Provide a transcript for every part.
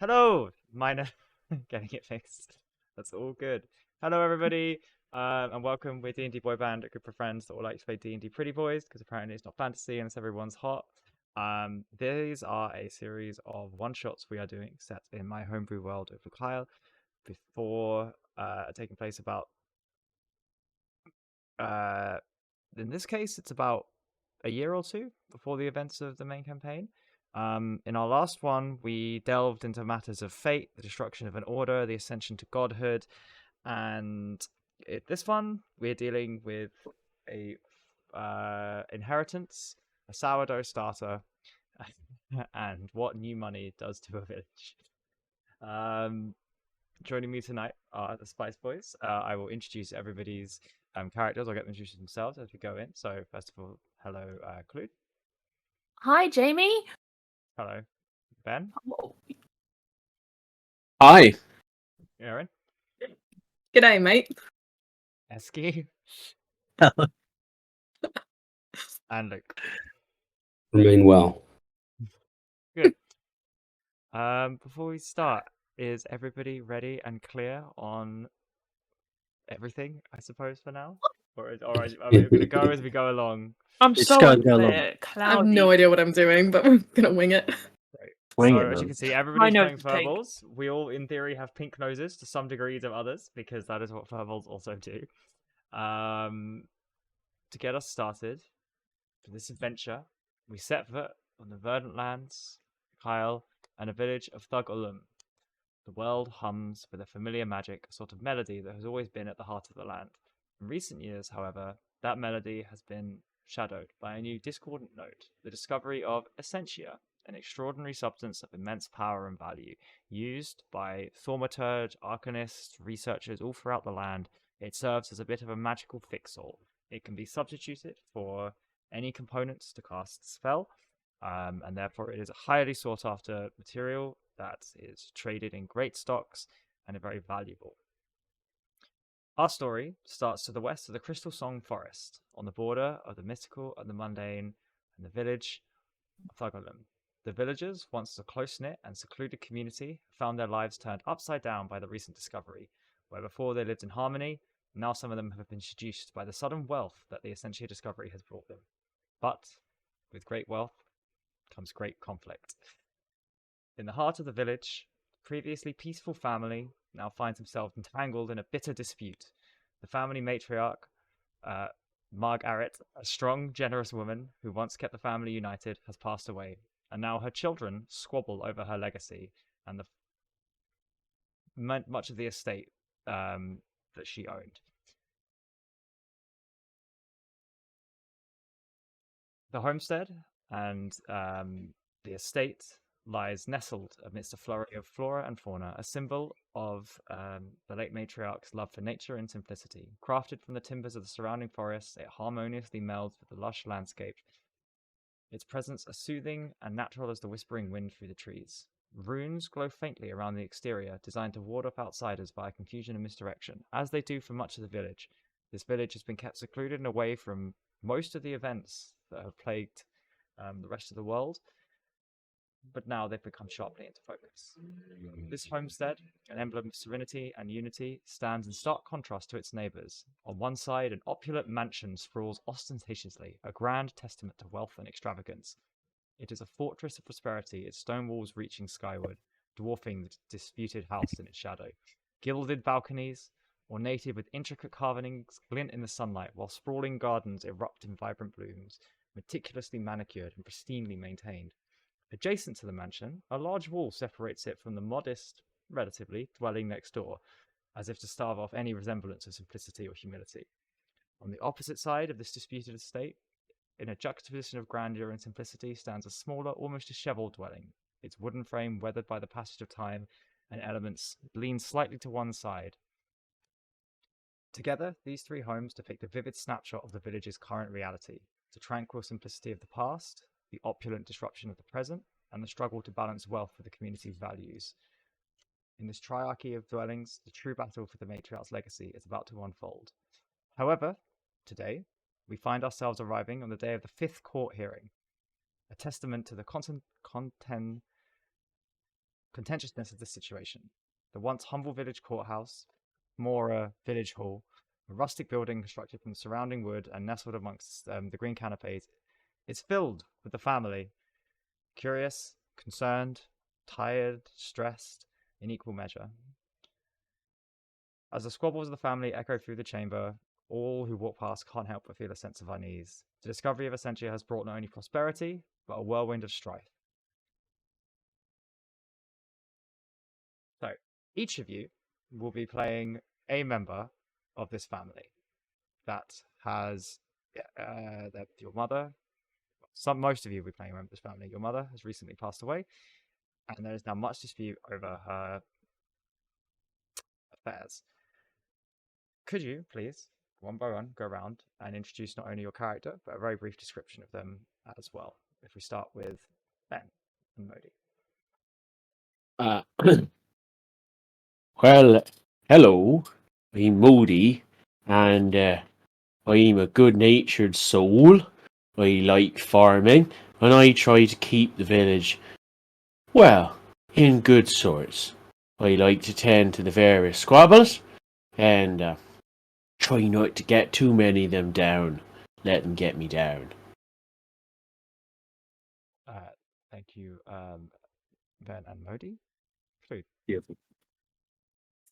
Hello, minor. Getting it fixed. That's all good. Hello, everybody, and welcome. We're D&D Boyband, a group of friends that all like to play D&D Pretty Boys because apparently it's not fantasy and it's everyone's hot. These are a series of one-shots we are doing set in my homebrew world of Kyle before taking place about uh in this case it's about a year or two before the events of the main campaign. In our last one, we delved into matters of fate, the destruction of an order, the ascension to godhood, and this one we're dealing with a inheritance, a sourdough starter, and what new money does to a village. Um, Joining me tonight are the Spice Boys. I will introduce everybody's characters. I'll get them introduced themselves as we go in. So first of all, hello, Clue. Hi, Jamie. Hello, Ben. Hi. Aaron. G'day, mate. Eski. And Luke. Remain well. Good. Before we start, is everybody ready and clear on everything, I suppose, for now? Or are we going to go as we go along? I'm It's so going to go along. unclear. I have no Cloudy. idea what I'm doing, but I'm gonna wing it. Right. Wing So, it, as you man. can see, everybody's nose playing is pink. Firbolgs. We all, in theory, have pink noses to some degrees of others, because that is what Firbolgs also do. To get us started for this adventure, we set foot on the verdant lands, Kyle, and a village of Thug Ulum. The world hums with a familiar magic, a sort of melody that has always been at the heart of the land. In recent years, however, that melody has been shadowed by a new discordant note, the discovery of essentia, an extraordinary substance of immense power and value. Used by thaumaturge, arcanists, researchers all throughout the land, it serves as a bit of a magical fix-all. It can be substituted for any components to cast a spell, and therefore it is a highly sought after material that is traded in great stocks and are very valuable. Our story starts to the west of the Crystal Song Forest, on the border of the mystical and the mundane, and the village of Thugolum. The villagers, once a close-knit and secluded community, found their lives turned upside down by the recent discovery. Where before they lived in harmony, now some of them have been seduced by the sudden wealth that the Essentia discovery has brought them. But with great wealth comes great conflict. In the heart of the village, the previously peaceful family now finds themselves entangled in a bitter dispute. The family matriarch, Margaret, a strong, generous woman who once kept the family united, has passed away, and now her children squabble over her legacy and much of the estate that she owned. The homestead and the estate lies nestled amidst a flurry of flora and fauna, a symbol of the late matriarch's love for nature and simplicity. Crafted from the timbers of the surrounding forests, it harmoniously melds with the lush landscape, its presence as soothing and natural as the whispering wind through the trees. Runes glow faintly around the exterior, designed to ward off outsiders via confusion and misdirection, as they do for much of the village. This village has been kept secluded and away from most of the events that have plagued the rest of the world, but now they've become sharply into focus. This homestead, an emblem of serenity and unity, stands in stark contrast to its neighbours. On one side, an opulent mansion sprawls ostentatiously, a grand testament to wealth and extravagance. It is a fortress of prosperity, its stone walls reaching skyward, dwarfing the disputed house in its shadow. Gilded balconies, ornated with intricate carvings, glint in the sunlight, while sprawling gardens erupt in vibrant blooms, meticulously manicured and pristinely maintained. Adjacent to the mansion, a large wall separates it from the modest, relatively, dwelling next door, as if to starve off any resemblance of simplicity or humility. On the opposite side of this disputed estate, in a juxtaposition of grandeur and simplicity, stands a smaller, almost disheveled dwelling, its wooden frame weathered by the passage of time and elements leaned slightly to one side. Together, these three homes depict a vivid snapshot of the village's current reality, the tranquil simplicity of the past, the opulent disruption of the present, and the struggle to balance wealth with the community's values. In this triarchy of dwellings, the true battle for the matriarch's legacy is about to unfold. However, today, we find ourselves arriving on the day of the fifth court hearing, a testament to the contentiousness of the situation. The once humble village courthouse, more a village hall, a rustic building constructed from the surrounding wood and nestled amongst the green canopies, is filled with the family, curious, concerned, tired, stressed, in equal measure. As the squabbles of the family echo through the chamber, all who walk past can't help but feel a sense of unease. The discovery of Essentia has brought not only prosperity, but a whirlwind of strife. So, each of you will be playing a member of this family that has your mother. Most of you will be playing a member of this family. Your mother has recently passed away, and there is now much dispute over her affairs. Could you, please, one by one, go around and introduce not only your character, but a very brief description of them as well? If we start with Ben and Modi. Well, hello, I'm Moody, and I'm a good-natured soul. I like farming, and I try to keep the village, well, in good sorts. I like to tend to the various squabbles, and try not to get too many of them down. Let them get me down. Thank you, Ben and Modi. Feud.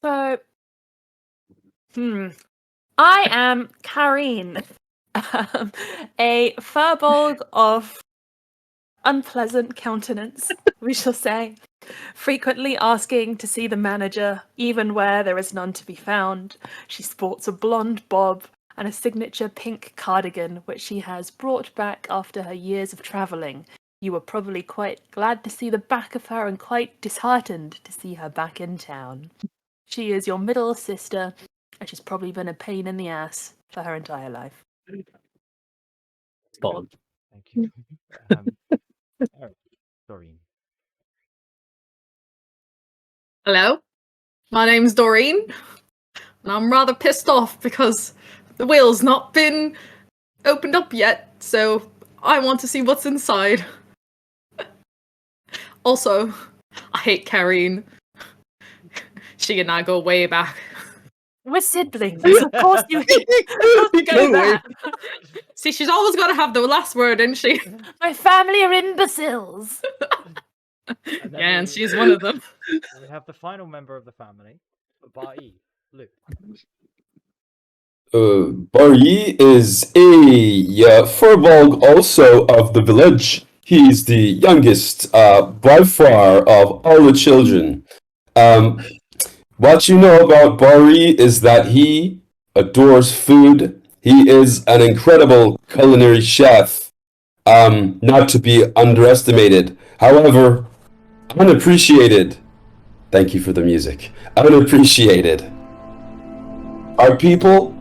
So, I am Karine, a Firbolg of unpleasant countenance, we shall say, frequently asking to see the manager, even where there is none to be found. She sports a blonde bob and a signature pink cardigan, which she has brought back after her years of travelling. You were probably quite glad to see the back of her and quite disheartened to see her back in town. She is your middle sister, and she's probably been a pain in the ass for her entire life. Spot on. Thank you. Eric, Doreen. Hello, my name's Doreen, and I'm rather pissed off because the will's not been opened up yet, so I want to see what's inside. Also, I hate Karine. She and I go way back. We're siblings, of course you go that. See, she's always got to have the last word, isn't she? My family are imbeciles. And then Yeah, and she's one of them. We have the final member of the family, Bai, Luke. Barry is a Firbolg also of the village. He's the youngest by far of all the children. What you know about Barry is that he adores food. He is an incredible culinary chef, not to be underestimated. However, unappreciated. Thank you for the music. Unappreciated. Our people,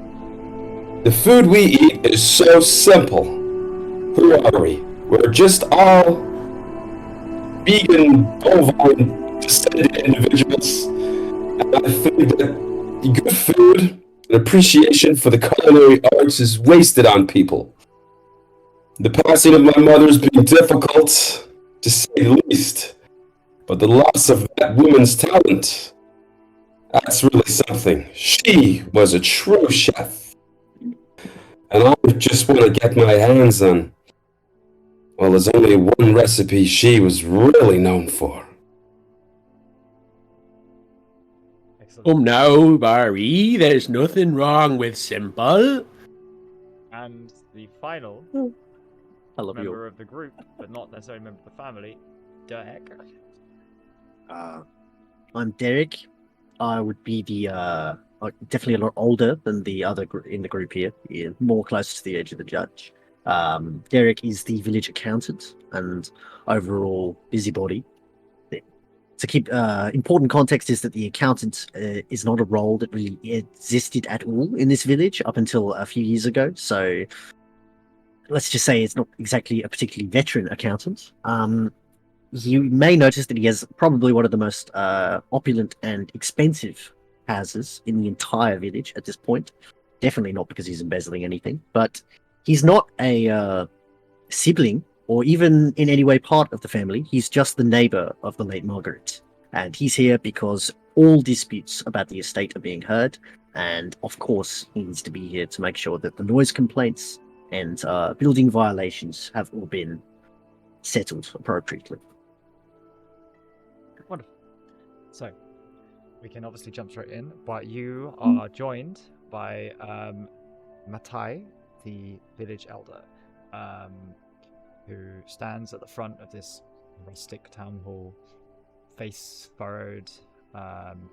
the food we eat is so simple. Who are we? We're just all vegan, bovine, descended individuals. And I think that good food and appreciation for the culinary arts is wasted on people. The passing of my mother's been difficult, to say the least. But the loss of that woman's talent, that's really something. She was a true chef. And I just want to get my hands on, well, there's only one recipe she was really known for. Excellent. No, Barry, there's nothing wrong with simple. And the final I love member of the group, but not necessarily a member of the family, Derek. I'm Derek. I would be the definitely a lot older than the other in the group here. Yeah, more close to the age of the judge. Derek is the village accountant and overall busybody. To keep important context is that the accountant is not a role that really existed at all in this village up until a few years ago. So let's just say it's not exactly a particularly veteran accountant. You may notice that he has probably one of the most opulent and expensive houses in the entire village at this point. Definitely not because he's embezzling anything, but he's not a sibling or even in any way part of the family. He's just the neighbor of the late Margaret. and he's here because all disputes about the estate are being heard, and of course he needs to be here to make sure that the noise complaints and building violations have all been settled appropriately. Wonderful. So, we can obviously jump straight in, but you are joined by Matai, the village elder, who stands at the front of this rustic town hall, face furrowed,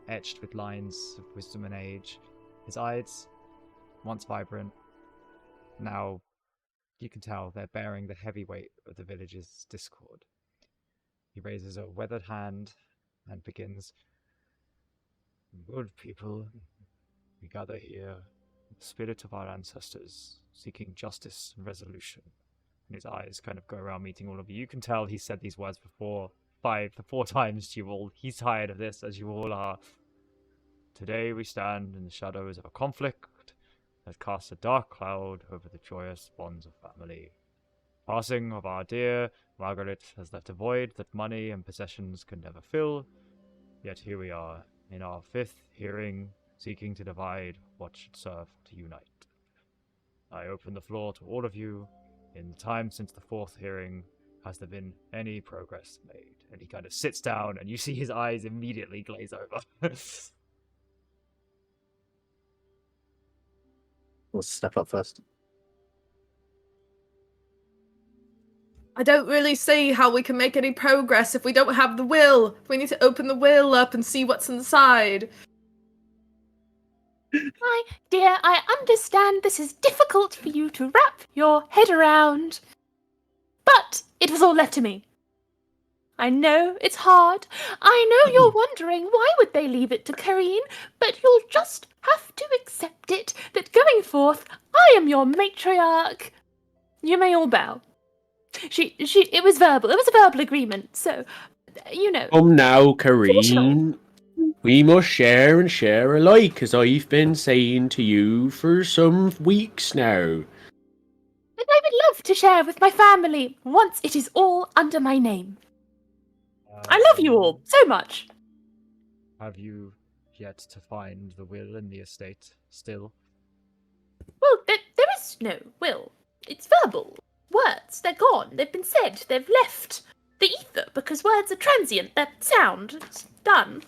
etched with lines of wisdom and age. His eyes, once vibrant, now you can tell they're bearing the heavy weight of the village's discord. He raises a weathered hand and begins, "Good people, we gather here in the spirit of our ancestors, seeking justice and resolution." And his eyes kind of go around meeting all of you. You can tell he's said these words before, 4 times to you all. He's tired of this, as you all are. "Today we stand in the shadows of a conflict that casts a dark cloud over the joyous bonds of family. Passing of our dear Margaret has left a void that money and possessions can never fill. Yet here we are, in our 5th hearing, seeking to divide what should serve to unite. I open the floor to all of you. In the time since the 4th hearing, has there been any progress made?" And he kind of sits down, and you see his eyes immediately glaze over. We'll step up first. I don't really see how we can make any progress if we don't have the will. We need to open the will up and see what's inside. My dear, I understand this is difficult for you to wrap your head around. But it was all left to me. I know it's hard. I know you're wondering why would they leave it to Kareen, but you'll just have to accept it that going forth, I am your matriarch. You may all bow. It was verbal. It was a verbal agreement, so, you know. Come now, Kareen. We must share and share alike, as I've been saying to you for some weeks now. And I would love to share with my family once it is all under my name. I love you all so much. Have you yet to find the will in the estate still? Well, there is no will. It's verbal. Words, they're gone. They've been said. They've left the ether because words are transient. They're sound. It's done.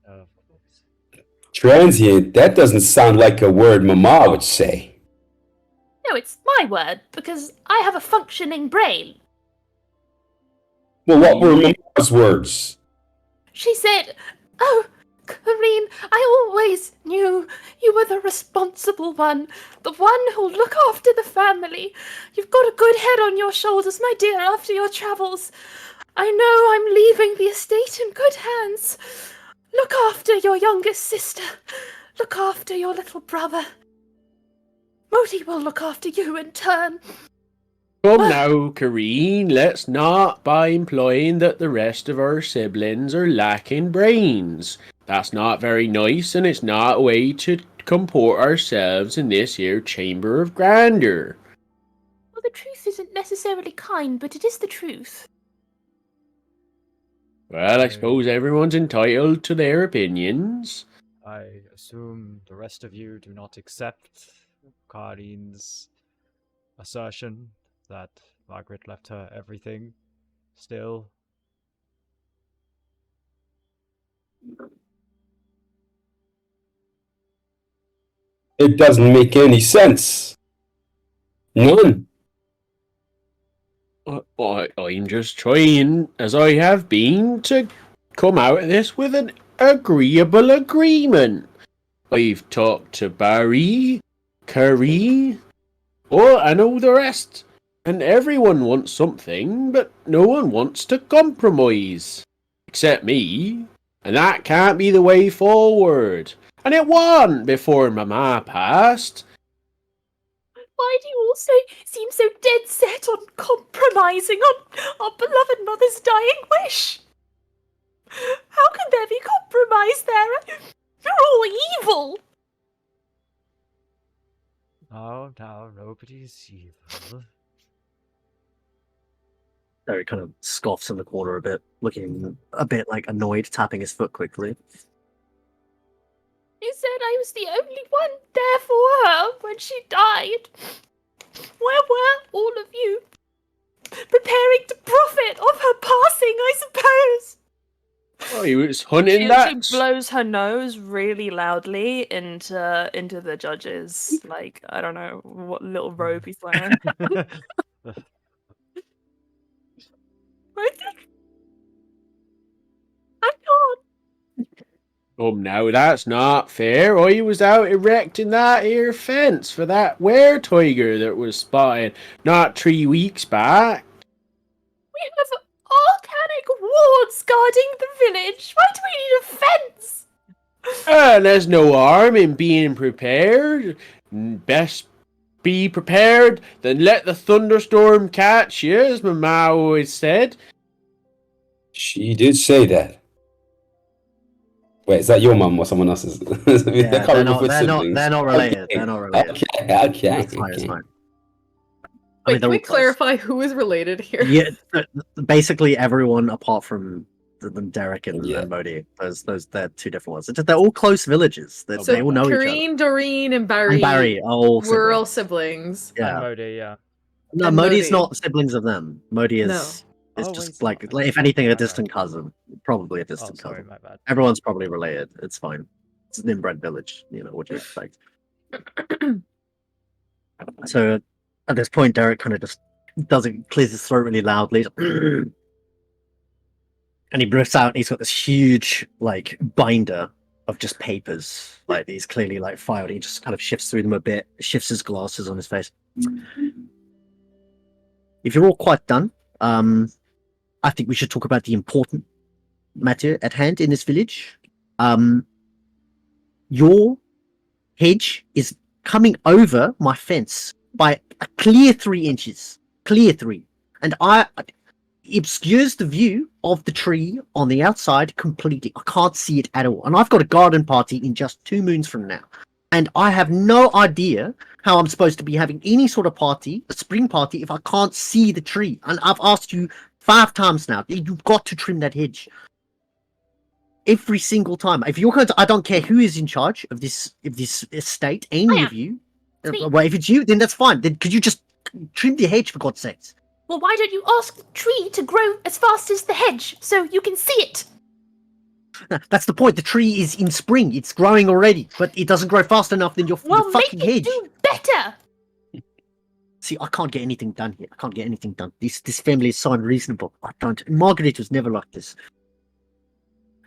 Of course. Transient? That doesn't sound like a word Mama would say. No, it's my word because I have a functioning brain. Well, what were Mama's words? She said, "Oh, Kareen, I always knew you were the responsible one, the one who'll look after the family. You've got a good head on your shoulders, my dear, after your travels. I know I'm leaving the estate in good hands. Look after your youngest sister. Look after your little brother. Modi will look after you in turn." Come now, Kareen, let's not by implying that the rest of our siblings are lacking brains. That's not very nice, and it's not a way to comport ourselves in this here chamber of grandeur. Well, the truth isn't necessarily kind, but it is the truth. Well, I suppose everyone's entitled to their opinions. I assume the rest of you do not accept Kareen's assertion that Margaret left her everything still. It doesn't make any sense. None. I'm just trying, as I have been, to come out of this with an agreeable agreement. I've talked to Barry, Curry, I know the rest. And everyone wants something, but no one wants to compromise. Except me. And that can't be the way forward. And it wasn't before Mama passed. Why do you all seem so dead set on compromising on our beloved mother's dying wish? How can there be compromise there? You're all evil. Oh, no, nobody's evil. Derek kind of scoffs in the corner a bit, looking a bit like annoyed, tapping his foot quickly. You said I was the only one there for her when she died. Where were all of you? Preparing to profit off her passing, I suppose. Oh, he was hunting that. She blows her nose really loudly into the judges, like, I don't know what little robe he's wearing. I can't. Now that's not fair. I was out erecting that here fence for that were-tiger that was spotted not 3 weeks back. We have organic wards guarding the village. Why do we need a fence? There's no harm in being prepared. Best be prepared than let the thunderstorm catch you, as my ma always said. She did say that. Wait, is that your mum or someone else's? Yeah, they're not related. Okay. They're not related. Okay. It's fine. Wait, can we they're all close. clarify who is related here? Yeah, basically everyone apart from Derek and Yeah. Modi. They're two different ones. They're all close villages. They So all know each other. Kareen, Doreen, and Barry, And Barry are all were all siblings. siblings. Yeah. And Modi, yeah. No, And Modi's Modi. not siblings of them. Modi is No. is Oh, just wait, like, sorry. if anything, a Right, distant right. cousin. Probably a Oh, distant sorry, cousin. my bad. Everyone's probably related. It's fine. It's an inbred village. You know what you expect. So at this point, Derek kind of just clears his throat really loudly, and he breathes out. And he's got this huge like binder of just papers, like he's clearly like filed. He just kind of shifts through them a bit, shifts his glasses on his face. If you're all quite done, I think we should talk about the important matter at hand in this village. Your hedge is coming over my fence by a clear 3 inches. Clear 3. And it obscures the view of the tree on the outside completely. I can't see it at all. And I've got a garden party in just 2 moons from now. And I have no idea how I'm supposed to be having any sort of party, a spring party, if I can't see the tree. And I've asked you 5 times now. You've got to trim that hedge. Every single time. If you're going to, I don't care who is in charge of this estate, any of you. It's me. Well, if it's you, then that's fine. Then could you just trim the hedge, for God's sakes? Well, why don't you ask the tree to grow as fast as the hedge so you can see it? That's the point. The tree is in spring. It's growing already, but it doesn't grow fast enough than your Well, fucking make it hedge. do better. See, I can't get anything done here. I can't get anything done. This family is so unreasonable. I don't. Margaret was never like this.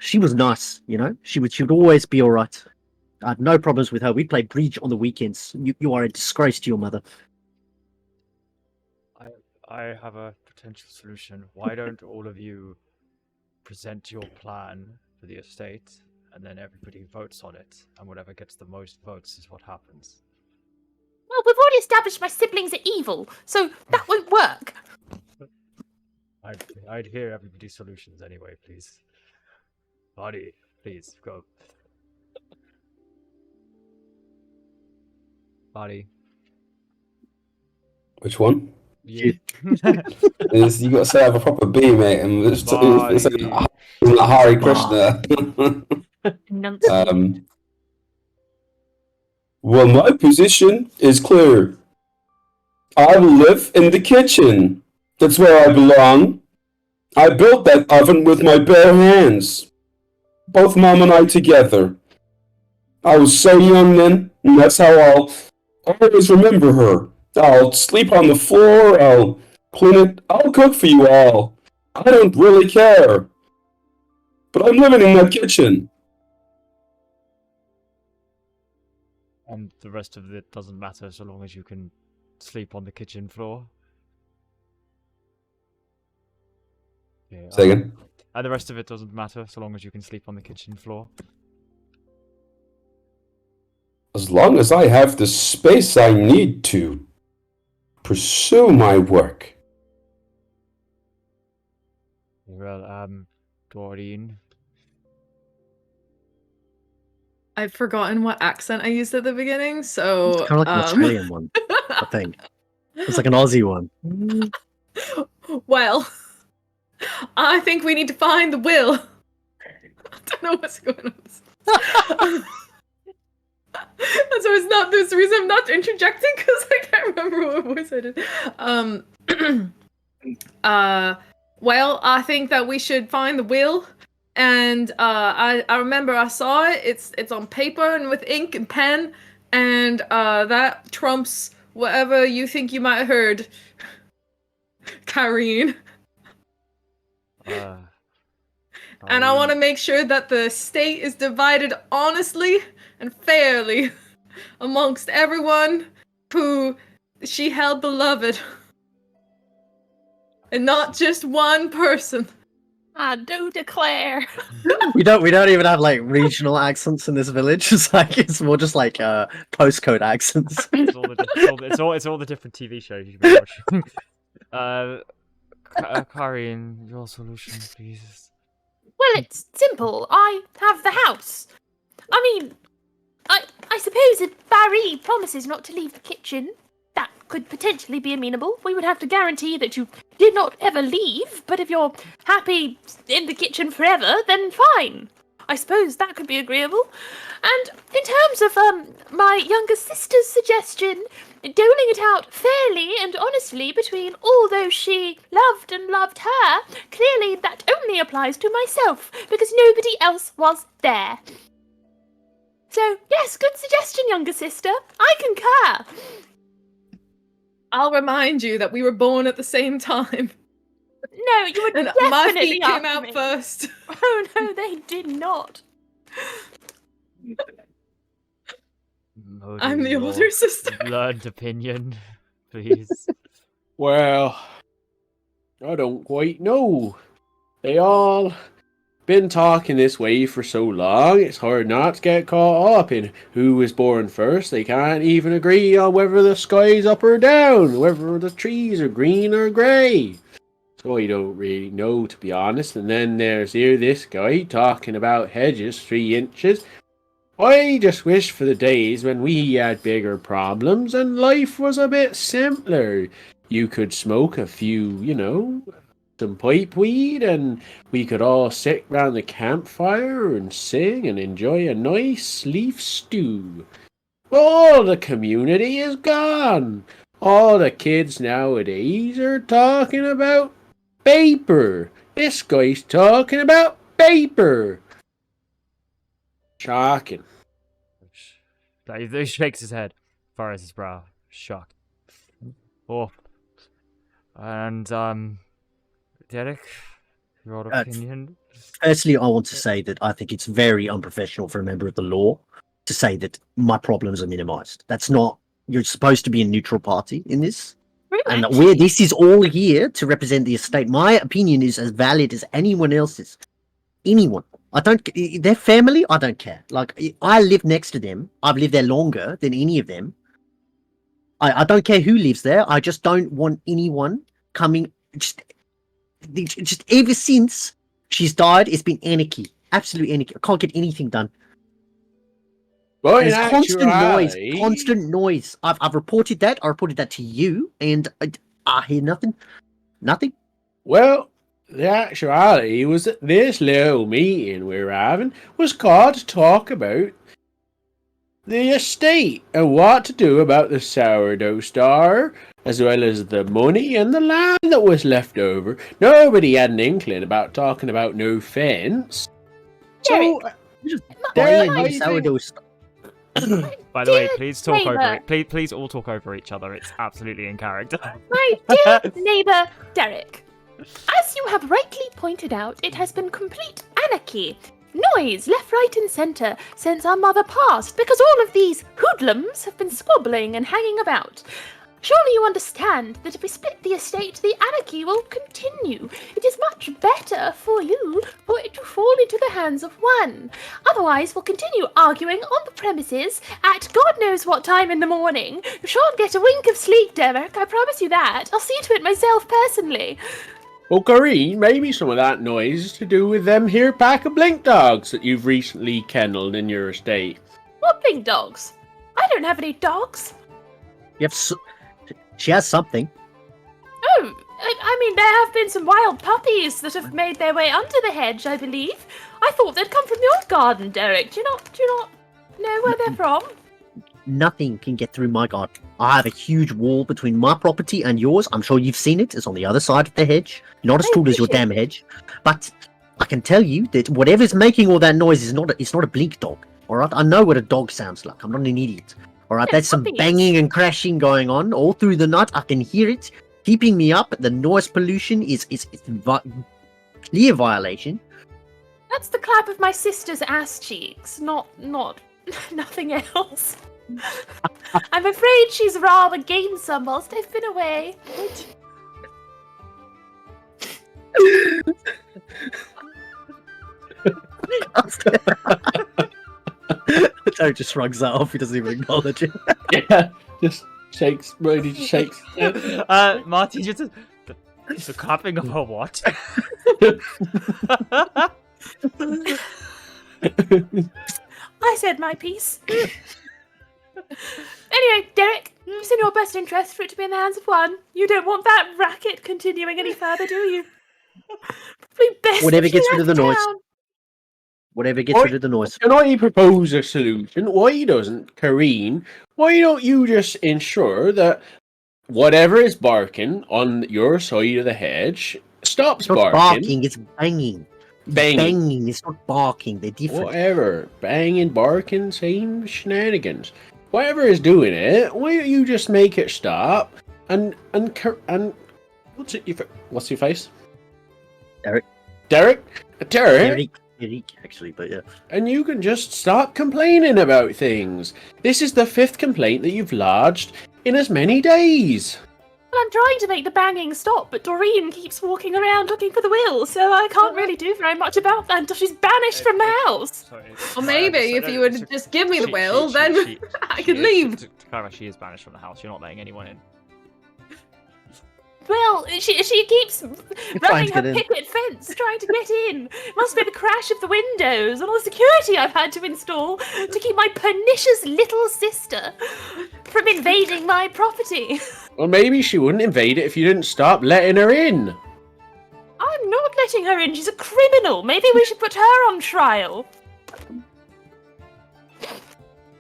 She was nice, you know. She would always be all right. I had no problems with her. We played bridge on the weekends. You are a disgrace to your mother. I have a potential solution. Why don't all of you present your plan for the estate, and then everybody votes on it, and whatever gets the most votes is what happens. Well, we've already established my siblings are evil, so that won't work. I'd hear everybody's solutions anyway, please. Buddy, please, go. Buddy. Which one? You. You gotta say I have a proper B, mate. And it's like Hari Krishna. Nonsense. Well, my position is clear. I live in the kitchen. That's where I belong. I built that oven with my bare hands. Both Mom and I together. I was so young then, and that's how I'll always remember her. I'll sleep on the floor, I'll clean it, I'll cook for you all. I don't really care. But I'm living in that kitchen. And the rest of it doesn't matter so long as you can sleep on the kitchen floor. Yeah, Say again? and the rest of it doesn't matter so long as you can sleep on the kitchen floor. As long as I have the space I need to pursue my work. Well, Doreen. I've forgotten what accent I used at the beginning, so It's kind of like an Australian one, I think. It's like an Aussie one. well, I think we need to find the will. I don't know what's going on. So it's not this reason I'm not interjecting because I can't remember what voice I did. Well, I think that we should find the will, and I remember I saw it. It's on paper and with ink and pen, and that trumps whatever you think you might have heard, Karine. And I want to make sure that the state is divided honestly and fairly amongst everyone who she held beloved. And not just one person. I do declare. We don't even have like regional accents in this village. It's more just like postcode accents. It's all the different TV shows you've been watching. Karin, your solution, please. Well, it's simple. I have the house. I mean, I suppose if Barry promises not to leave the kitchen, that could potentially be amenable. We would have to guarantee that you did not ever leave, but if you're happy in the kitchen forever, then fine. I suppose that could be agreeable. And in terms of my younger sister's suggestion, doling it out fairly and honestly between all those she loved and loved her, clearly that only applies to myself, because nobody else was there. So, yes, good suggestion, younger sister. I concur. I'll remind you that we were born at the same time. No, you were And definitely my feet came after out me. first. Oh no, they did not. I'm the Your older sister. Learned opinion, please. Well, I don't quite know. They all been talking this way for so long, it's hard not to get caught up in who was born first. They can't even agree on whether the sky's up or down, whether the trees are green or grey. So I don't really know, to be honest. And then there's this guy talking about hedges 3 inches. I just wish for the days when we had bigger problems and life was a bit simpler. You could smoke a few, some pipe weed, and we could all sit round the campfire and sing and enjoy a nice leaf stew. All the community is gone. All the kids nowadays are talking about paper. This guy's talking about paper. Shocking. He shakes his head, furrows his brow, shocked. Oh. And, Derek, your opinion? Firstly, I want to say that I think it's very unprofessional for a member of the law to say that my problems are minimized. That's not. You're supposed to be a neutral party in this. And where this is all here to represent the estate, my opinion is as valid as anyone else's. Anyone. Their family, I don't care. Like, I live next to them. I've lived there longer than any of them. I don't care who lives there. I just don't want anyone coming. Just ever since she's died, it's been anarchy. Absolute anarchy. I can't get anything done. Well, There's constant noise. I've reported that. I reported that to you, and I hear nothing. Nothing. Well, the actuality was that this little meeting we're having was called to talk about the estate and what to do about the sourdough star, as well as the money and the land that was left over. Nobody had an inkling about talking about no fence. So, By the way, please talk neighbour. over it. Please all talk over each other. It's absolutely in character. My dear neighbour, Derek. As you have rightly pointed out, it has been complete anarchy. Noise left, right and centre since our mother passed, because all of these hoodlums have been squabbling and hanging about. Surely you understand that if we split the estate, the anarchy will continue. It is much better for you for it to fall into the hands of one. Otherwise, we'll continue arguing on the premises at God knows what time in the morning. You shan't get a wink of sleep, Derek, I promise you that. I'll see to it myself personally. well, Corrine, maybe some of that noise is to do with them here pack of blink dogs that you've recently kennelled in your estate. What blink dogs? I don't have any dogs. She has something. Oh, I mean, there have been some wild puppies that have made their way under the hedge, I believe. I thought they'd come from your garden, Derek. Do you not know where they're from? Nothing can get through my garden. I have a huge wall between my property and yours. I'm sure you've seen it. It's on the other side of the hedge. Not as tall as your damn hedge. But I can tell you that whatever's making all that noise is it's not a blink dog. Alright? I know what a dog sounds like. I'm not an idiot. Alright? There's some banging and crashing going on all through the night. I can hear it. Keeping me up. The noise pollution is clear violation. That's the clap of my sister's ass cheeks, not nothing else. I'm afraid she's rather gained some whilst I've been away. Derek just shrugs that off. He doesn't even acknowledge it. Yeah, just shakes. Brody just shakes. Marty, just the clapping of her what? I said my piece. Anyway, Derek, it's in your best interest for it to be in the hands of one. You don't want that racket continuing any further, do you? Probably best Whatever if you gets rid of the left noise. town. Whatever gets rid of the noise. Can I propose a solution? Why doesn't Kareen? Why don't you just ensure that whatever is barking on your side of the hedge stops It's not barking, it's banging. Banging. It's not barking. They're different. Whatever. Banging, barking, same shenanigans. Whatever is doing it, why don't you just make it stop and what's your face? Derek. Derek, Eric, actually, but yeah. and you can just stop complaining about things. This is the 5th complaint that you've lodged in as many days. Well, I'm trying to make the banging stop, but Doreen keeps walking around looking for the will, so I can't really do very much about that until she's banished from the house. Sorry, Or maybe if you would just give me the will, then I could leave. To clarify, she is banished from the house. You're not letting anyone in. Well, she keeps running her get in. picket fence, trying to get in. It must be the crash of the windows and all the security I've had to install to keep my pernicious little sister from invading my property. Well, maybe she wouldn't invade it if you didn't stop letting her in. I'm not letting her in. She's a criminal. Maybe we should put her on trial.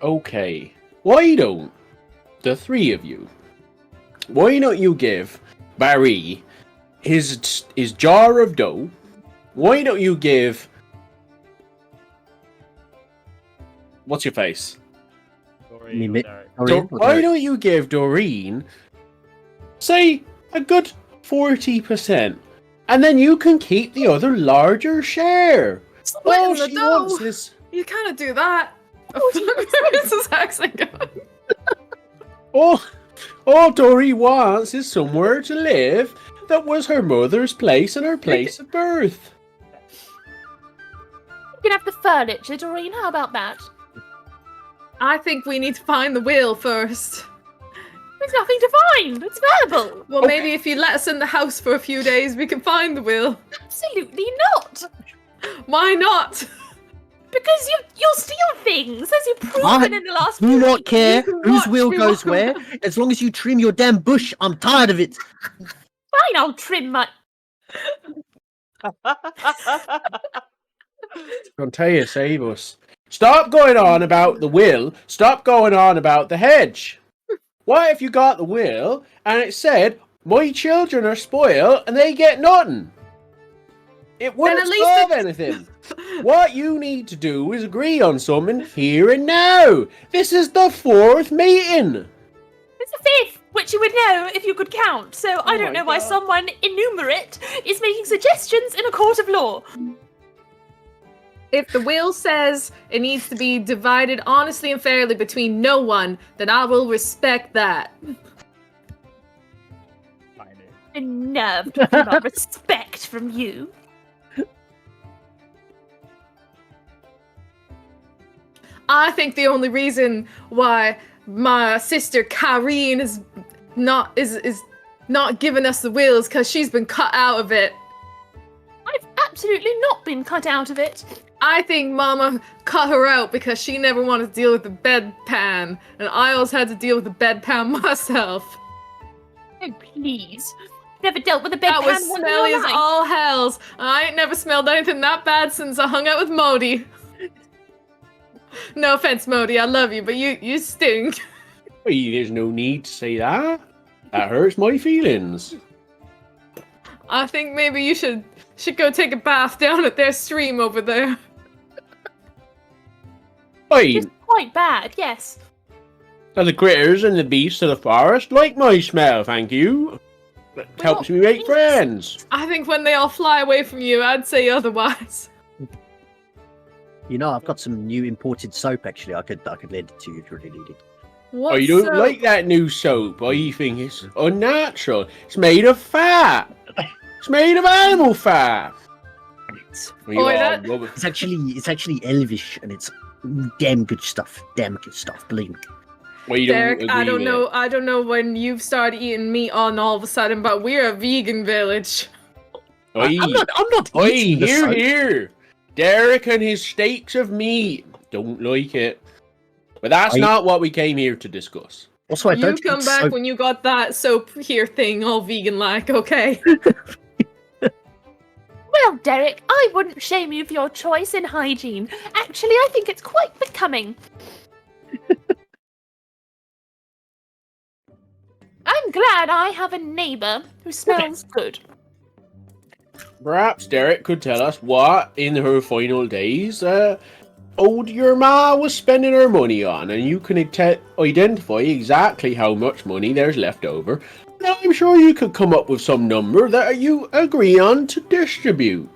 Okay, why don't the 3 of you? Why don't you give Barry his jar of dough? Why don't you give what's your face? Me- Why don't you give Doreen, say, a good 40%, and then you can keep the other larger share. Splitting the she dough. wants this. You can't do that. Where's this accent going? All Dory wants is somewhere to live that was her mother's place and her place of birth. You can have the furniture, Doreen. How about that? I think we need to find the will first. There's nothing to find. It's verbal. Well, maybe if you let us in the house for a few days, we can find the will. Absolutely not. Why not? Because you'll steal things, as you've proven in the last Do few not weeks. care You can whose watch will me goes walk where. around. As long as you trim your damn bush, I'm tired of it. Fine, I'll trim my... I'll tell you, save us. Stop going on about the will. Stop going on about the hedge. What if you got the will and it said, my children are spoiled and they get nothing? It wouldn't at least solve anything. What you need to do is agree on something here and now. This is the 4th meeting. It's the 5th, which you would know if you could count, so I don't my know why God. someone innumerate is making suggestions in a court of law. If the will says it needs to be divided honestly and fairly between no one, then I will respect that. A nerve talking about respect from you. I think the only reason why my sister Kareen is not giving us the will is because she's been cut out of it. I've absolutely not been cut out of it. I think Mama cut her out because she never wanted to deal with the bedpan, and I always had to deal with the bedpan myself. Oh, please. never dealt with a big That pan was once in smelly your as life. all hells. I ain't never smelled anything that bad since I hung out with Modi. No offense, Modi, I love you, but you stink. Hey, there's no need to say that. That hurts my feelings. I think maybe you should go take a bath down at their stream over there. Hey, It's quite bad, yes. the critters and the beasts of the forest like my smell, thank you. It helps me make friends. I think when they all fly away from you, I'd say otherwise. You know, I've got some new imported soap. Actually, I could lend it to you if you really need it. What Oh, you don't soap? like that new soap? I think it's unnatural. It's made of fat. It's made of animal fat. Oi, that- It's actually elvish, and it's damn good stuff. Damn good stuff. Believe me. Well, you Derek, don't I agree don't with know. it. I don't know when you've started eating meat on all of a sudden, but we're a vegan village. Oi, I'm not oi, eating the here, soap. here. Derek and his steaks of meat. Don't like it. But that's I- not what we came here to discuss. Also, I You don't come eat back soap. when you got that soap here thing all vegan-like, okay? Well, Derek, I wouldn't shame you for your choice in hygiene. Actually, I think it's quite becoming. I'm glad I have a neighbour who smells good. Perhaps Derek could tell us what, in her final days, your ma was spending her money on, and you can identify exactly how much money there's left over. And I'm sure you could come up with some number that you agree on to distribute.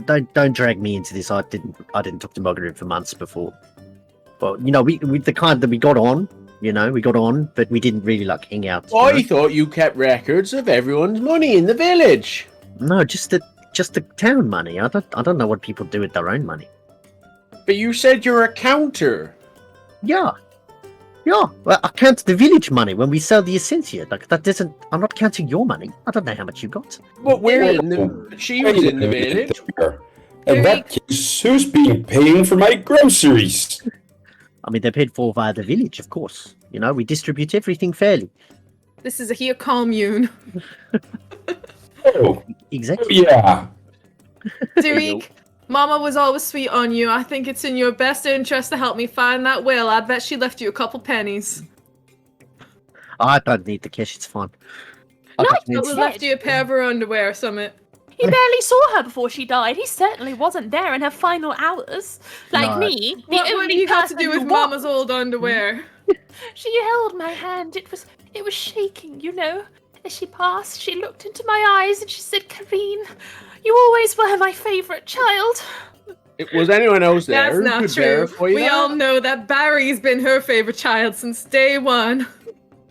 Don't drag me into this. I didn't talk to Margaret for months before. But you know, we the kind that we got on. You know, we got on, but we didn't really like hang out. you I know? thought you kept records of everyone's money in the village. No, just the town money. I don't know what people do with their own money. But you said you're a counter. Yeah. Well, I count the village money when we sell the essentia. Like that doesn't. I'm not counting your money. I don't know how much you got. But we're Wait, in the. She was in the village. There. In that case, who's been paying for my groceries? I mean, they're paid for via the village, of course. You know, we distribute everything fairly. This is a here commune. Oh, Exactly. yeah. Derek, Mama was always sweet on you. I think it's in your best interest to help me find that will. I bet she left you a couple pennies. I don't need the cash. It's fine. I Like got you plenty. Probably said. left you a pair of her underwear or something. He barely saw her before she died. He certainly wasn't there in her final hours. Like No. me, the What only you got to person do with who Mama's was. old underwear? She held my hand. It was shaking, you know. As she passed, she looked into my eyes and she said, "Kareen, you always were my favourite child." Was anyone else there? That's who not could true. verify We that? all know that Barry's been her favorite child since day one.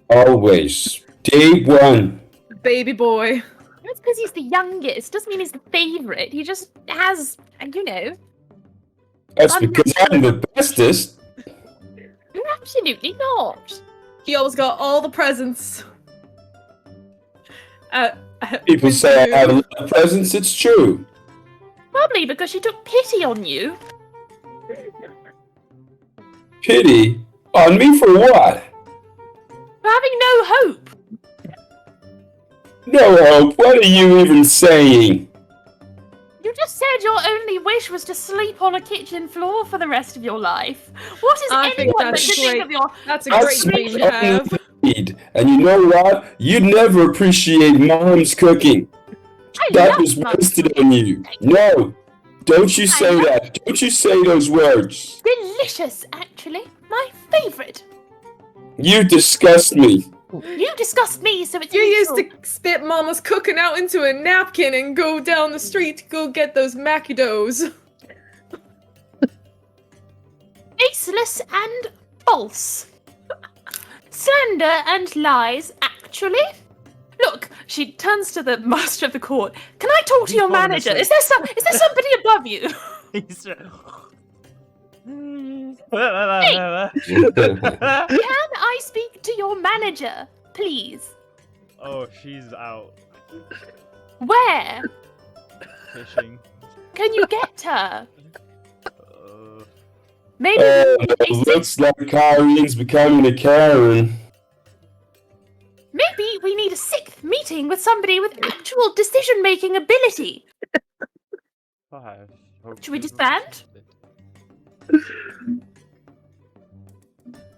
Always. Day one. Baby boy. It's because he's the youngest. Doesn't mean he's the favourite. He just has, you know. That's because I'm the bestest. You're absolutely not. He always got all the presents. People say I have a lot of presents. It's true. Probably because she took pity on you. Pity? On me for what? For having no hope. No hope. What are you even saying? You just said your only wish was to sleep on a kitchen floor for the rest of your life. What is I think anyone that's meant to think great. of your... That's a That's great dream to have. Indeed. And you know what? You'd never appreciate Mom's cooking. I That love was Mum's wasted on you. No. Don't you say that. Don't you say those words. Delicious, actually. My favourite. You disgust me. You disgust me, so it's You used mutual. to spit Mama's cooking out into a napkin and go down the street to go get those Macados. Baseless and false. Slander and lies, actually. Look, she turns to the master of the court. Can I talk to your Hold on a manager? sec. Is there somebody above you? Can I speak to your manager, please? Oh, she's out Where? fishing. Can you get her? Uh, Maybe Looks like Kyrie's becoming a Karen. maybe we we need a 6th meeting with somebody with actual decision-making ability. 5. Should we disband?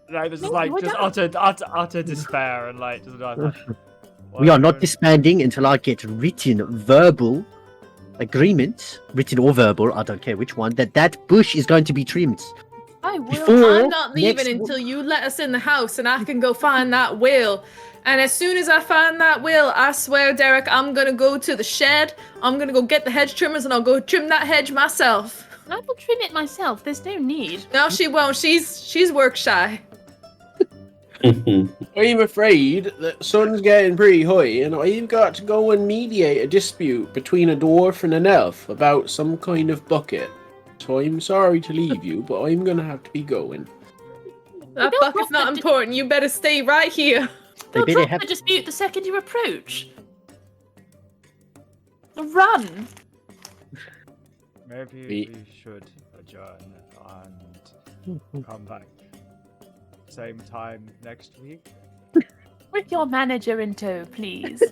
No, this is No, like we're just done. utter despair and like just like. We are not Well, disbanding until I get written verbal agreement, written or verbal, I don't care which one, that bush is going to be trimmed. I will. Before I'm not leaving next until you let us in the house and I can go find that will. And as soon as I find that will, I swear, Derek, I'm gonna go to the shed. I'm gonna go get the hedge trimmers and I'll go trim that hedge myself. I will trim it myself. There's no need. No, she won't. She's work shy. I'm afraid that sun's getting pretty high, and I've got to go and mediate a dispute between a dwarf and an elf about some kind of bucket. So I'm sorry to leave you, but I'm gonna have to be going. That don't bucket's want not them to- important. You better stay right here. They'll better drop have- the dispute the second you approach. Run. maybe We- we should adjourn and come back same time next week. With your manager in tow, please.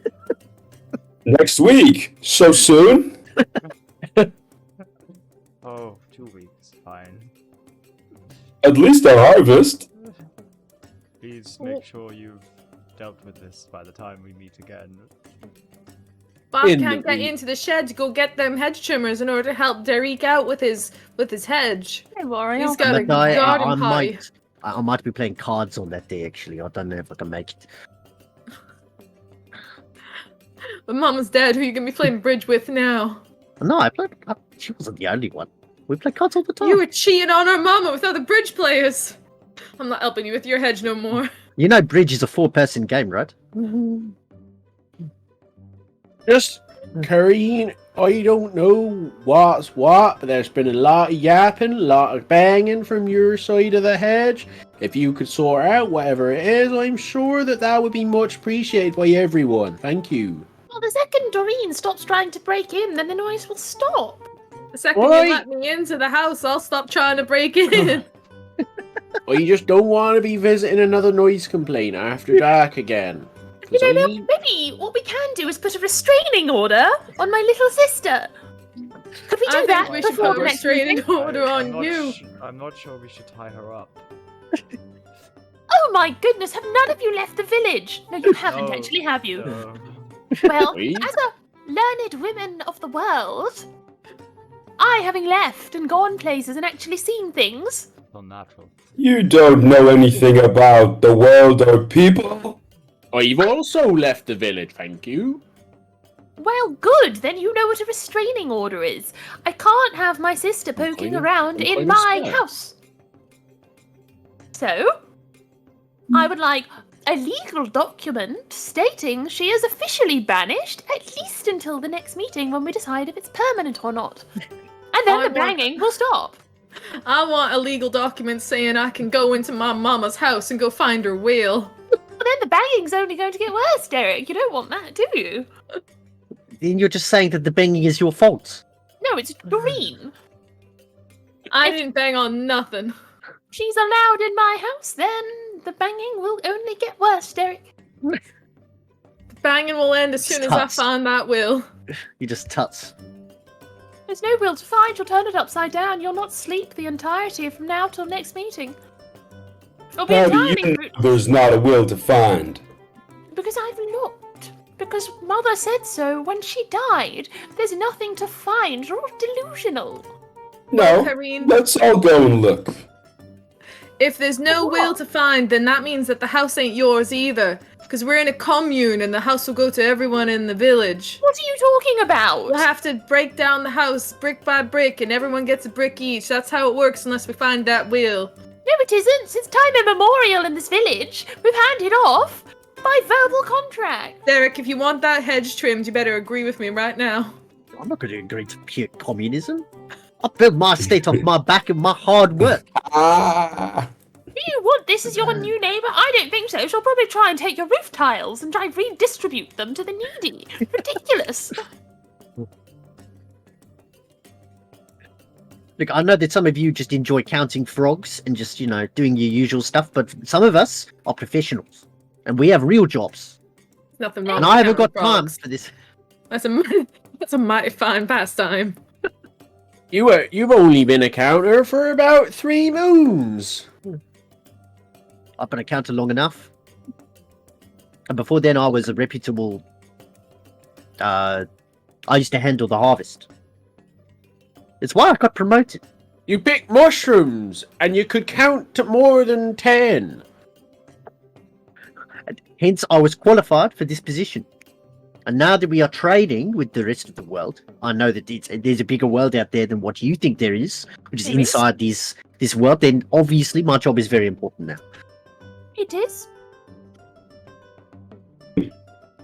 Next week? So soon? Oh, 2 weeks, fine. At least our harvest. Please make sure you've dealt with this by the time we meet again. Bob In can't the get into the shed to go get them hedge trimmers in order to help Derek out with his hedge. Don't worry. He's I'll got a But garden party. I might be playing cards on that day, actually. I don't know if I can make it. But Mama's dead. Who you gonna be playing bridge with now? No, she wasn't the only one. We play cards all the time. You were cheating on our mama with other bridge players. I'm not helping you with your hedge no more. You know Bridge is a 4-person game, right? Just, Kareen, I don't know what's what, but there's been a lot of yapping, a lot of banging from your side of the hedge. If you could sort out whatever it is, I'm sure that would be much appreciated by everyone. Thank you. Well, the second Doreen stops trying to break in, then the noise will stop. The second Why? you let me into the house, I'll stop trying to break in. I just don't want to be visiting another noise complaint after dark again. You 'Cause know, I- maybe what we can do is put a restraining order on my little sister. Could we do I think that we should before put the a next restraining meeting? order I'm on not you. I'm not sure we should tie her up. Oh my goodness, have none of you left the village? No, you haven't No, actually, have you? no. Well, We? as a learned woman of the world, I, having left and gone places and actually seen things, Unnatural. You don't know anything about the world or people? I've also left the village, thank you. well, good, then you know what a restraining order is. I can't have my sister poking around I'm in kind of my scared. house. So, I would like a legal document stating she is officially banished, at least until the next meeting when we decide if it's permanent or not. And then I the want- banging will stop. I want a legal document saying I can go into my mama's house and go find her wheel. But then the banging's only going to get worse, Derek. You don't want that, do you? Then you're just saying that the banging is your fault. No, it's Doreen. I didn't bang on nothing. She's allowed in my house, then the banging will only get worse, Derek. The banging will end as soon as I Tuts. find that will. You just tuts. There's no will to find. You'll turn it upside down. You'll not sleep the entirety from now till next meeting. It'll be How do entirely you fruit- know there's not a will to find? because I've looked. Because Mother said so when she died. There's nothing to find. You're all delusional. No, Kareen, let's all go and look. if there's no will to find, then that means that the house ain't yours either. Because we're in a commune and the house will go to everyone in the village. What are you talking about? We'll have to break down the house brick by brick and everyone gets a brick each. That's how it works unless we find that will. No, it isn't. Since time immemorial in this village, we've handed off by verbal contract. Derek, if you want that hedge trimmed, you better agree with me right now. I'm not going to agree to pure communism. I built my state off my back and my hard work. Ah, Do you want this as your new neighbour? I don't think so. She'll probably try and take your roof tiles and try and redistribute them to the needy. Ridiculous. Look, I know that some of you just enjoy counting frogs and just, doing your usual stuff, but some of us are professionals. And we have real jobs. Nothing wrong. And with I haven't got counting time frogs. for this. That's a mighty fine pastime. You've only been a counter for about 3 moons. I've been a counter long enough. And before then, I was a reputable. I used to handle the harvest. It's why I got promoted. You picked mushrooms, and you could count to more than 10. And hence, I was qualified for this position. And now that we are trading with the rest of the world, I know that there's a bigger world out there than what you think there is, which is There is. inside this world. Then obviously, my job is very important now. It is. You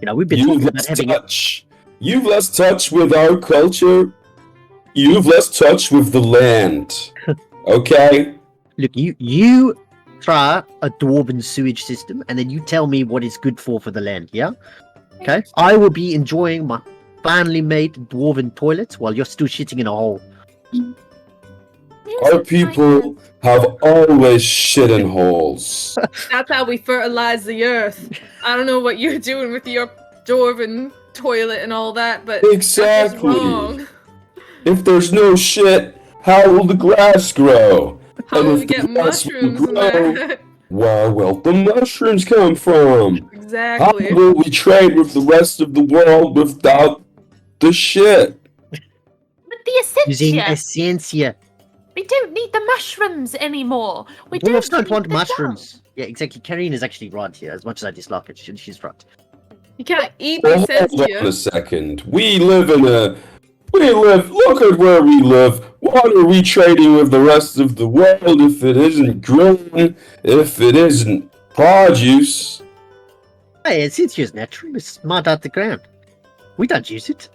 know, we've been You've talking about lost having. touch. You've lost touch with our culture. You've lost touch with the land. Okay? Look, you try a dwarven sewage system, and then you tell me what is good for the land. Yeah. Okay. I will be enjoying my finely made dwarven toilets while you're still shitting in a hole. Our people have always shit in holes. That's how we fertilize the earth. I don't know what you're doing with your dwarven toilet and all that, but Exactly. that's wrong. If there's no shit, how will the grass grow? How And will if we the get grass will mushrooms in grow, there? where will the mushrooms come from? How Exactly. will we trade with the rest of the world without the shit? But the Using essentia. essentia. We don't need the mushrooms anymore. We Dwarves don't don't want need the mushrooms. Yeah, exactly. Karine is actually right here. As much as I dislike it, she's right. You can't eat Well, the hold on a essentia. second. Look at where we live. What are we trading with the rest of the world if it isn't grain, if it isn't produce? Hey, essentia is natural. It's mud out the ground. We don't use it.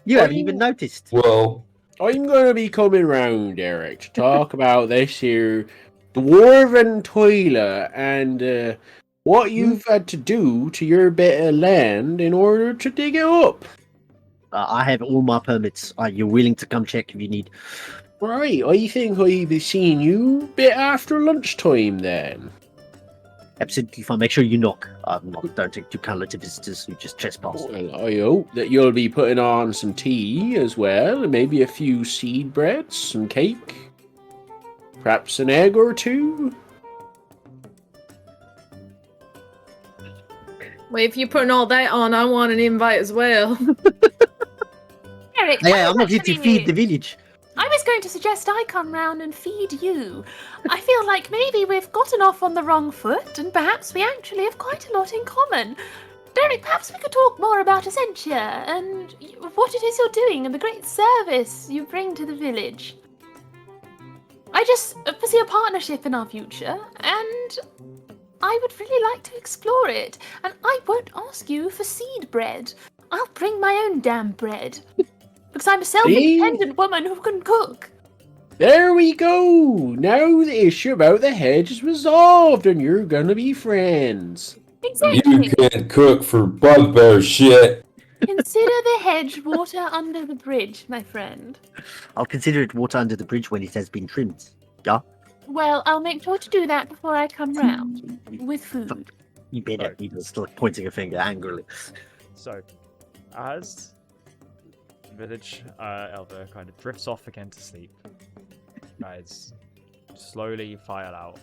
You haven't even noticed. Well, I'm going to be coming round, Eric, to talk about this here dwarven toilet and what you've had to do to your bit of land in order to dig it up. I have all my permits. Are you willing to come check if you need? Right, I think I'll be seeing you a bit after lunchtime then. Absolutely fine. Make sure you knock. Don't take too kindly to visitors who just trespass. Well, I hope that you'll be putting on some tea as well, and maybe a few seed breads, some cake, perhaps an egg or two. Wait, if you're putting all that on, I want an invite as well. Eric, Yeah, I I'm was not here to actually- feed the village. I was going to suggest I come round and feed you. I feel like maybe we've gotten off on the wrong foot, and perhaps we actually have quite a lot in common. Derek, perhaps we could talk more about Essentia and what it is you're doing and the great service you bring to the village. I just foresee a partnership in our future, and I would really like to explore it. And I won't ask you for seed bread. I'll bring my own damn bread. Because I'm a self-independent woman who can cook. There we go! Now the issue about the hedge is resolved and you're gonna be friends. Exactly. you can't cook for bugbear shit. Consider the hedge water under the bridge, my friend. I'll consider it water under the bridge when it has been trimmed. Yeah? Well, I'll make sure to do that before I come round. With food. You better. Right. He was still pointing a finger angrily. So, as the village elder kind of drifts off again to sleep, guys slowly file out,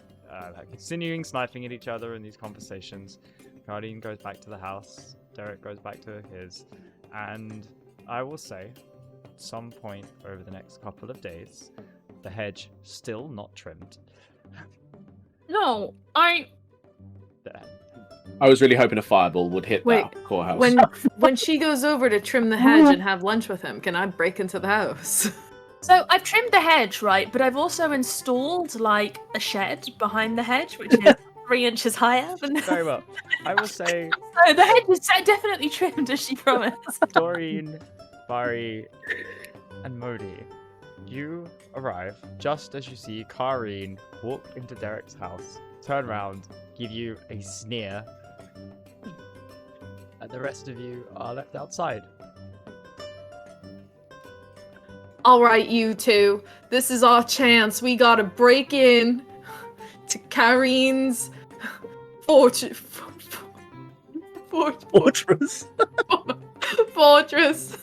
continuing sniping at each other in these conversations. Guardian goes back to the house, Derek goes back to his, and I will say, at some point over the next couple of days, the hedge still not trimmed. No, I was really hoping a fireball would hit Wait, that courthouse. when she goes over to trim the hedge and have lunch with him, can I break into the house? So I've trimmed the hedge, right? But I've also installed like a shed behind the hedge, which is 3 inches higher than Very well. I will say, So the hedge is definitely trimmed as she promised. Doreen, Barry, and Modi, you arrive just as you see Kareen walk into Derek's house, turn around, give you a sneer, and the rest of you are left outside. Alright, you two. This is our chance. We gotta break in to Kareen's fortress. Fortress.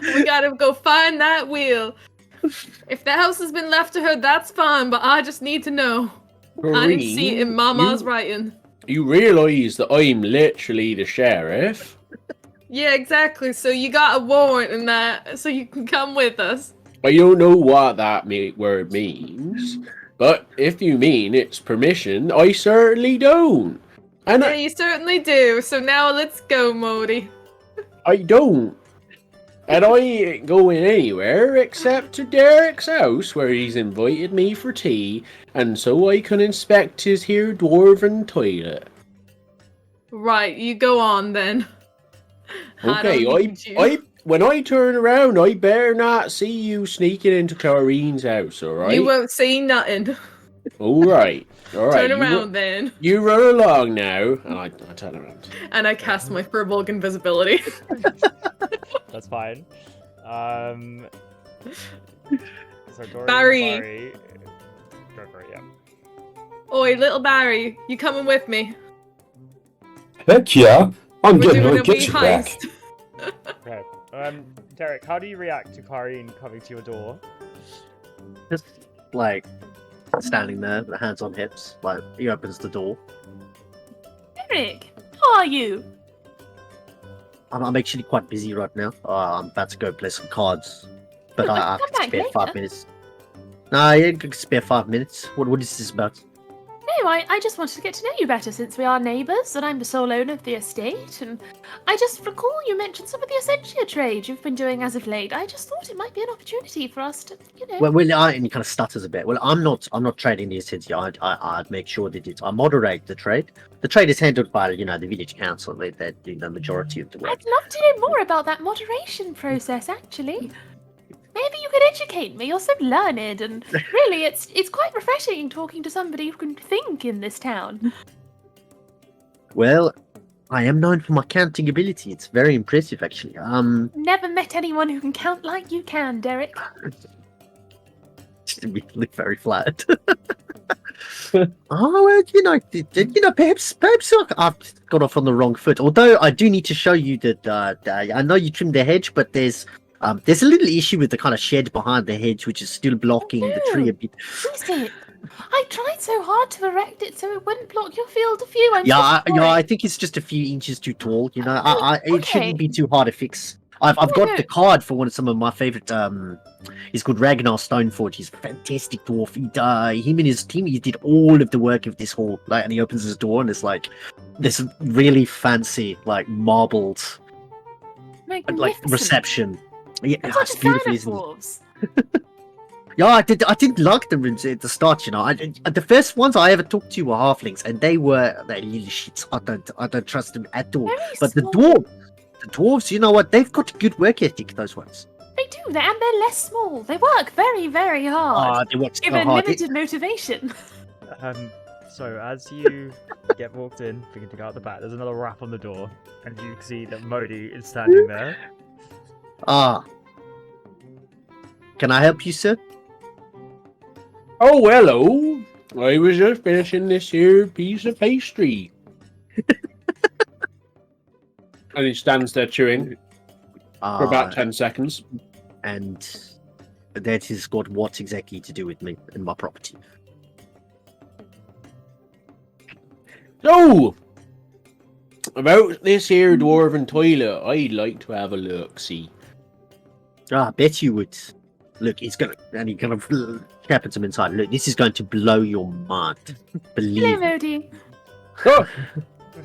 We gotta go find that wheel. If the house has been left to her, that's fine, but I just need to know. I need to see it in Mama's writing. You realise that I'm literally the sheriff? Yeah, exactly. So you got a warrant and that, so you can come with us. I don't know what that word means, but if you mean it's permission, I certainly don't. And Yeah, you certainly do. So now let's go, Modi. I don't. And I ain't going anywhere except to Derek's house, where he's invited me for tea, and so I can inspect his here dwarven toilet. Right, you go on then. Okay, don't need you. when I turn around, I better not see you sneaking into Clareen's house, alright? You won't see nothing. Alright. Turn around then. You run along now, and I turn around. And I cast my Firbolg invisibility. That's fine. So Dorian Barry. Go for it, yeah. Oi, little Barry, you coming with me? Heck yeah, I'm We're getting doing my a wee kitchen back. heist. Okay. Derek, how do you react to Kareen coming to your door? Just like standing there, the hands on hips. Like he opens the door. Derek, how are you? I'm actually quite busy right now. I'm about to go play some cards, but Oh, I come can back spare later. 5 minutes. No, yeah, I can spare 5 minutes. What is this about? No, I just wanted to get to know you better since we are neighbours and I'm the sole owner of the estate. And I just recall you mentioned some of the Essentia trade you've been doing as of late. I just thought it might be an opportunity for us to, Well, and he kind of stutters a bit. Well, I'm not trading the Essentia. I'd make sure that I moderate the trade. The trade is handled by the village council. They do the majority of the work. I'd love to know more about that moderation process, actually. Maybe you could educate me. You're so learned, and really, it's quite refreshing talking to somebody who can think in this town. Well, I am known for my counting ability. It's very impressive, actually. Never met anyone who can count like you can, Derek. Just immediately very flattered. Oh, well, perhaps I've got off on the wrong foot. Although I do need to show you that I know you trimmed the hedge, but there's a little issue with the kind of shed behind the hedge, which is still blocking the tree a bit. Is it? I tried so hard to erect it so it wouldn't block your field of view. I think it's just a few inches too tall. It shouldn't be too hard to fix. I've got the card for some of my favorite. He's called Ragnar Stoneforge. He's a fantastic dwarf. Him and his team, he did all of the work of this hall. And he opens his door and it's like this really fancy, like marbled, like reception. Yeah, I'm it's such a fan beautiful, of isn't it? dwarves. Yeah, I didn't like them at the start. The first ones I ever talked to were halflings, and they're little shits. I don't trust them at all. Very But small. the dwarves, you know what? They've got good work ethic. Those ones. They do, and they're less small. They work very, very hard. They work so Given hard. limited motivation. So as you get walked in, begin to go out the back, there's another rap on the door, and you can see that Modi is standing there. Can I help you, sir? Oh, hello. I was just finishing this here piece of pastry. And he stands there chewing for about 10 seconds. And that has got what exactly to do with me and my property? So, about this here dwarven toilet, I'd like to have a look, see. I bet you would. Look, he's gonna, and he kind of happens him inside. Look, this is going to blow your mind. Believe Hello, me. Modi. Oh,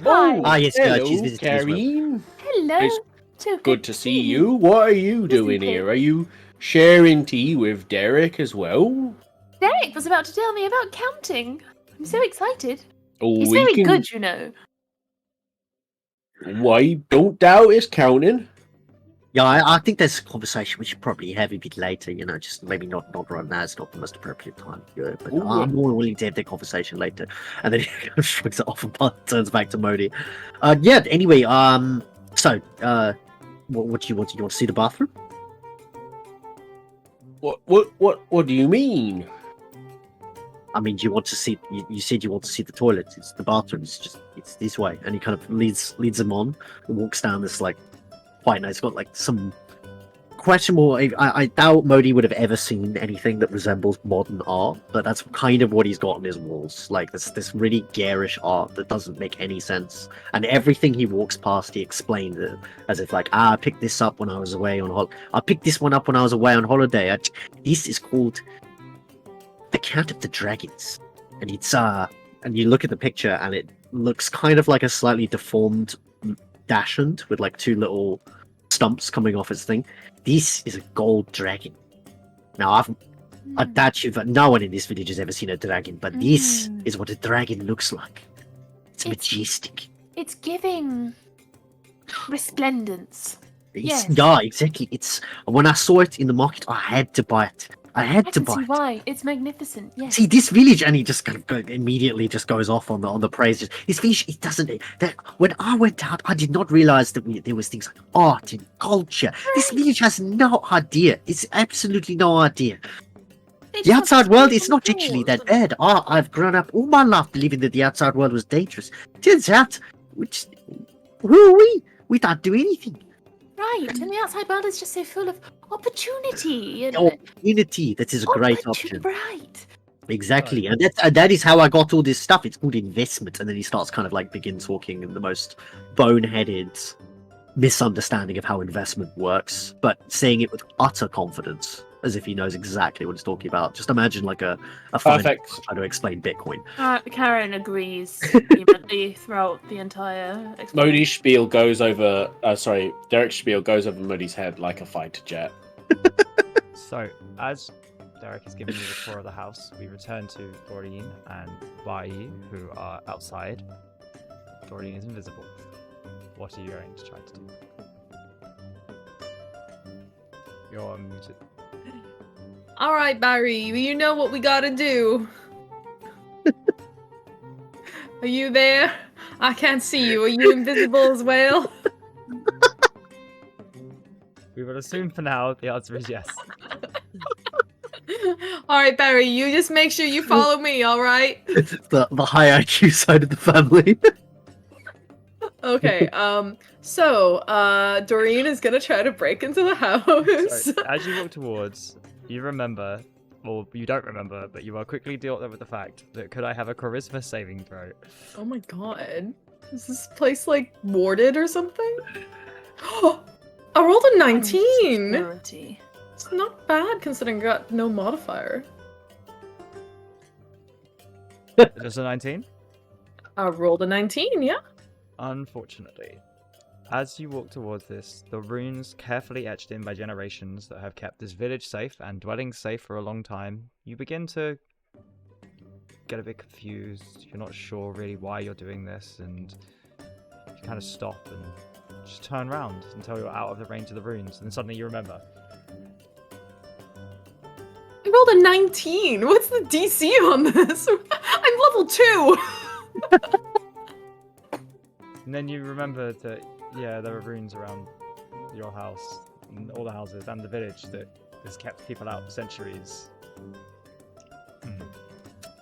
Hi. Yes, hello, she's visiting as well. Kareen. Hello. It's So Good to see you. What are you doing Isn't it? here? Are you sharing tea with Derek as well? Derek was about to tell me about counting. I'm so excited. Oh, He's we very can... good, you know. Why, don't doubt his counting. Yeah, I think there's a conversation we should probably have a bit later. Just maybe not right now. It's not the most appropriate time. Yeah, but Ooh. I'm more willing to have that conversation later. And then he shrugs it off and turns back to Modi. Anyway, so what do you want? You want to see the bathroom? What do you mean? I mean, do you want to see? You said you want to see the toilet. It's the bathroom. It's this way, and he kind of leads them on and walks down this like quite nice. It's got like some questionable. I doubt Modi would have ever seen anything that resembles modern art, but that's kind of what he's got on his walls. Like this really garish art that doesn't make any sense, and everything he walks past, he explains it as if like, I picked this up when I was away on I picked this one up when I was away on holiday. This is called The Count of the Dragons, and it's and you look at the picture and it looks kind of like a slightly deformed dachshund with like two little stumps coming off its thing. This is a gold dragon. Now I doubt you that no one in this village has ever seen a dragon, but this is what a dragon looks like. It's majestic. It's giving resplendence. Yeah, exactly. It's when I saw it in the market, I had to buy it. I had to buy see it. why. It's magnificent. Yes. See this village, and he just kind of immediately just goes off on the praise. This village, it doesn't. That when I went out, I did not realize that there was things like art and culture. This village has no idea. It's absolutely no idea. The outside world is not actually that bad. I've grown up all my life believing that the outside world was dangerous. Turns out, who are we? We don't do anything. Right, and the outside world is just so full of opportunity. And Opportunity, that is a great option. Right. Exactly, and that is how I got all this stuff. It's called investment, and then he starts kind of like begin talking in the most boneheaded misunderstanding of how investment works, but saying it with utter confidence, as if he knows exactly what he's talking about. Just imagine like a Perfect. trying to explain Bitcoin. Karen agrees vehemently throughout the entire explanation. Modi's spiel goes over. Derek's spiel goes over Modi's head like a fighter jet. So, as Derek is giving you the tour of the house, we return to Doreen and Bai, who are outside. Doreen is invisible. What are you going to try to do? You're muted. All right, Barry, you know what we gotta do. Are you there? I can't see you. Are you invisible as well? We will assume for now the answer is yes. All right, Barry, you just make sure you follow me, all right? the high IQ side of the family. Okay, so Doreen is gonna try to break into the house. So, as you walk towards, you remember, or you don't remember, but you are quickly dealt with the fact that could I have a charisma saving throw? Oh my god. Is this place like warded or something? I rolled a 19! Security. It's not bad considering I got no modifier. Just a 19? I rolled a 19, yeah? Unfortunately. As you walk towards this, the runes carefully etched in by generations that have kept this village safe and dwellings safe for a long time, you begin to get a bit confused. You're not sure really why you're doing this, and you kind of stop and just turn around until you're out of the range of the runes, and then suddenly you remember. I rolled a 19! What's the DC on this? I'm level 2! And then you remember that, yeah, there are runes around your house, and all the houses, and the village that has kept people out for centuries.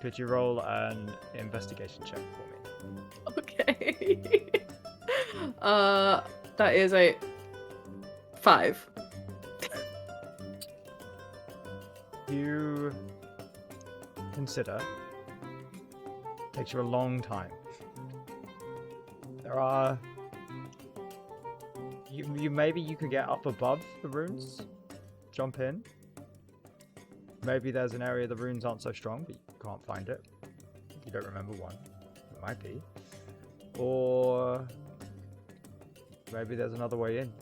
Could you roll an investigation check for me? Okay. That is a 5. You consider. Takes you a long time. There are. You maybe you could get up above the runes, jump in. Maybe there's an area the runes aren't so strong, but you can't find it. You don't remember one. It might be. Or maybe there's another way in.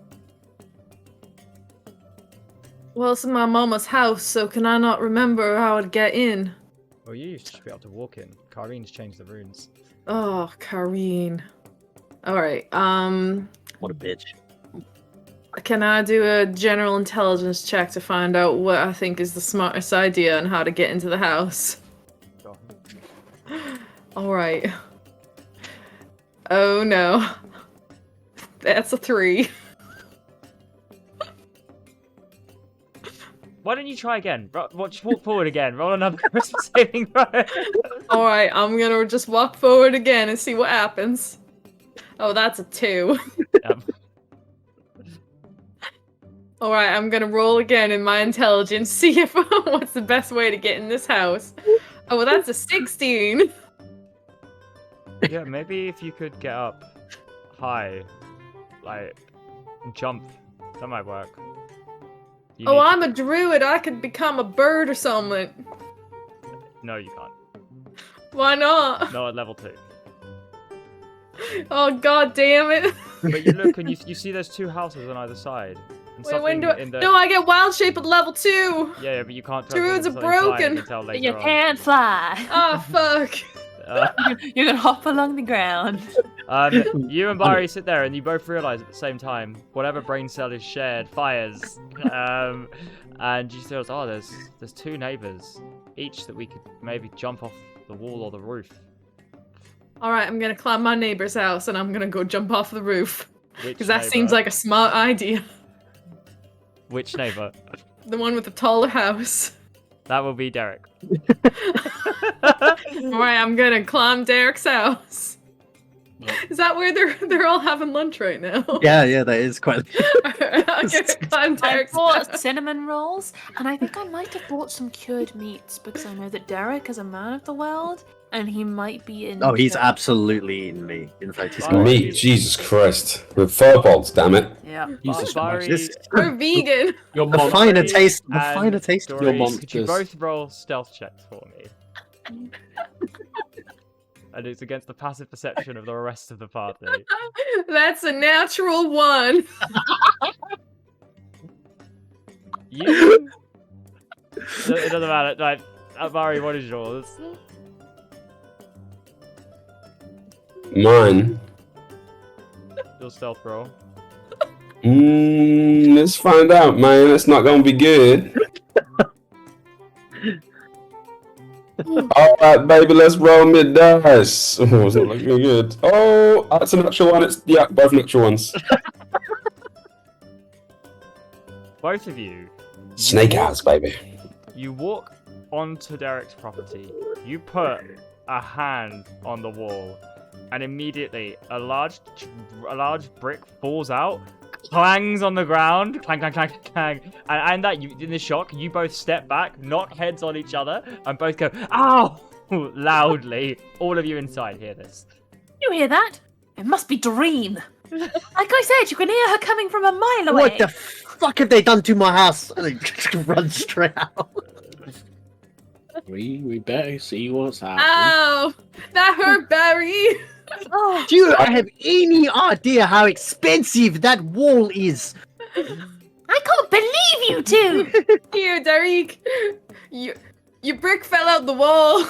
Well, it's my mama's house, so can I not remember how to get in? Well, you should be able to walk in. Kareen's changed the runes. Oh, Kareen. Alright, What a bitch. can I do a general intelligence check to find out what I think is the smartest idea on how to get into the house? Go on. Alright. Oh no. That's a 3. Why don't you try again? Just walk forward again. Roll another Christmas saving throw. Alright, I'm gonna just walk forward again and see what happens. Oh, that's a 2. Yep. Alright, I'm gonna roll again in my intelligence, see if what's the best way to get in this house. Oh, well, that's a 16. Yeah, maybe if you could get up high, like jump, that might work. You Oh, need I'm a druid. I could become a bird or something. No, you can't. Why not? Not at level 2. Oh, god damn it. But you look and you see there's 2 houses on either side. And Wait, when do I... in the... No, I get wild shape at level 2. Yeah, but you can't. Druids are something flying broken. until But later you on. can't fly. Oh, fuck. You can hop along the ground. You and Barry sit there and you both realize at the same time whatever brain cell is shared fires. And you realize, oh, there's 2 neighbors, each that we could maybe jump off the wall or the roof. Alright, I'm gonna climb my neighbor's house and I'm gonna go jump off the roof. Which Because that neighbor? seems like a smart idea. Which neighbor? The one with the taller house. That will be Derek. Alright, I'm gonna climb Derek's house. Is that where they're all having lunch right now? Yeah, that is quite. I'm gonna climb I Derek's bought house. cinnamon rolls, and I think I might have bought some cured meats because I know that Derek is a man of the world, and he might be in. Oh, he's absolutely eating me. In fact, he's Oh, got Me, Jesus Christ. With Firbolgs, damn it. Yeah. Jesus Barry, Christ. We're vegan. Your The mom. finer taste. The and finer taste. Dory, Your could you monsters. both roll stealth checks for me? And it's against the passive perception of the rest of the party. That's a natural 1. You... It doesn't matter. Like, Barry, what is yours? Mine. Your stealth roll. Let's find out, man. It's not gonna be good. Alright, baby, let's roll mid dice. Oh, it's not looking good. Oh, that's a natural one. Yeah, both natural ones. Both of you. Snake eyes, baby. You walk onto Derek's property. You put a hand on the wall, and immediately a large brick falls out, clangs on the ground, clang, clang, clang, clang, and that you, in the shock, you both step back, knock heads on each other, and both go "ow" loudly. All of you inside hear this. You hear that? It must be Doreen. Like I said, you can hear her coming from a mile away. What the fuck have they done to my house? And they run straight out. We better see what's happening. Ow! That hurt, Barry! Oh, Do you have any idea how expensive that wall is? I can't believe you two. Here, Derek. Your brick fell out the wall.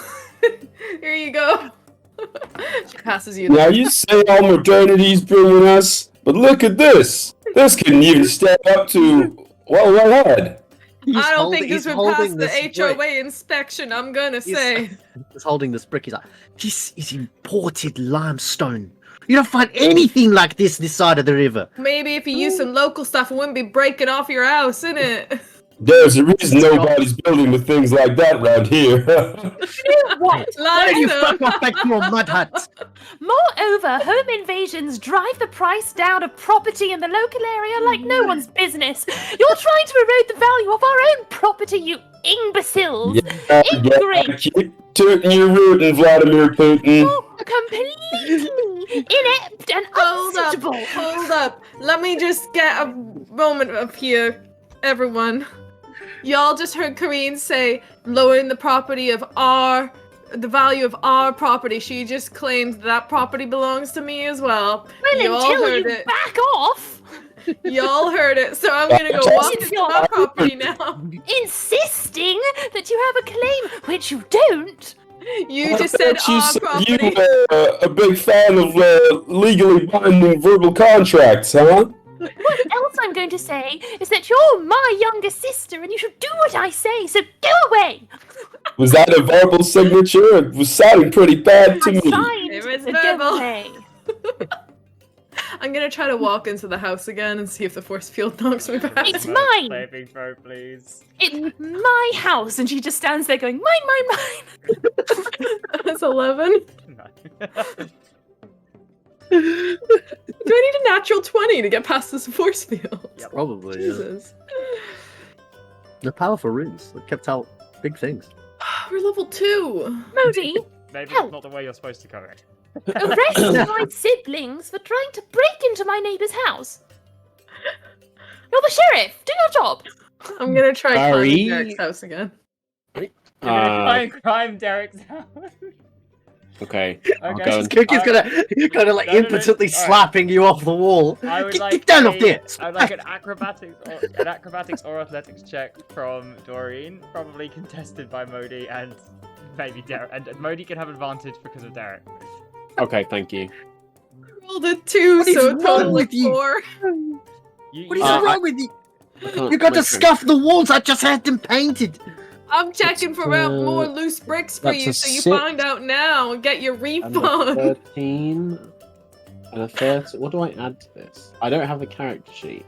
Here you go. She passes you. Now you say all modernity's bringing us, but look at this. This couldn't even stand up to well ahead. I don't think this would pass the this HOA brick. inspection, I'm gonna say. He's holding this brick. He's like, this is imported limestone. You don't find anything like this side of the river. Maybe if you use some local stuff, it wouldn't be breaking off your house, innit? There's a reason nobody's building with things like that around here. What? Why don't you Limestone. fuck off back to your mud hut? Moreover, home invasions drive the price down of property in the local area like no one's business. You're trying to erode the value of our own property, you imbeciles. yeah, Ignorant. keep tooting your rootin', Vladimir Putin. Completely inept and unsuitable. Hold up. Let me just get a moment up here, everyone. Y'all just heard Karine say lowering the value of our property. She just claimed that property belongs to me as well. Well, Y'all until heard you it. back off. Y'all heard it. So I'm gonna go walk into my property now. Insisting that you have a claim, which you don't. You just said you our said property. you were a big fan of legally binding verbal contracts, huh? What else I'm going to say is that you're my younger sister and you should do what I say, so go away! Was that a verbal signature? It was sounding pretty bad to I me. signed It was the verbal. go away. I'm gonna try to walk into the house again and see if the force field knocks me back. It's mine! Flaming throw, please. It's my house! And she just stands there going, mine! That's 11. No. Do I need a natural 20 to get past this force field? Yep. Probably. Yeah. Jesus. The powerful runes that kept out big things. We're level 2. Modi, Maybe Help. that's not the way you're supposed to go it. arrest my siblings for trying to break into my neighbour's house. You're the sheriff! Do your job! I'm gonna try Sorry. climbing Derek's house again. You're gonna try and climb Derek's house. Okay. I'll Okay. go and- Cookie's gonna like No, no, no. impotently Alright. slapping you off the wall. I would Get, like get down off there! I would like an acrobatics or athletics check from Doreen, probably contested by Modi and maybe Derek. And Modi can have advantage because of Derek. Okay, thank you. Rolled a 2, What is so wrong total with like you? 4. What is Uh, wrong with you? I can't You got to wait for- scuff the walls. I just had them painted. I'm checking for more uh, loose bricks for that's you, a so you 6. find out now and get your And a refund. 13 and a 30. What do I add to this? I don't have a character sheet.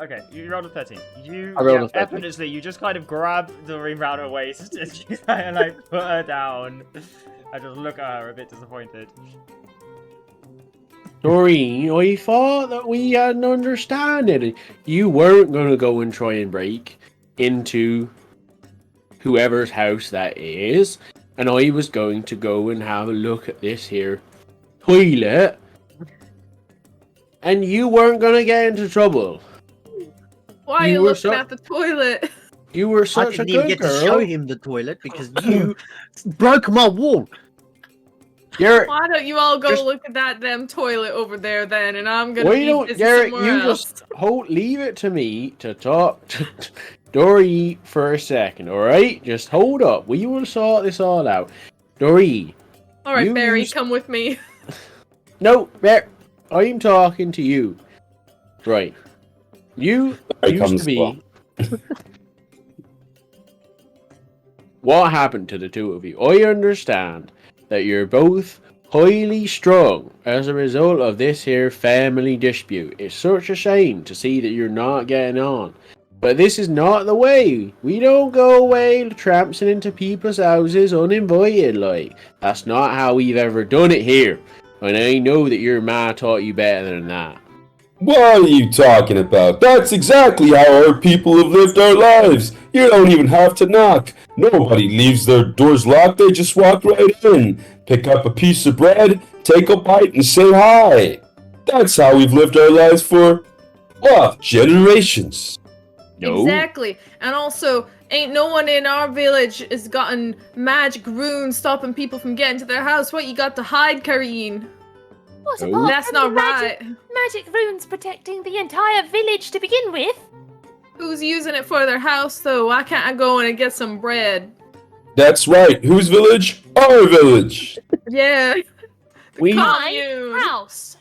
Okay, you rolled a 13. You I rolled a 13. effortlessly, you just kind of grab Doreen round her waist and you kind of like put her down. I just look at her a bit disappointed. Doreen, I thought that we had an understanding. You weren't going to go and try and break into whoever's house that is, and I was going to go and have a look at this here toilet, and you weren't going to get into trouble. Why are You you were looking so- at the toilet? You were I such a didn't even good get girl. to show him the toilet because you broke my wall. You're, Why don't you all go Just- look at that damn toilet over there then, and I'm gonna why be don't busy Derek? somewhere You else. just leave it to me to talk to Dory for a second, all right? Just hold up. We will sort this all out. Dory, All right, you Barry, used- come with me. no, Bear, I'm talking to you. Right. You Here used comes to be. What happened to the two of you? I understand that you're both highly strung as a result of this here family dispute. It's such a shame to see that you're not getting on. But this is not the way. We don't go away tramping into people's houses uninvited, like. That's not how we've ever done it here. And I know that your ma taught you better than that. What are you talking about? That's exactly how our people have lived our lives. You don't even have to knock. Nobody leaves their doors locked. They just walk right in, pick up a piece of bread, take a bite, and say hi. That's how we've lived our lives for, what, generations. No. Exactly. And also, ain't no one in our village has gotten magic runes stopping people from getting to their house. What you got to hide, Kareen? What Oh. apart That's from not the magic, right. magic runes protecting the entire village to begin with? Who's using it for their house, though? Why can't I go in and get some bread? That's right. Whose village? Our village. Yeah. We, Commune. House.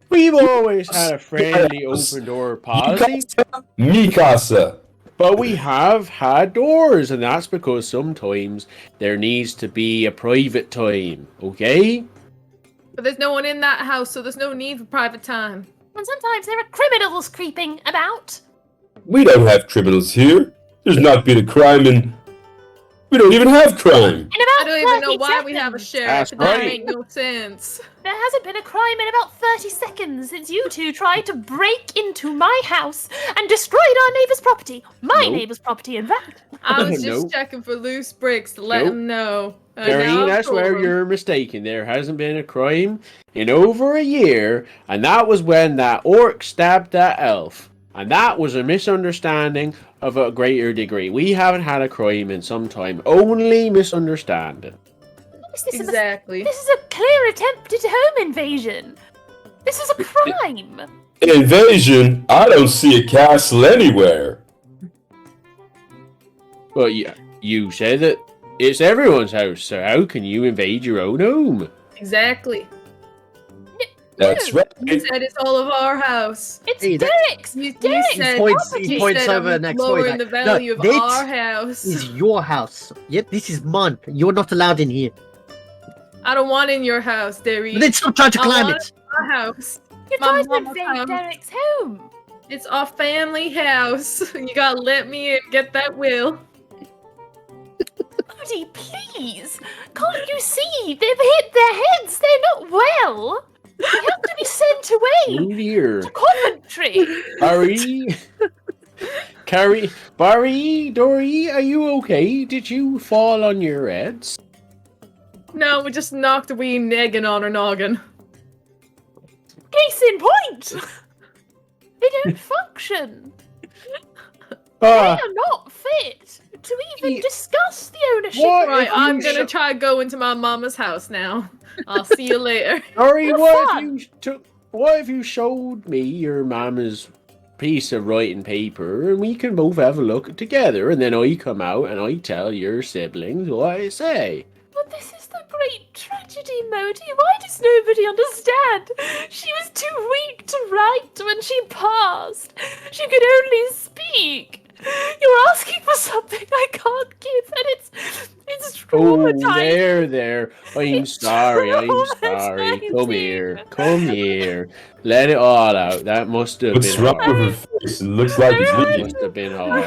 we've always had a friendly open door policy. Mikasa. But we have had doors, and that's because sometimes there needs to be a private time, okay? But there's no one in that house, so there's no need for private time. And sometimes there are criminals creeping about. We don't have criminals here. There's not been a crime in... We don't even have crime. In about I don't even know 30 why we have a seconds. sheriff. That's That right. make no sense. There hasn't been a crime in about 30 seconds since you two tried to break into my house and destroyed our neighbour's property. My Nope. neighbour's property, in fact. I was just Nope. checking for loose bricks to let Nope. him know. And Doreen, now I've that's told where him. you're mistaken. There hasn't been a crime in over a year, and that was when that orc stabbed that elf. And that was a misunderstanding of a greater degree. We haven't had a crime in some time, only misunderstanding. This is, Exactly. this is a clear attempted home invasion. This is a crime. Invasion? I don't see a castle anywhere. But you said that it's everyone's house, so how can you invade your own home? Exactly. That's right. He said it's all of our house. It's Hey, that- Derek's. You Derek's said, points- property. he points said over I'm next door, lowering he's the like, value "No, of this our house. This is your house. Yep, this is mine. You're not allowed in here. I don't want in your house, Derry. But then stop trying to I climb want it. my house. You're My trying to mama's invade house. Derek's home. It's our family house. You gotta let me in, get that will. Moody, please! Can't you see? They've hit their heads. They're not well. They have to be sent away Oh dear. to Coventry. Barry, Dory, are you okay? Did you fall on your heads? No, we just knocked a wee noggin on her noggin. Case in point. They don't function. Ah, They are not fit to even Ye- discuss the ownership. What? Right, if you I'm gonna sho- try go into my mama's house now. I'll see you later. Dory, Have what fun. if you showed me your mama's piece of writing paper and we can both have a look together and then I come out and I tell your siblings what I say? But this is the great tragedy, Modi. Why does nobody understand? She was too weak to write when she passed. She could only speak. You're asking for something I can't give, and it's Oh, traumatizing. there. I'm It's sorry. Come here. Let it all out. That must have What's been wrong hard. with her face? It looks like it's leaking. Must have been hard.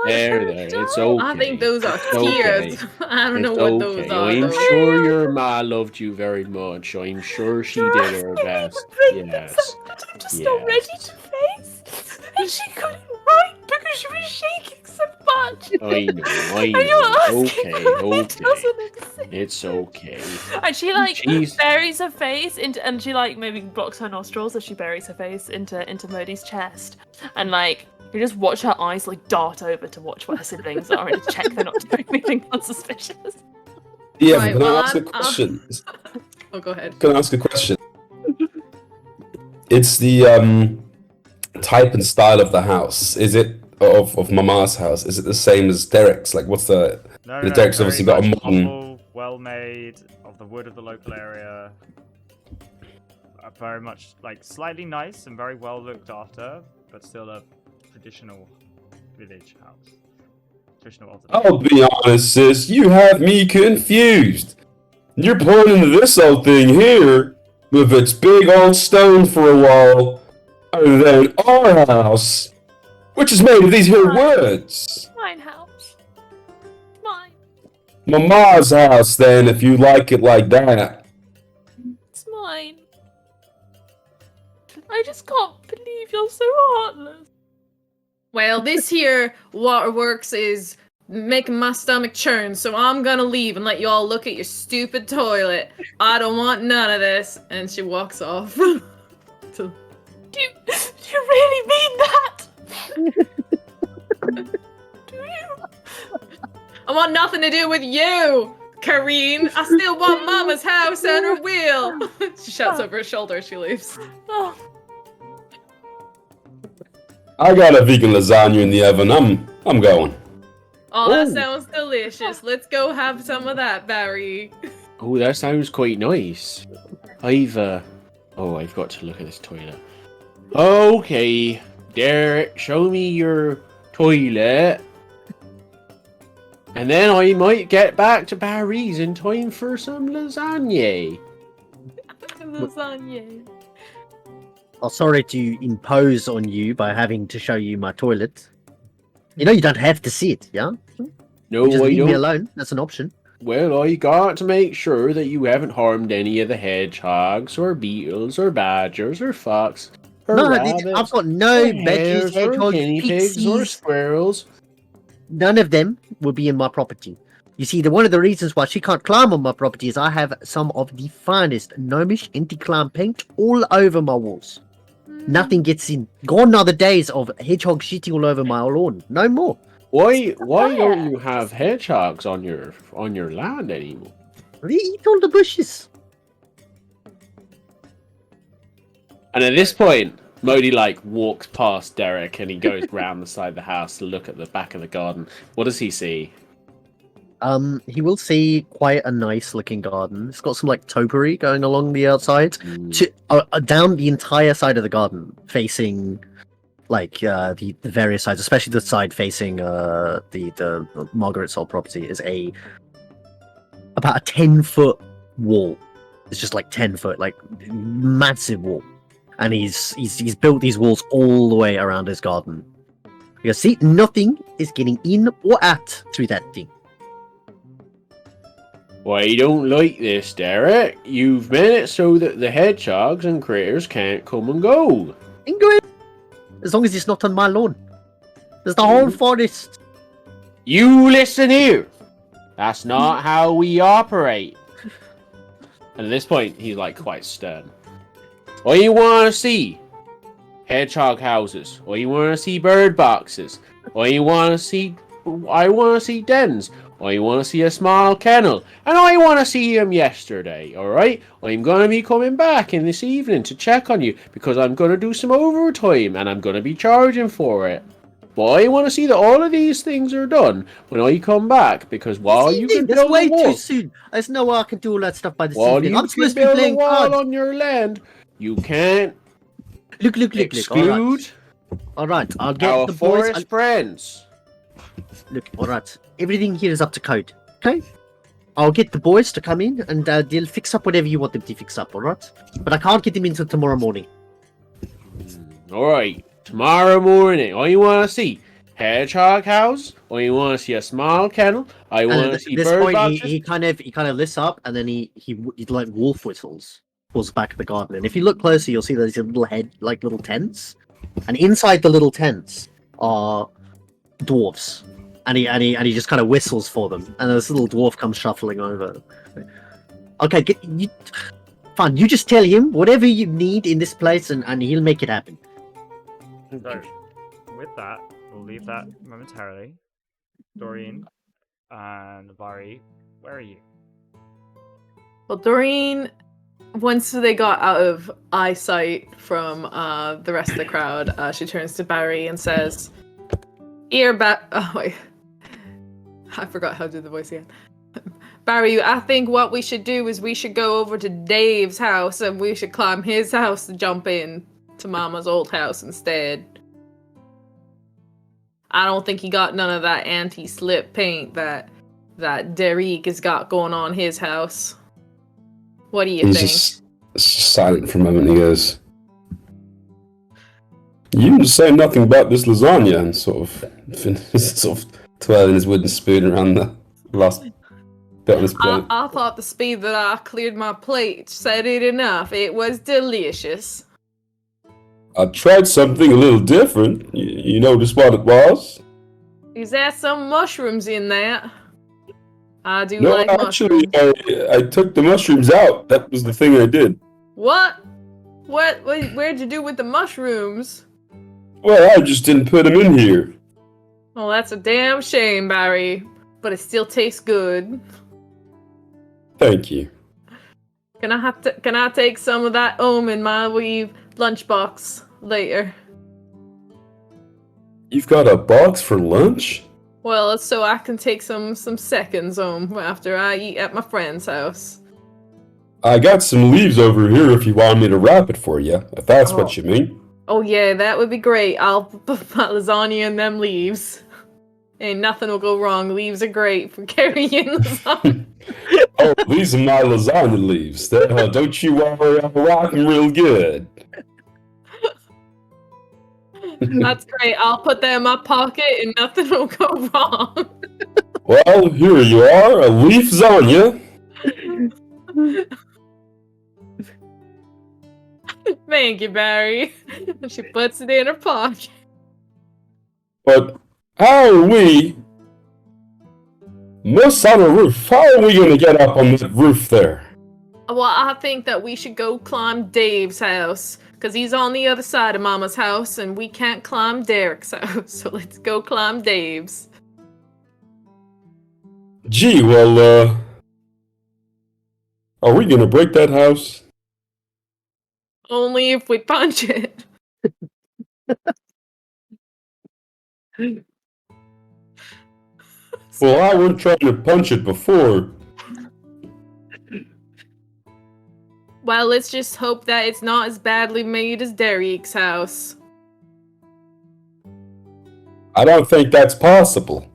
There, It's okay. I think those are It's okay. tears. I don't know It's what okay. those are. I'm though. sure your ma loved you very much. I'm sure she did her best. Yes. I'm just not ready to face. And she couldn't write because she was shaking so much. I know. And you're asking Okay, for it okay. doesn't exist. It's okay. And she like Jeez. buries her face into, and she like maybe blocks her nostrils as she buries her face into Modi's chest, and like you just watch her eyes like dart over to watch what her siblings are and to check they're not doing anything unsuspicious. Yeah, Right, but can well, I ask a I'm- question? Oh, go ahead. Can I ask a question? It's the type and style of the house. Is it of Mama's house? Is it the same as Derek's? Like, what's the? No, The no, Derek's very obviously got a much modern- humble, well-made, of the wood of the local area. Very much like slightly nice and very well looked after, but still a traditional village house. Traditional Alton. I'll be honest, sis. You have me confused. You're pointing to this old thing here with its big old stone for a wall, and then our house, which is made of these here woods. Mine house. Mine. Mama's house, then, if you like it like that. It's mine. I just can't believe you're so heartless. Well, this here waterworks is making my stomach churn, so I'm gonna leave and let you all look at your stupid toilet. I don't want none of this. And she walks off. Do you really mean that? Do you? I want nothing to do with you, Kareen. I still want Mama's house and her wheel. She shouts over her shoulder as she leaves. Oh, I got a vegan lasagna in the oven. I'm going. Oh, that Ooh. sounds delicious. Let's go have some of that, Barry. Oh, that sounds quite nice. I've got to look at this toilet. Okay, Derek, show me your toilet. And then I might get back to Barry's in time for some lasagna. lasagna. Oh, sorry to impose on you by having to show you my toilet. You know you don't have to see it, yeah? No, You just I leave me don't. alone. That's an option. Well, I got to make sure that you haven't harmed any of the hedgehogs, or beetles, or badgers, or fox, or No, rabbits, I've got no or badgers, hares, or hedgehogs, guinea pigs, or pixies. squirrels. None of them will be in my property. You see, one of the reasons why she can't climb on my property is I have some of the finest gnomish anti-climb paint all over my walls. Nothing gets in. Gone are the days of hedgehog shitting all over my lawn. No more. Why fire. don't you have hedgehogs on your land anymore? They eat all the bushes. And at this point, Modi walks past Derek and he goes round the side of the house to look at the back of the garden. What does he see? He will see quite a nice looking garden. It's got some topiary going along the outside, down the entire side of the garden, facing the various sides, especially the side facing the Margaret's old property is about a 10-foot wall. It's just like 10 foot, like massive wall, and he's built these walls all the way around his garden. You see, nothing is getting in or out through that thing. Well, you don't like this, Derek. You've made it so that the hedgehogs and critters can't come and go. Ingrid, as long as it's not on my lawn. There's the whole forest. You listen here. That's not how we operate. And at this point, he's like quite stern. What you want to see? Hedgehog houses. What you want to see? Bird boxes. What you want to see? I want to see dens. I want to see a small kennel. And I want to see him yesterday, alright? I'm going to be coming back in this evening to check on you because I'm going to do some overtime and I'm going to be charging for it. But I want to see that all of these things are done when I come back because while you can That's build way a wall, too soon. There's no way I can do all that stuff by this while evening. you I'm can supposed to be build a playing wall cards. on your land, you can't Look. exclude Alright, I'll get our the boys. forest friends. Look, alright. Everything here is up to code. Okay? I'll get the boys to come in and they'll fix up whatever you want them to fix up, alright? But I can't get them until tomorrow morning. Alright, tomorrow morning, all you want to see? Hedgehog house? Or you want to see a small kennel? I And want at to see this bird point, boxes? he kind of lifts up and then he like wolf whistles towards the back of the garden. And if you look closer, you'll see there's a little little tents. And inside the little tents are dwarves. And he just kind of whistles for them. And this little dwarf comes shuffling over. Okay, fine. You just tell him whatever you need in this place, and he'll make it happen. So, with that, we'll leave that momentarily. Doreen and Vari, where are you? Well, Doreen, once they got out of eyesight from the rest of the crowd, she turns to Barry and says, oh wait, I forgot how to do the voice again. Barry, I think what we should do is we should go over to Dave's house and we should climb his house to jump in to Mama's old house instead. I don't think he got none of that anti-slip paint that Derek has got going on his house. What do you He's think? just silent for a moment. He goes, "You didn't say nothing about this lasagna," and sort of twirling his wooden spoon around the last bit on his plate. I thought the speed that I cleared my plate said it enough. It was delicious. I tried something a little different. You noticed what it was? Is there some mushrooms in that? I do No, like actually, mushrooms. I took the mushrooms out. That was the thing I did. What? Where'd you do with the mushrooms? Well, I just didn't put them in here. Well, that's a damn shame, Barry. But it still tastes good. Thank you. Can I take some of that home in my wee lunchbox later? You've got a box for lunch? Well, it's so I can take some seconds home after I eat at my friend's house. I got some leaves over here if you want me to wrap it for you, if that's what you mean. Oh yeah, that would be great. I'll put my lasagna in them leaves. Ain't nothing will go wrong. Leaves are great for carrying lasagna. Oh, these are my lasagna leaves. Don't you worry, I'm rocking real good. That's great. I'll put that in my pocket and nothing will go wrong. Well, here you are, a leaf lasagna. Thank you, Barry. She puts it in her pocket. But how are we? Most on a roof. How are we going to get up on that roof there? Well, I think that we should go climb Dave's house. Because he's on the other side of Mama's house and we can't climb Derek's house. So let's go climb Dave's. Gee, well, are we going to break that house? Only if we punch it. Well, I wasn't trying to punch it before. Well, let's just hope that it's not as badly made as Derek's house. I don't think that's possible.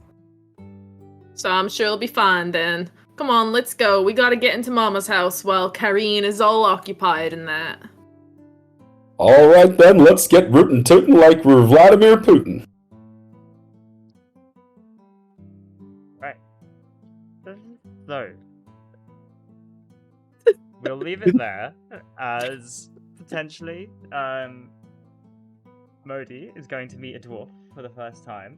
So I'm sure it'll be fine then. Come on, let's go. We gotta get into Mama's house while Kareen is all occupied in that. All right then, let's get rootin' tootin' like we're Vladimir Putin. Right. So, we'll leave it there as potentially Modi is going to meet a dwarf for the first time.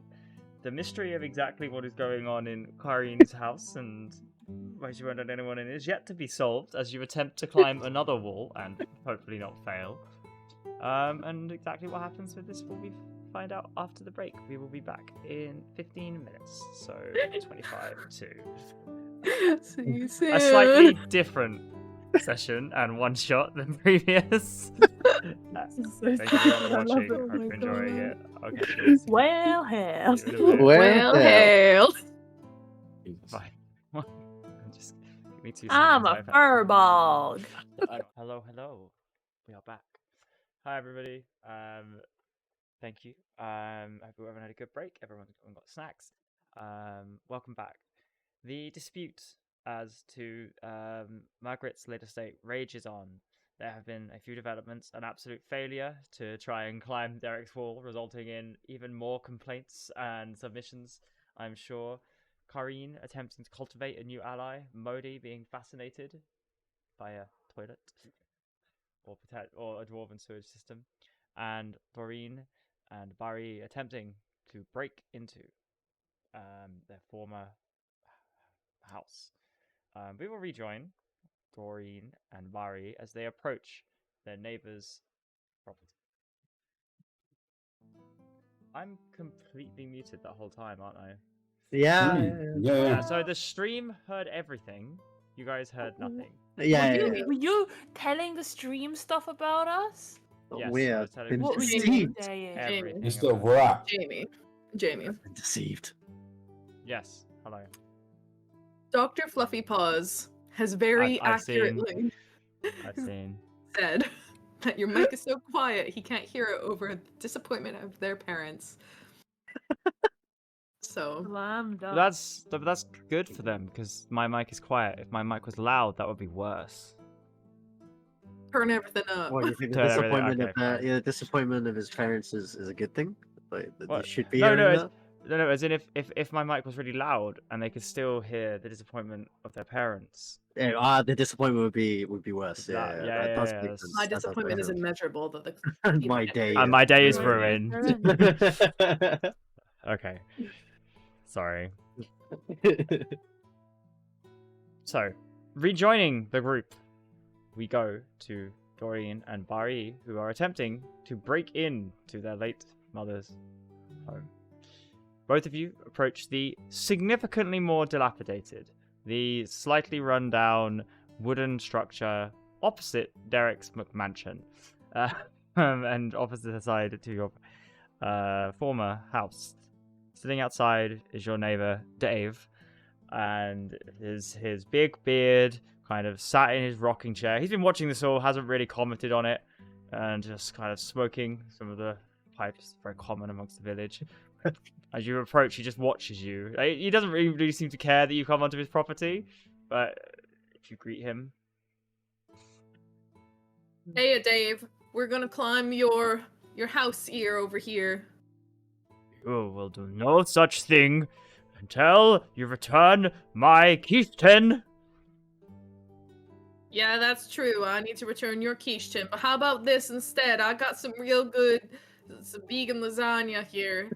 The mystery of exactly what is going on in Kareen's house and why she won't let anyone in is yet to be solved as you attempt to climb another wall and hopefully not fail. And exactly what happens with this will we find out after the break. We will be back in 15 minutes, so 25 to See you soon. a slightly different session and one shot than previous. Thank you everyone for watching. it. Hope you're enjoying it. I'll catch you guys Well, hell. in a bit. Well, hail. Bye. Just give me 2 seconds. I'm a Firbolg. Hello. We are back. Hi everybody. Thank you. I hope everyone had a good break. Everyone got snacks. Welcome back. The dispute as to Margaret's later state rages on. There have been a few developments, an absolute failure to try and climb Derek's wall, resulting in even more complaints and submissions, I'm sure. Kareen attempting to cultivate a new ally, Modi being fascinated by a toilet or a dwarven sewage system, and Doreen and Barry attempting to break into their former house. We will rejoin Doreen and Barry as they approach their neighbor's property. I'm completely muted that whole time, aren't I? Yeah. Yeah. So the stream heard everything. You guys heard nothing. Yeah. Were you telling the stream stuff about us? Yes, I We're was telling been you What were you deceived. saying? everything It's the about it. wrap. Jamie. Been deceived. Yes, hello. Dr. Fluffy Paws has very I've seen. accurately I've seen. said that your mic is so quiet he can't hear it over the disappointment of their parents. So Slam dunk. But that's good for them because my mic is quiet. If my mic was loud, that would be worse. turn everything up. What, you think the Turn everything- disappointment okay, of fine. the disappointment of his parents is a good thing? Like that What? they should be No, hearing no, that? No, as in if my mic was really loud and they could still hear the disappointment of their parents. Yeah, the disappointment would be worse. Is that- Yeah, yeah, that does yeah, make yeah, sense. My That does disappointment make is sense. immeasurable that the My day. And my day is ruined. ruined. Okay. Sorry. So, rejoining the group, we go to Doreen and Barry, who are attempting to break in to their late mother's home. Both of you approach the significantly more dilapidated, the slightly run-down wooden structure opposite Derek's McMansion, and opposite side to your former house. Sitting outside is your neighbor Dave, and his big beard kind of sat in his rocking chair. He's been watching this all, hasn't really commented on it, and just kind of smoking some of the pipes, very common amongst the village. As you approach, he just watches you. He doesn't really seem to care that you come onto his property, but if you greet him, Hey, Dave, we're gonna climb your house ear over here. you will do no such thing until you return my keystone. Yeah, that's true. I need to return your quiche tin. But how about this instead? I got some real good some vegan lasagna here.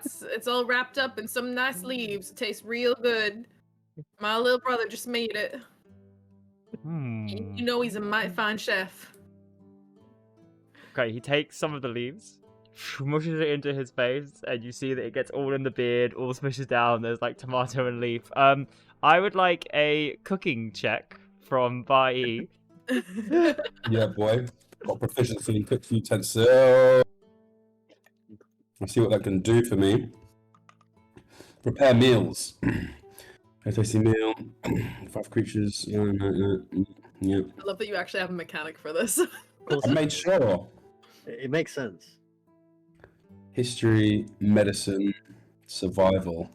It's all wrapped up in some nice leaves. It tastes real good. My little brother just made it. You know he's a mighty fine chef. Okay, he takes some of the leaves, mushes it into his face, and you see that it gets all in the beard, all smushes down. There's like tomato and leaf. I would like a cooking check from Bai. Yeah, boy. Got proficiency in cooked utensil. Let's see what that can do for me. Prepare meals. A tasty meal. 5 creatures. Yeah. I love that you actually have a mechanic for this. I made sure. It makes sense. History, medicine, survival.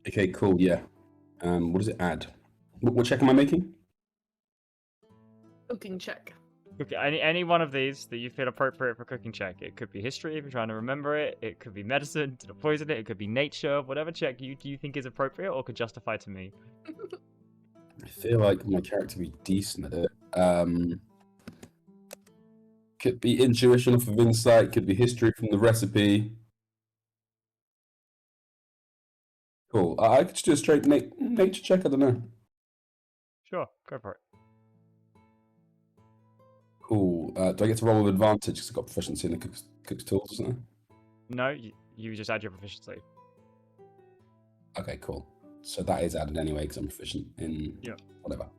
Okay, cool. Yeah. What does it add? What check am I making? Cooking check. Okay, any one of these that you feel appropriate for cooking check. It could be history if you're trying to remember it. It could be medicine to poison it. It could be nature. Whatever check you think is appropriate or could justify to me. I feel like my character would be decent at it. Could be intuition off of insight. Could be history from the recipe. Cool. I could just do a straight nature check. I don't know. Sure, go for it. Cool. Do I get to roll with advantage because I've got proficiency in the cook's tools or something? No, you just add your proficiency. Okay, cool. So that is added anyway because I'm proficient in Yeah. whatever.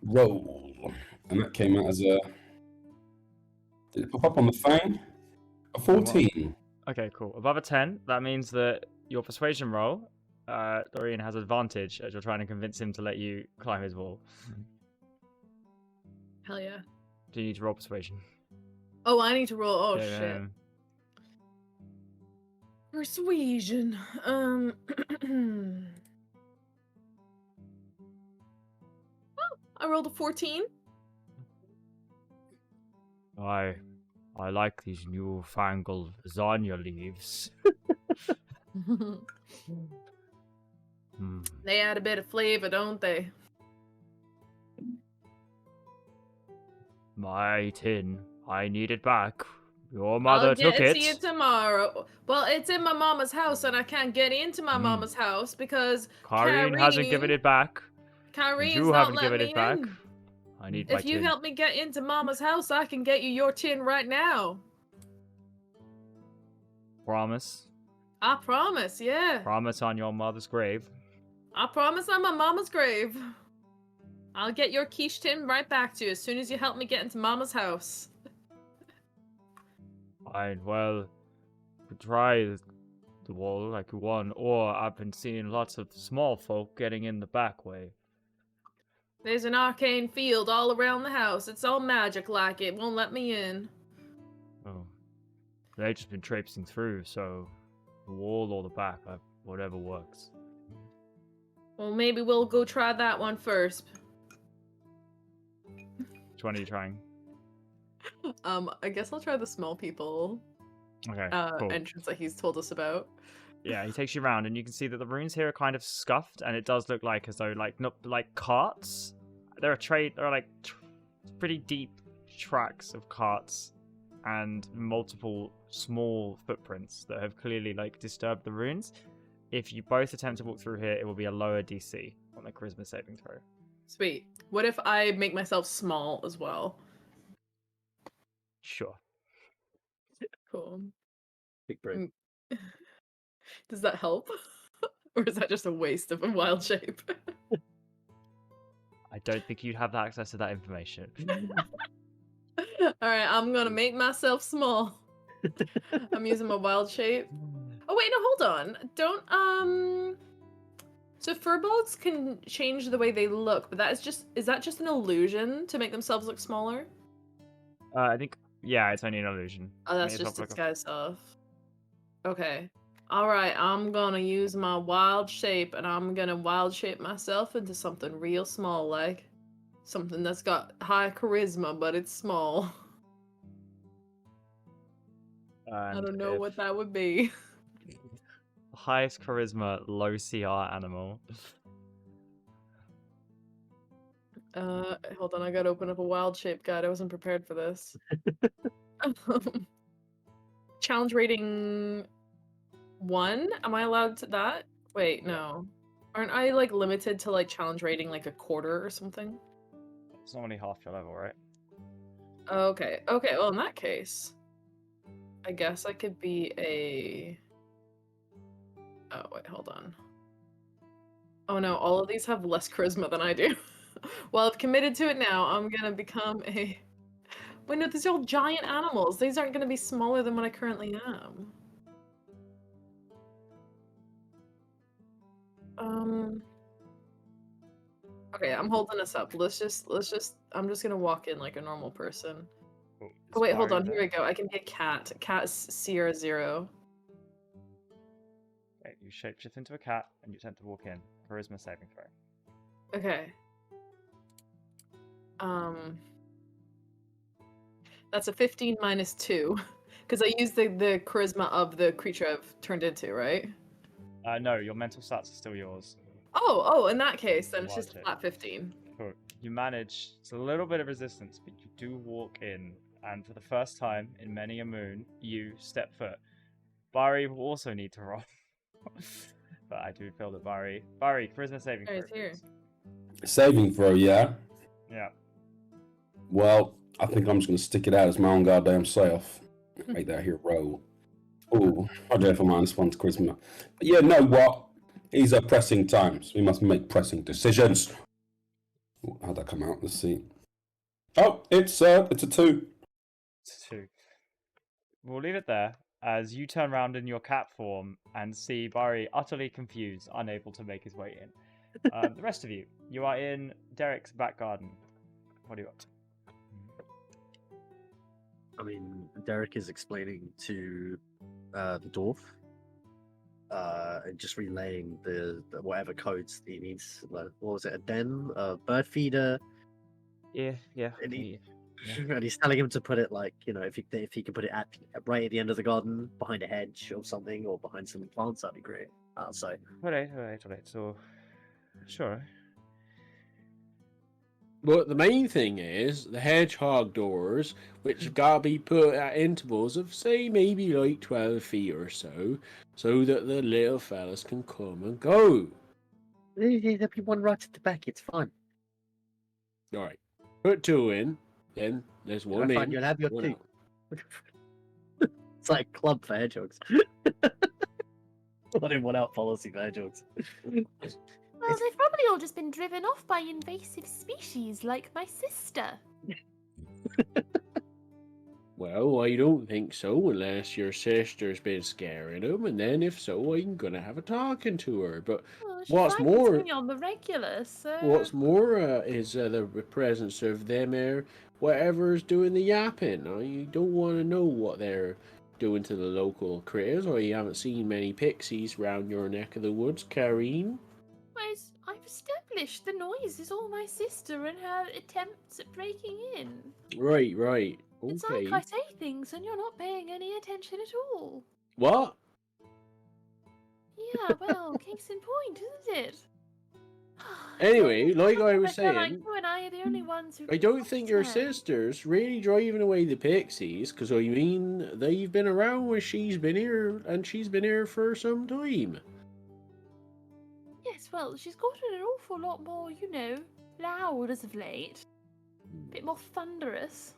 Roll. And that came out as a... Did it pop up on the phone? A 14. Okay, cool. Above a 10, that means that your persuasion roll, Doreen has advantage as you're trying to convince him to let you climb his wall. Hell yeah. Do you need to roll persuasion? Oh, I need to roll. Oh, Yeah, shit. Persuasion. Oh, I rolled a 14. I like these newfangled lasagna leaves. They add a bit of flavor, don't they? My tin, I need it back. Your mother I'll took get it. to you tomorrow. Well, it's in my mama's house, and I can't get into my mama's house because Kareen hasn't given it back. Kyrie's You not haven't letting given me it back. in. I need my If you tin. help me get into mama's house, I can get you your tin right now. Promise. I promise, yeah. Promise on your mother's grave. I promise on my mama's grave. I'll get your quiche tin right back to you as soon as you help me get into mama's house. Fine, well, we try the wall like you want, or I've been seeing lots of small folk getting in the back way. There's an arcane field all around the house. It's all magic like it won't let me in. Oh. They've just been traipsing through, so the wall or the back, whatever works. Well, maybe we'll go try that one first. Which one are you trying? I guess I'll try the small people Okay, cool. entrance that he's told us about. Yeah, he takes you around, and you can see that the runes here are kind of scuffed, and it does look like as though, like, not like carts. There are like pretty deep tracks of carts and multiple small footprints that have clearly like disturbed the runes. If you both attempt to walk through here, it will be a lower DC on the charisma saving throw. Sweet. What if I make myself small as well? Sure. Cool. Big brain. Does that help? Or is that just a waste of a wild shape? I don't think you'd have access to that information. Alright, I'm gonna make myself small. I'm using my wild shape. Oh wait, no, hold on. Don't so furbolgs can change the way they look, but is that just an illusion to make themselves look smaller? I think, yeah, it's only an illusion. Oh, that's Make yourself just look disguise stuff. Okay. Alright, I'm gonna use my wild shape and I'm gonna wild shape myself into something real small, like something that's got high charisma, but it's small. I And don't know if what that would be. highest charisma, low CR animal. Hold on, I gotta open up a wild shape guide. I wasn't prepared for this. Challenge rating 1? Am I allowed to that? Wait, no. Aren't I like limited to like challenge rating like a quarter or something? It's normally half your level, right? Okay. Okay, well in that case, I guess I could be a... Oh, wait, hold on. Oh no, all of these have less charisma than I do. Well, I've committed to it now. I'm gonna become a... Wait, no, these are all giant animals. These aren't gonna be smaller than what I currently am. Okay, I'm holding us up. I'm just gonna walk in like a normal person. Oh wait, hold on, here we go. I can be a cat. Cat is Sierra 0. Okay, you shapeshift into a cat and you attempt to walk in. Charisma saving throw. Okay. That's a 15 minus 2. Because I used the charisma of the creature I've turned into, right? No, your mental stats are still yours. Oh, in that case, then it's just a Watch it. flat 15. Cool. You manage. It's a little bit of resistance, but you do walk in, and for the first time in many a moon, you step foot. Bari will also need to roll. But I do feel that Bari, charisma saving throw. Alright, here. please. Saving throw, yeah? Yeah. Well, I think I'm just going to stick it out as my own goddamn self. Make that here roll. Ooh, I do have a -1 to charisma. But yeah, know what? These are pressing times. We must make pressing decisions. Ooh, how'd that come out? Let's see. Oh, it's a 2. It's 2. We'll leave it there as you turn around in your cat form and see Bari utterly confused, unable to make his way in. The rest of you, you are in Derek's back garden. What do you got? I mean, Derek is explaining to the dwarf, and just relaying the whatever codes he needs. Like, what was it? A den, a bird feeder, Yeah. and, he, Yeah. and he's telling him to put it like, if he can put it right at the end of the garden, behind a hedge or something, or behind some plants, that'd be great. So Alright. So, sure. But the main thing is the hedgehog doors, which have got to be put at intervals of, say, maybe like 12 feet or so that the little fellas can come and go. there'll be one right at the back. It's fine. All right, put 2 in, then there's one Fine, in. you'll have your one 2. out. It's like club for hedgehogs. One in, one out policy for hedgehogs. Well, they've probably all just been driven off by invasive species like my sister. Well, I don't think so, unless your sister's been scaring them, and then if so, I'm gonna have a talking to her. But Well, she what's frightens more, me on the regular, so... what's more is the presence of them whatever's doing the yapping. I don't want to know what they're doing to the local critters. I haven't seen many pixies round your neck of the woods, Kareen. I've established the noise is all my sister and her attempts at breaking in. Right. It's Okay. like I say things and you're not paying any attention at all. What? Yeah, well, case in point, isn't it? Anyway, like I was feel like saying, you and I are the only ones who I don't can think your understand. sister's really driving away the pixies, because I mean, they've been around when she's been here, and she's been here for some time. Yes, well, she's gotten an awful lot more, loud as of late. A bit more thunderous.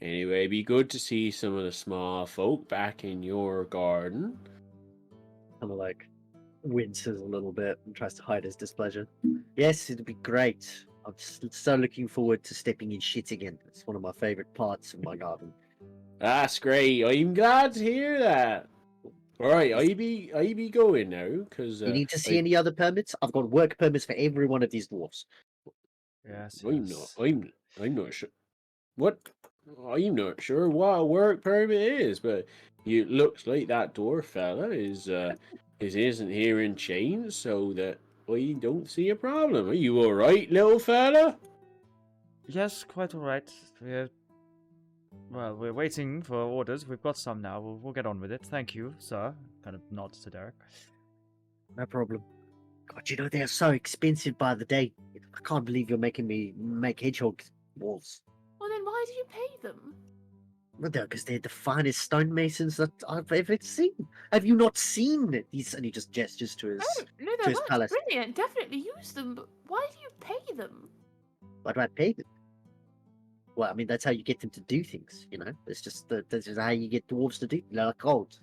Anyway, it'd be good to see some of the small folk back in your garden. Kind of like winces a little bit and tries to hide his displeasure. Yes, it'd be great. I'm just so looking forward to stepping in shit again. It's one of my favorite parts of my garden. That's great. I'm glad to hear that. All right, I be going now, because You need to see any other permits? I've got work permits for every one of these dwarfs. Yes. I'm not sure. What? I'm not sure what a work permit is, but it looks like that dwarf fella isn't here in chains, so that I don't see a problem. Are you all right, little fella? Yes, quite all right. We're waiting for orders. We've got some now. We'll get on with it. Thank you, sir. Kind of nods to Derek. No problem. God, they're so expensive by the day. I can't believe you're making me make hedgehog walls. Well, then why do you pay them? Well, because they're the finest stonemasons that I've ever seen. Have you not seen these? And he just gestures to his. No, to they're his palace. brilliant. Definitely use them, but why do you pay them? Why do I pay them? Well, I mean, that's how you get them to do things, It's just that's just how you get dwarves to do. They like gold.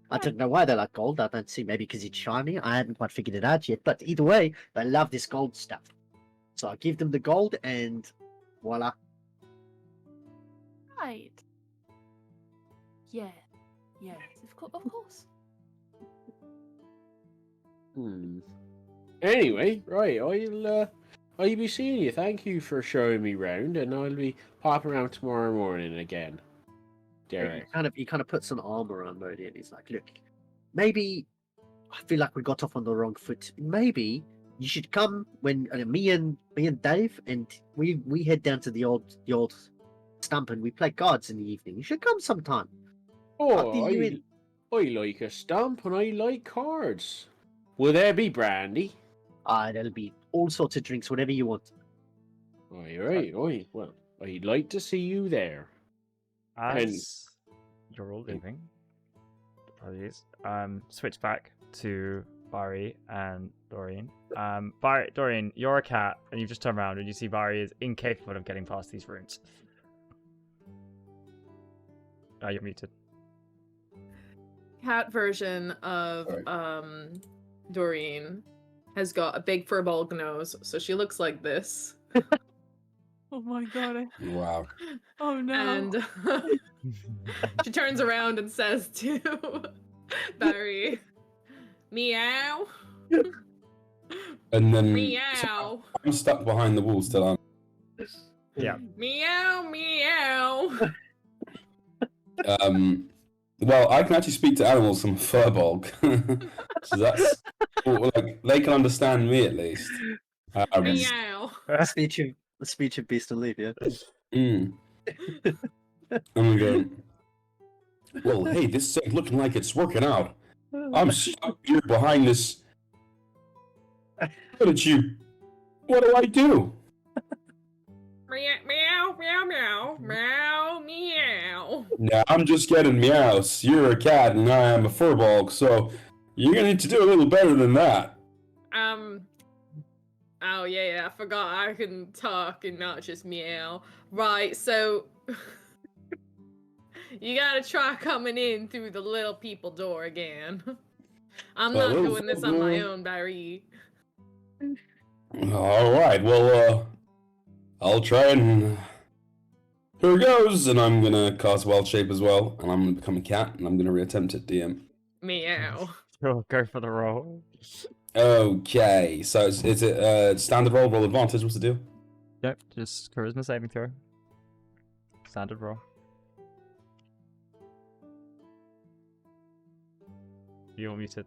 I don't know why they like gold. I don't see. Maybe because it's shiny. I haven't quite figured it out yet. But either way, they love this gold stuff. So I give them the gold, and voila. Right. Yeah. Yes, of course. Anyway, right, I'll be seeing you. Thank you for showing me round, and I'll be popping around tomorrow morning again. Derek. He kind of puts an arm around Modi, and he's like, "Look, maybe I feel like we got off on the wrong foot. Maybe you should come when me and Dave and we head down to the old stump and we play cards in the evening. You should come sometime. I'll Oh, deal you in. I like a stump and I like cards. Will there be brandy? There'll be all sorts of drinks, whatever you want. Right. Well, I'd like to see you there. As you're all leaving, apologies. Switch back to Barry and Doreen. Doreen, you're a cat, and you've just turned around and you see Barry is incapable of getting past these runes. You're muted. Cat version of Doreen has got a big Firbolg nose, so she looks like this. Oh my god. Wow. Oh no. And she turns around and says to Barry, "Meow." And then Meow. I'm stuck behind the wall still. Aren't Yeah. Meow, meow. Well, I can actually speak to animals from Firbolg, so that's like they can understand me at least. Meow. The speech of beast and leave, yeah. Mm. I'm going. Well, hey, this thing's looking like it's working out. I'm stuck here behind this. What did you? What do I do? Meow, meow, meow, meow, meow, meow. Now I'm just getting meows. You're a cat and I am a Firbolg, so you're gonna need to do a little better than that. Oh yeah, I forgot I can talk and not just meow. Right, so you gotta try coming in through the little people door again. I'm not little doing this people on my door? own, Barry. All right. Well, I'll try and here goes. And I'm gonna cast Wild Shape as well, and I'm gonna become a cat, and I'm gonna reattempt it. DM. Meow. Sure, go for the roll. Okay. So is it standard roll advantage? What's the deal? Yep, just charisma saving throw. Standard roll. You're muted.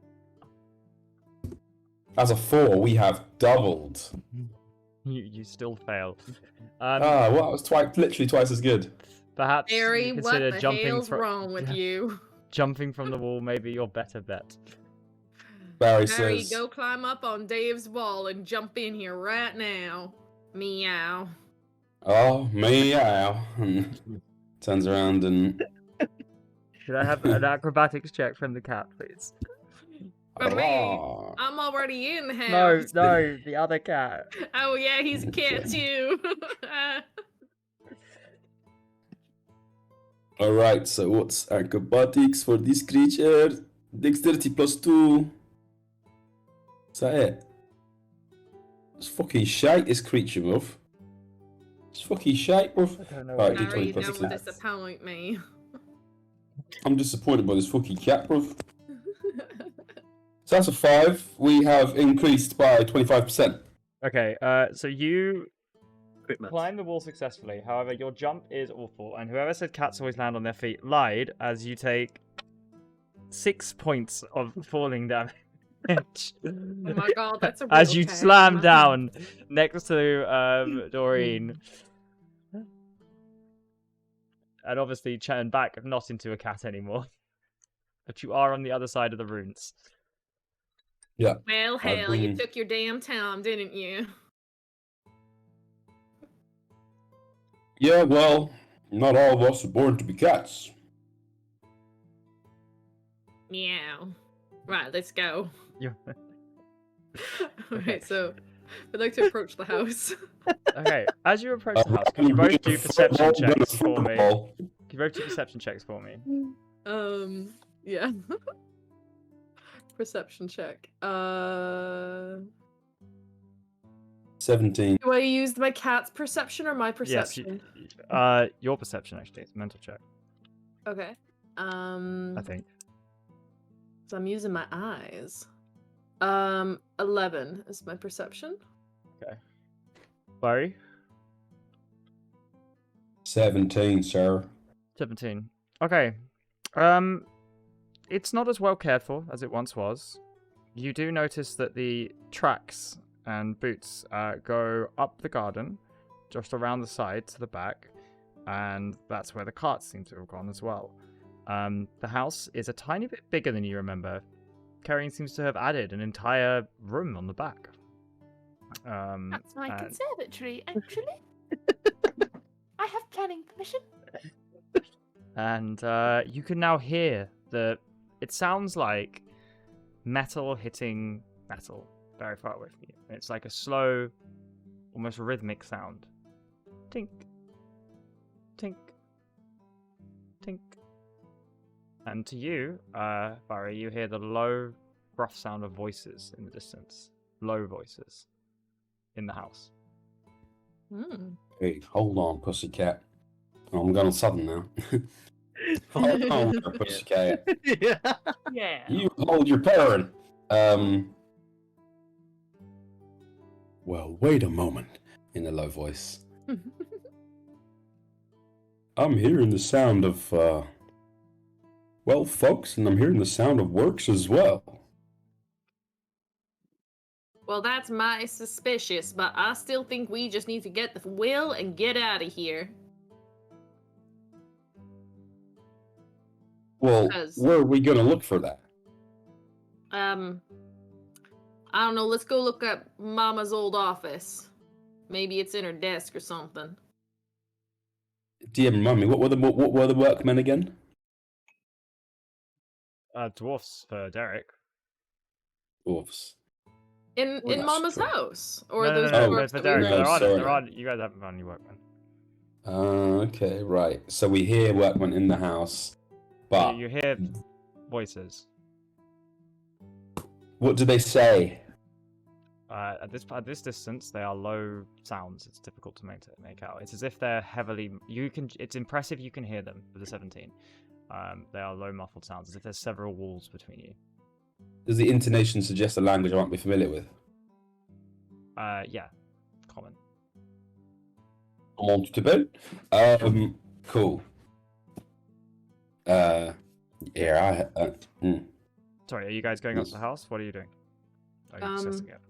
As a 4, we have doubled. You still fail. Well, it's literally twice as good. Perhaps Barry, you what consider the jumping hell's from wrong with you? jumping from the wall. Maybe your better bet. Barry Barry, says, go climb up on Dave's wall and jump in here right now. Meow. "Oh, meow," and turns around and. Could I have an acrobatics check from the cat, please? For me, "Ah." I'm already in the No, house. no, the other cat. Oh yeah, he's a cat too. All right. So what's acrobatics for this creature? Dexterity +2. Is that it? It's fucking shite. This creature, bruv. It's fucking shite, bruv. I don't know. Alright, what Barry, D20 plus don't 6. disappoint me. I'm disappointed by this fucking cat, bruv. So that's a 5. We have increased by 25%. Okay, so you Equipment. climb the wall successfully. However, your jump is awful, and whoever said cats always land on their feet lied, as you take 6 points of falling damage. Oh my god, that's a As real you cat. slam down next to Doreen. And obviously turn back, not into a cat anymore. But you are on the other side of the runes. Yeah. Well, hell, you been- took your damn time, didn't you? Yeah, well, not all of us are born to be cats. Meow. Right, let's go. You- Alright, so we'd like to approach the house. Okay, as you approach the house, can you both do perception checks for me? Can you both do perception checks for me? Yeah. Perception check. 17. Do I use my cat's perception or my Yes, perception? your perception actually. It's a mental check, Okay. I think. So I'm using my eyes. 11 is my perception. Barry? 17, sir. 17. Okay. It's not as well cared for as it once was. you do notice that the tracks and boots go up the garden, just around the side to the back, and that's where the carts seem to have gone as well. The house is a tiny bit bigger than you remember. Carrion seems to have added an entire room on the back. That's my and- conservatory, actually. I have planning permission. And you can now hear it sounds like metal hitting metal very far away from you. It's like a slow, almost rhythmic sound. Tink, tink, tink. And to you, Barry, you hear the low, rough sound of voices in the distance. Low voices in the house. Hey, hold on, pussycat. I'm going southern now. Hold on there, pussycat. Yeah. Yeah. You hold your parent. Well, wait a moment, in a low voice. I'm hearing the sound of, well, folks, and I'm hearing the sound of works as well. Well, that's mighty suspicious, but I still think we just need to get the will and get out of here. Well, 'Cause- where are we gonna look for that? I don't know. Let's go look at Mama's old office. Maybe it's in her desk or something. DM, remind me, what were the workmen again? Dwarfs for Derek. Dwarfs. In Well, that's Mama's true. house, or No, those no, Oh, dwarves for that we Derek. were no, There sorry. aren't. You guys haven't found any workmen. Okay, right. So we hear workmen in the house, but You hear voices. what do they say? At this distance, they are low sounds. It's difficult to make out. It's as if they're heavily. It's impressive. You can hear them with the 17. They are low muffled sounds, as if there's several walls between you. Does the intonation suggest a language I might be familiar with? Yeah, common. On to bed. Cool. Yeah, Sorry, are you guys going up to the house? What are you doing? Are you discussing it?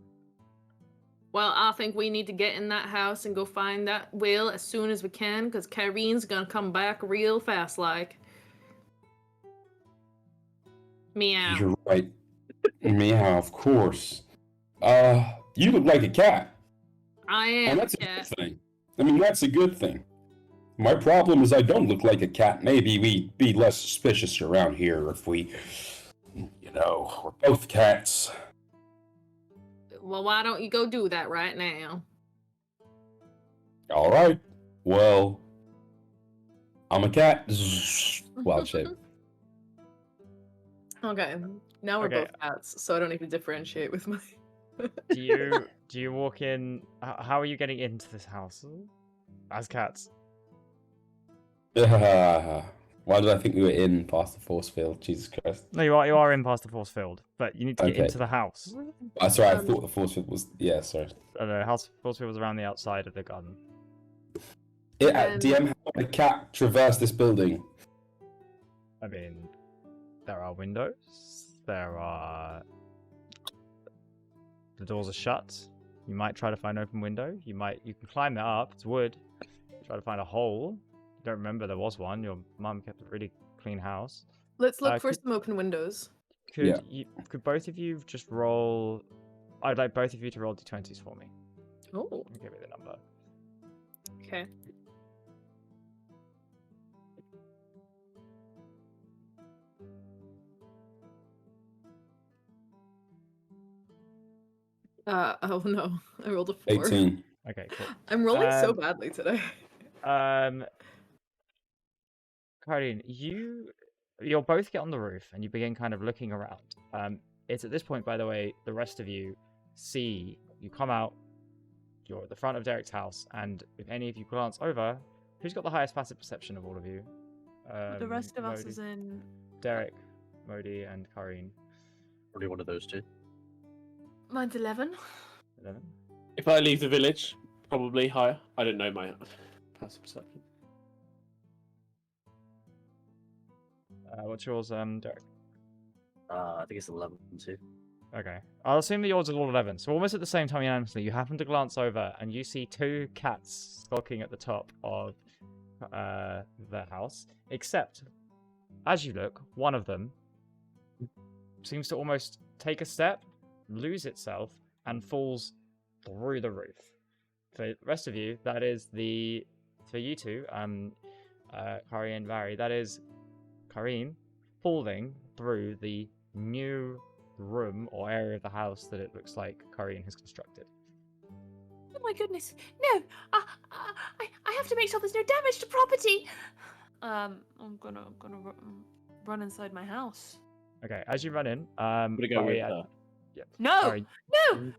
Well, I think we need to get in that house and go find that will as soon as we can, because Karin's gonna come back real fast, like. Meow. You're right. Meow, of course. You look like a cat. I And am. that's a Yeah. good thing. I mean, that's a good thing. My problem is I don't look like a cat. Maybe we'd be less suspicious around here if we, we're both cats. Well, why don't you go do that right now? All right. Well, I'm a cat. Wild shape. Okay. Now we're Okay. both cats, so I don't need to differentiate with my. Do you walk in? How are you getting into this house as cats? Why did I think we were in past the force field? Jesus Christ. No, you are in past the force field, but you need to get Okay. into the house. Sorry, I thought the force field was. Yeah, sorry. The force field was around the outside of the garden. DM, how would a cat traverse this building? I mean, there are windows. The doors are shut. You might try to find an open window. You can climb it up. It's wood. Try to find a hole. You don't remember there was one. Your mum kept a really clean house. Let's look for could- some open windows. Could both of you just roll? I'd like both of you to roll d20s for me. Oh. Give me the number. Okay. Oh no, I rolled a 4. 18. Okay, cool. I'm rolling so Um, badly today. Karin, you'll both get on the roof and you begin kind of looking around. It's at this point, by the way, the rest of you see you come out. You're at the front of Derek's house, and if any of you glance over, who's got the highest passive perception of all of you? The rest of us Modi, is in. Derek, Modi, and Karin. Probably one of those two. Mine's 11. 11. If I leave the village, probably higher. I don't know my passive perception. What's yours, Derek? I think it's 11 too. Okay. I'll assume that yours is all 11. So almost at the same time unanimously, you happen to glance over and you see 2 cats skulking at the top of the house. Except, as you look, one of them seems to almost take a step, lose itself, and falls through the roof. For the rest of you, that is for you two, Kari and Barry, that is Karine falling through the new room or area of the house that it looks like Karine has constructed. Oh my goodness! No, I have to make sure there's no damage to property. I'm gonna run inside my house. Okay, as you run in, I'm gonna go with Barry, her. No, Sorry. no,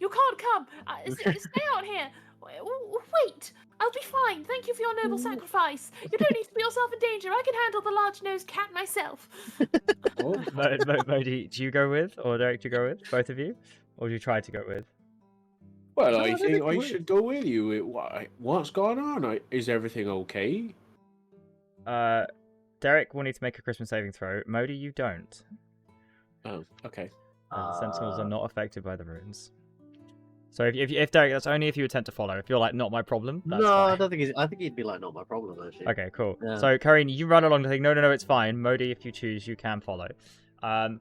you can't come. Stay out here. Wait, I'll be fine. Thank you for your noble sacrifice. You don't need to put yourself in danger. I can handle the large-nosed cat myself. Oh, Modi, do you go with, or Derek, do you go with, both of you? Or do you try to go with? well, No, I I think think I we- should go with you. What's going on? Is everything okay? Derek will need to make a Christmas saving throw. Modi, you don't. Oh, okay. Sentinels are not affected by the runes. So if Derek, that's only if you attempt to follow. If you're like, not my problem, that's No, I fine. don't think I think he'd be like, not my problem, actually. Okay, cool. Yeah. So, Karine, you run along the thing. No, it's fine. Modi, if you choose, you can follow. Well,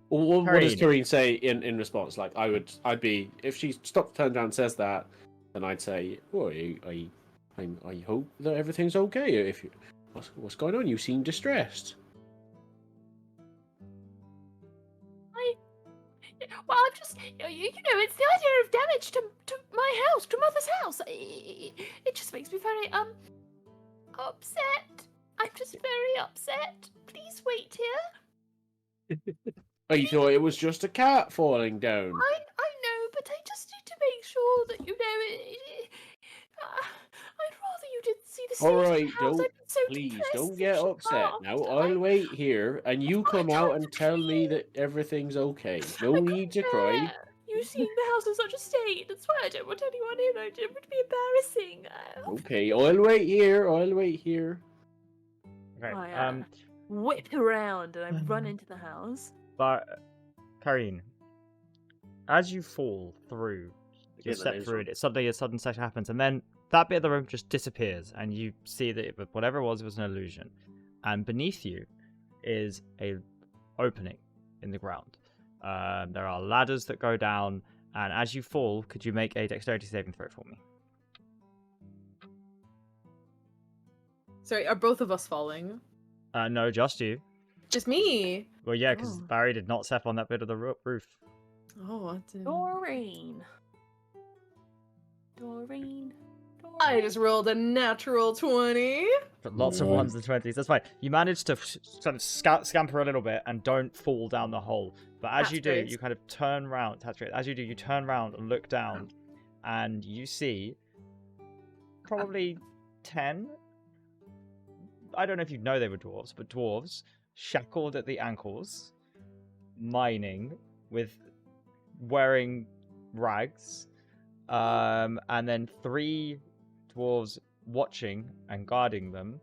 what does Karine. Karine say in response? Like, I'd be if she stops, turns around, and says that, then I'd say, "Oh, I hope that everything's okay. If you, what's going on? You seem distressed." Well, I'm just, it's the idea of damage to my house, to Mother's house. It just makes me very, upset. I'm just very upset. Please wait here. I thought it was just a cat falling down. I know, but I just need to make sure that, I'd rather you didn't see the state All of right, the house. I've been so please depressed don't since get she upset. passed. Now I'll wait here, and you come out trying and to tell me please. that everything's okay. No I need to couldn't cry. bear you seeing the house in such a state. That's why I don't want anyone in. It would be embarrassing. Okay, I'll wait here. Okay. I whip around and I run into the house. But Karine, as you fall through, you Get step that through in. it. Suddenly, a sudden section happens, and then that bit of the room just disappears, and you see that whatever it was an illusion. And beneath you is a opening in the ground. There are ladders that go down, and as you fall, could you make a dexterity saving throw for me? Sorry, are both of us falling? No, just you. Just me. Well, yeah, because Oh. Barry did not step on that bit of the roof. Oh, I didn't. Doreen. I just rolled a natural 20. But lots of Yeah. 1s and 20s. That's fine. You managed to sort of scamper a little bit and don't fall down the hole. But as That's you do, great. you kind of turn round. That's right. As you do, you turn round and look down, and you see probably 10. I don't know if you know they were dwarves, but dwarves shackled at the ankles, mining with wearing rags, and then 3 dwarves watching and guarding them,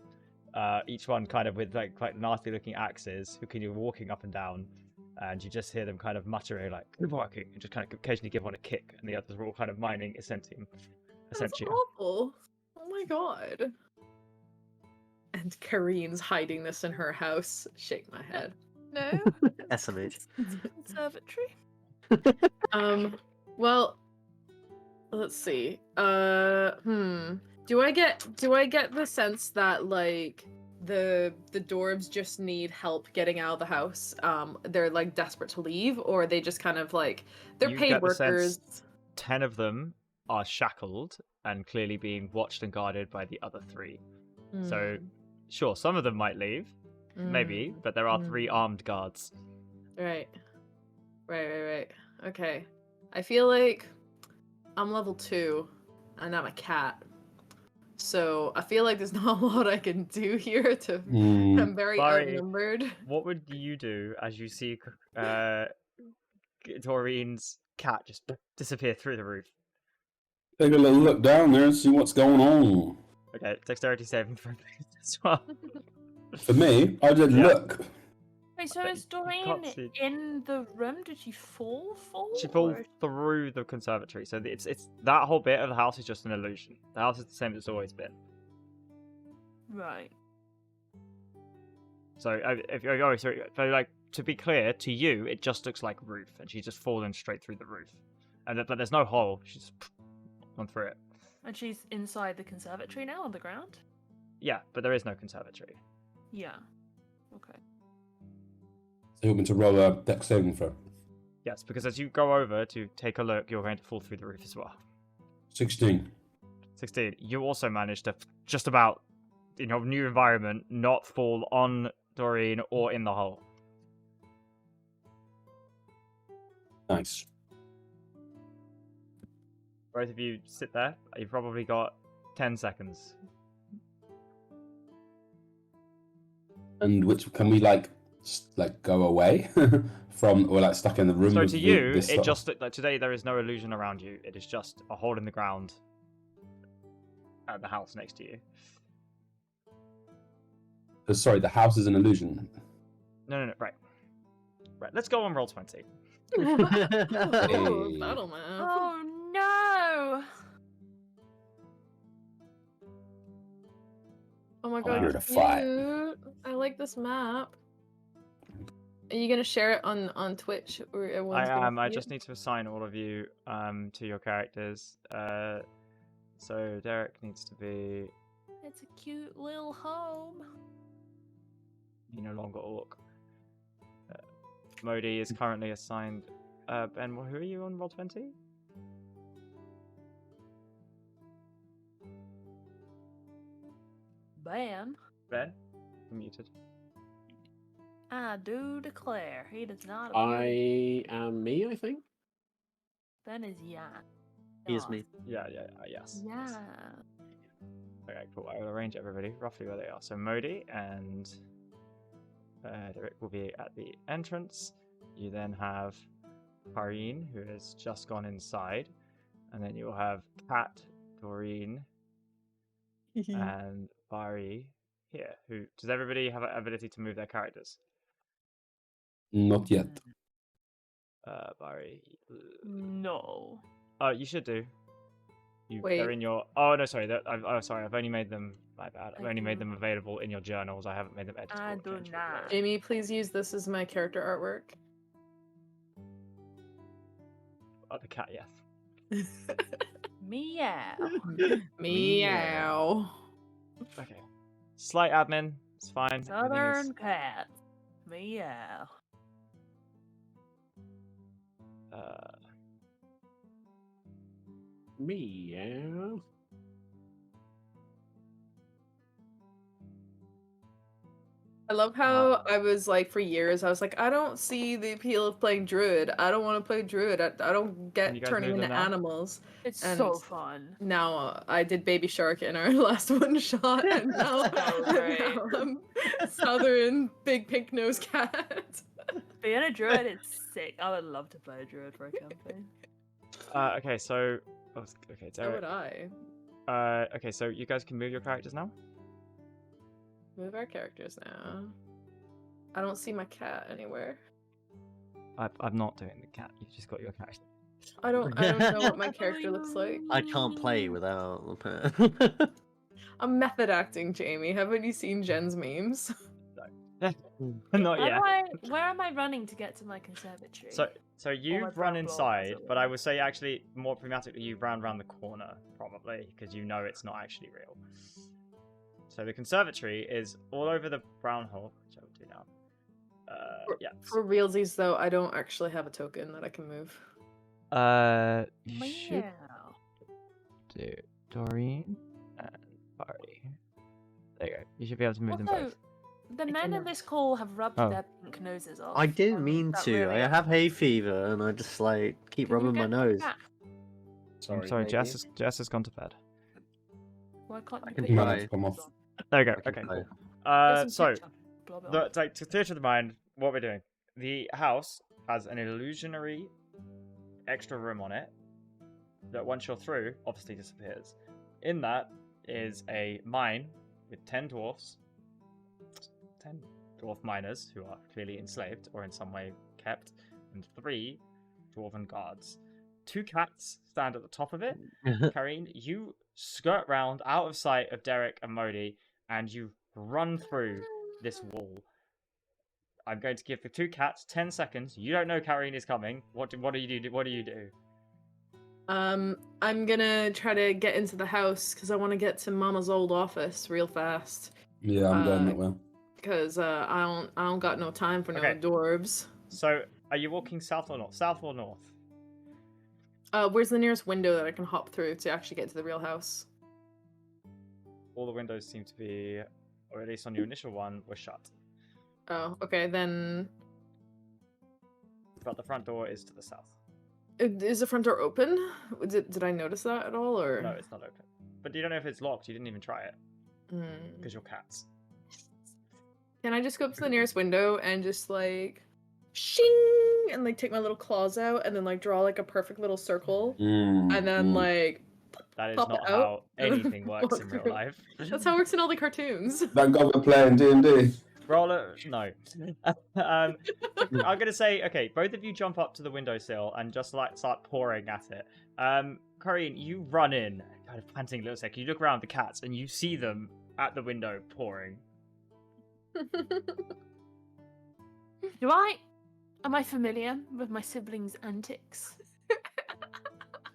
each one kind of with like nasty looking axes, who can be walking up and down, and you just hear them kind of muttering like "Good working," and just kind of occasionally give one a kick, and the others are all kind of mining Essentium. That's awful. Oh my god. And Karine's hiding this in her house. Shake my head. No, SMH. it's a conservatory. Well, let's see. Do I get the sense that like the dwarves just need help getting out of the house? They're like desperate to leave, or are they just kind of like they're You paid get the sense workers? 10 of them are shackled and clearly being watched and guarded by the other 3. So, sure, some of them might leave, maybe, but there are 3 armed guards. Right. Okay. I feel like I'm level 2 and I'm a cat. So I feel like there's not a lot I can do here to I'm very Barry, outnumbered. What would you do as you see Doreen's cat just disappear through the roof? Take a little look down there and see what's going on. Okay, dexterity saving throw as well. For me, I did Yeah. look. Wait, so But is you can't Doreen see- in the room? Did she fall? She falls or- through the conservatory, so it's that whole bit of the house is just an illusion. The house is the same as it's always been. Right. So like to be clear, to you it just looks like roof, and she's just fallen straight through the roof, but there's no hole. She's gone through it. And she's inside the conservatory now on the ground? Yeah, but there is no conservatory. Yeah. Okay. So you want me to roll a dex saving throw? Yes, because as you go over to take a look, you're going to fall through the roof as well. 16. 16. You also managed to just about, in your new environment, not fall on Doreen or in the hole. Nice. Both of you sit there. You've probably got 10 seconds. And which can we like go away from, or like stuck in the room? So with to you, this it sort just like today there is no illusion around you. It is just a hole in the ground at the house next to you. sorry, the house is an illusion. No, right. Let's go on roll 20. Ooh, Hey. battle map. Oh no! Oh my I'm god, here to fight. cute. I like this map. Are you gonna share it on Twitch, or everyone's I gonna am. I see just it? need to assign all of you to your characters. So Derek needs to be It's a cute little home. no longer orc. Modi is currently assigned. Ben, who are you on roll 20? Ben, Ben, you're muted. I do declare, he does not I appear. am me, I think. Ben is Yan. Here's me. Yes. Yeah. Okay, cool. I will arrange everybody roughly where they are. So Modi and Derek will be at the entrance. You then have Karine, who has just gone inside, and then you'll have Kat, Doreen, and Bari here. Who does everybody have an ability to move their characters? Not yet. Bari. No. You should do. They're Wait. in your. Oh no, sorry. Sorry. I've only made them. My bad. I've I only made do. them available in your journals. I haven't made them editable. I or do changeable not. yet. Jamie, please use this as my character artwork. Oh, the cat. Yes. Meow. Meow. Okay. Slight admin. It's fine. Everything Southern is, cat. Meow. Meow. I love how I was like, for years, I was like, I don't see the appeal of playing Druid. I don't want to play Druid. I don't you get guys turning move into them now? animals. It's And so fun. Now I did Baby Shark in our last one shot, and now, So great. now I'm Southern big pink nose cat. Being a druid, it's sick. I would love to play a druid for a campaign. Okay. So. Okay. So would Derek. I. Okay. So you guys can move your characters now. Move our characters now. I don't see my cat anywhere. I'm not doing the cat. You've just got your character. I don't know what my character looks like. I can't play without. I'm method acting, Jamie. Haven't you seen Jen's memes? Not yet. Where am I running to get to my conservatory? So you've run brown blob, inside, so- but I would say actually more pragmatically you've ran around the corner probably because you know it's not actually real. So the conservatory is all over the brown hole, which I will do now. Yeah. For realsies, though, I don't actually have a token that I can move. You should Meow. do Doreen and Bari. There you go. You should be able to move them Also, both. the men in cannot. this call have rubbed Oh. their pink noses off. I didn't mean That to. really I have hay fever, and I just like keep Can you rubbing my get nose. back? I'm sorry, Jess has gone to bed. Why can't I you can put your try. noses Come off. on? There you go. I can Okay, play. cool. There's some So picture. Blob it on. to theatre of the mind, what we're doing. The house has an illusionary extra room on it that once you're through, obviously disappears. In that is a mine with 10 dwarfs. 10? dwarf miners who are clearly enslaved or in some way kept, and 3 dwarven guards. 2 cats stand at the top of it. Karine, you skirt round out of sight of Derek and Modi, and you run through this wall. I'm going to give the 2 cats 10 seconds. You don't know Karine is coming. What do you do? What do you do? I'm gonna try to get into the house because I want to get to Mama's old office real fast. Yeah, I'm going that way. Because I don't got no time for no Okay. dwarves. So, are you walking south or north? South or north? Where's the nearest window that I can hop through to actually get to the real house? All the windows seem to be, or at least on your initial one, were shut. Oh, okay, then... But the front door is to the south. Is the front door open? Did I notice that at all, or...? No, it's not open. But you don't know if it's locked. You didn't even try it. Hmm. Because you're cats. Can I just go up to the nearest window and just, like... Shing! And, like, take my little claws out and then, like, draw, like, a perfect little circle. And then, like... That is pop not it how out and anything works walk in real through. life. That's how it works in all the cartoons. Thank God we're playing D&D. Roll it. No. I'm gonna say, okay, both of you jump up to the windowsill and just like start pouring at it. Corinne, you run in, kind of panting a little second. You look around the cats and you see them at the window pouring. Am I familiar with my siblings' antics?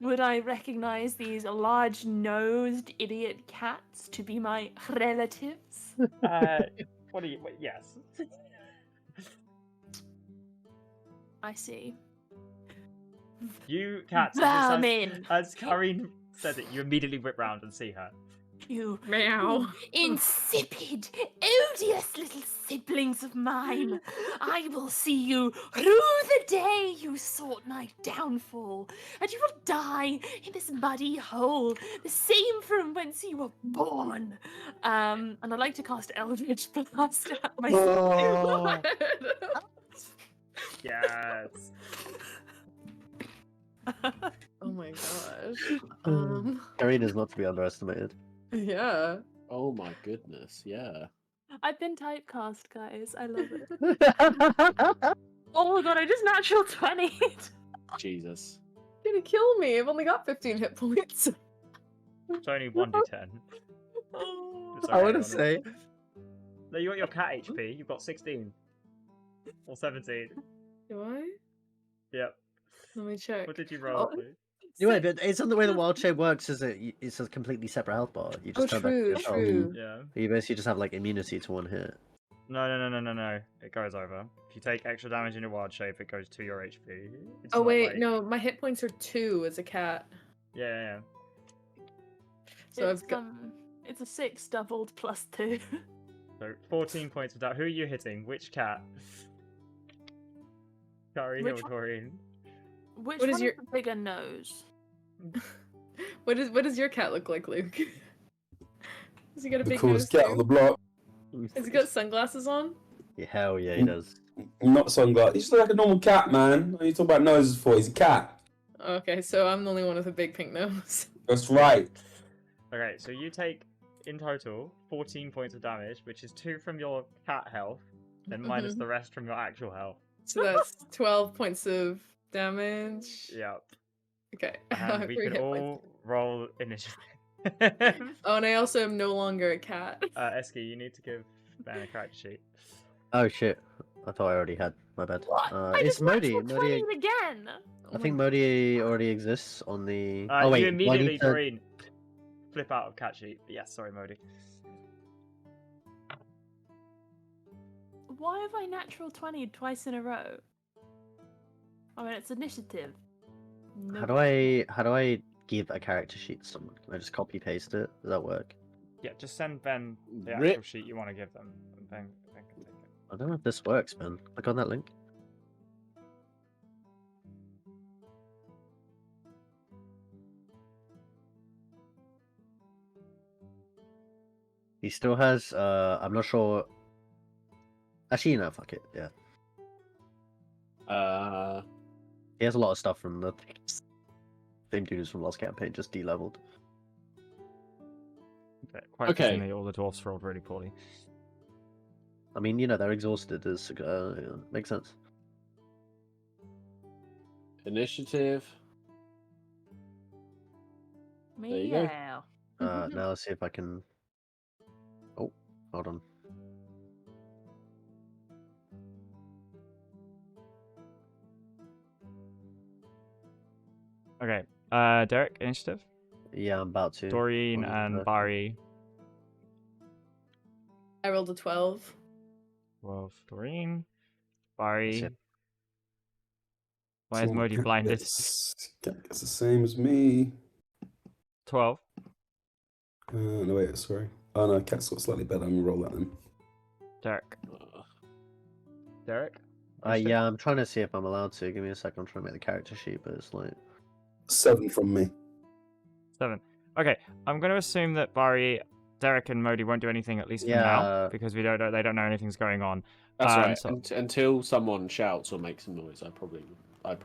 Would I recognize these large-nosed idiot cats to be my relatives? What do you? Wait, yes. I see. You cats. Vermin! As Corinne says it, you immediately whip round and see her. You Meow. insipid, odious little siblings of mine. I will see you through the day you sought my downfall, and you will die in this muddy hole, the same from whence you were born. And I'd like to cast Eldritch Blast at myself. Yes. Oh my gosh. Karine is not to be underestimated. Yeah. Oh my goodness, yeah. I've been typecast, guys. I love it. Oh my god, I just natural 20. Jesus. You're gonna kill me. I've only got 15 hit points. It's only 1d10. It's I okay, want to Ronald. say, No, you got your cat HP. You've got 16 or 17. Do I? Yep. Let me check. What did you roll? Oh. anyway, but it's not the way the wild shape works. Is it's a completely separate health bar. You just Oh, turn back to true, yourself. true. Yeah. You basically just have like immunity to one hit. No. It goes over. If you take extra damage in your wild shape, it goes to your HP. It's Oh not wait, like- no, my hit points are 2 as a cat. Yeah. So it's, I've got it's a 6 doubled plus 2. So 14 points of that. Who are you hitting? Which cat? Corinne or Which one? Corinne? Which What is one your- has the bigger nose? what does your cat look like, Luke? Has he got a The big coolest nose cat too? on the block. Has he got sunglasses on? Yeah, hell yeah, he does. Not sunglasses. He's just like a normal cat, man. What are you talking about noses for? He's a cat. Okay, so I'm the only one with a big pink nose. That's right. Okay, so you take in total 14 points of damage, which is 2 from your cat health, then minus Mhm. the rest from your actual health. So that's 12 points of damage. Yep. Okay. And we 3 can hit points. all roll initiative. Oh, and I also am no longer a cat. Eski, you need to give Ben a character sheet. Oh shit! I thought I already had. My bad. What? I It's just Modi. natural 20 again. I think Modi already exists on the. You oh wait, do I immediately, need to- Doreen, flip out of cat sheet. Yes, sorry, Modi. Why have I natural 20 twice in a row? I mean, it's initiative. How do I give a character sheet to someone? Can I just copy paste it? Does that work? Yeah, just send Ben the actual Rip. sheet you want to give them. And Ben can take it. I don't know if this works, man. Click on that link. He still has. I'm not sure. Actually, no, fuck it. Yeah, he has a lot of stuff from the same dudes from last campaign, just de-leveled. Okay, quite Okay. interestingly, all the dwarfs rolled really poorly. I mean, they're exhausted. Makes sense. Initiative. There you go. Meow. Now let's see if I can. Oh, hold on. Okay. Derek, initiative. Yeah, I'm about to. Doreen One and second. Barry. I rolled a 12. 12. Doreen. Barry. Yep. Why is So Modi Cat blinded? gets the same as me. 12. No, wait, sorry. Oh, no, Cat's got slightly better. I'm going to roll that then. Derek. Derek? Yeah, I'm trying to see if I'm allowed to. Give me a second. I'm trying to make the character sheet, but it's like 7 from me. 7. Okay, I'm going to assume that Barry, Derek, and Modi won't do anything at least for now Yeah. because they don't know anything's going on. That's right. so- Until someone shouts or makes some noise, I'd probably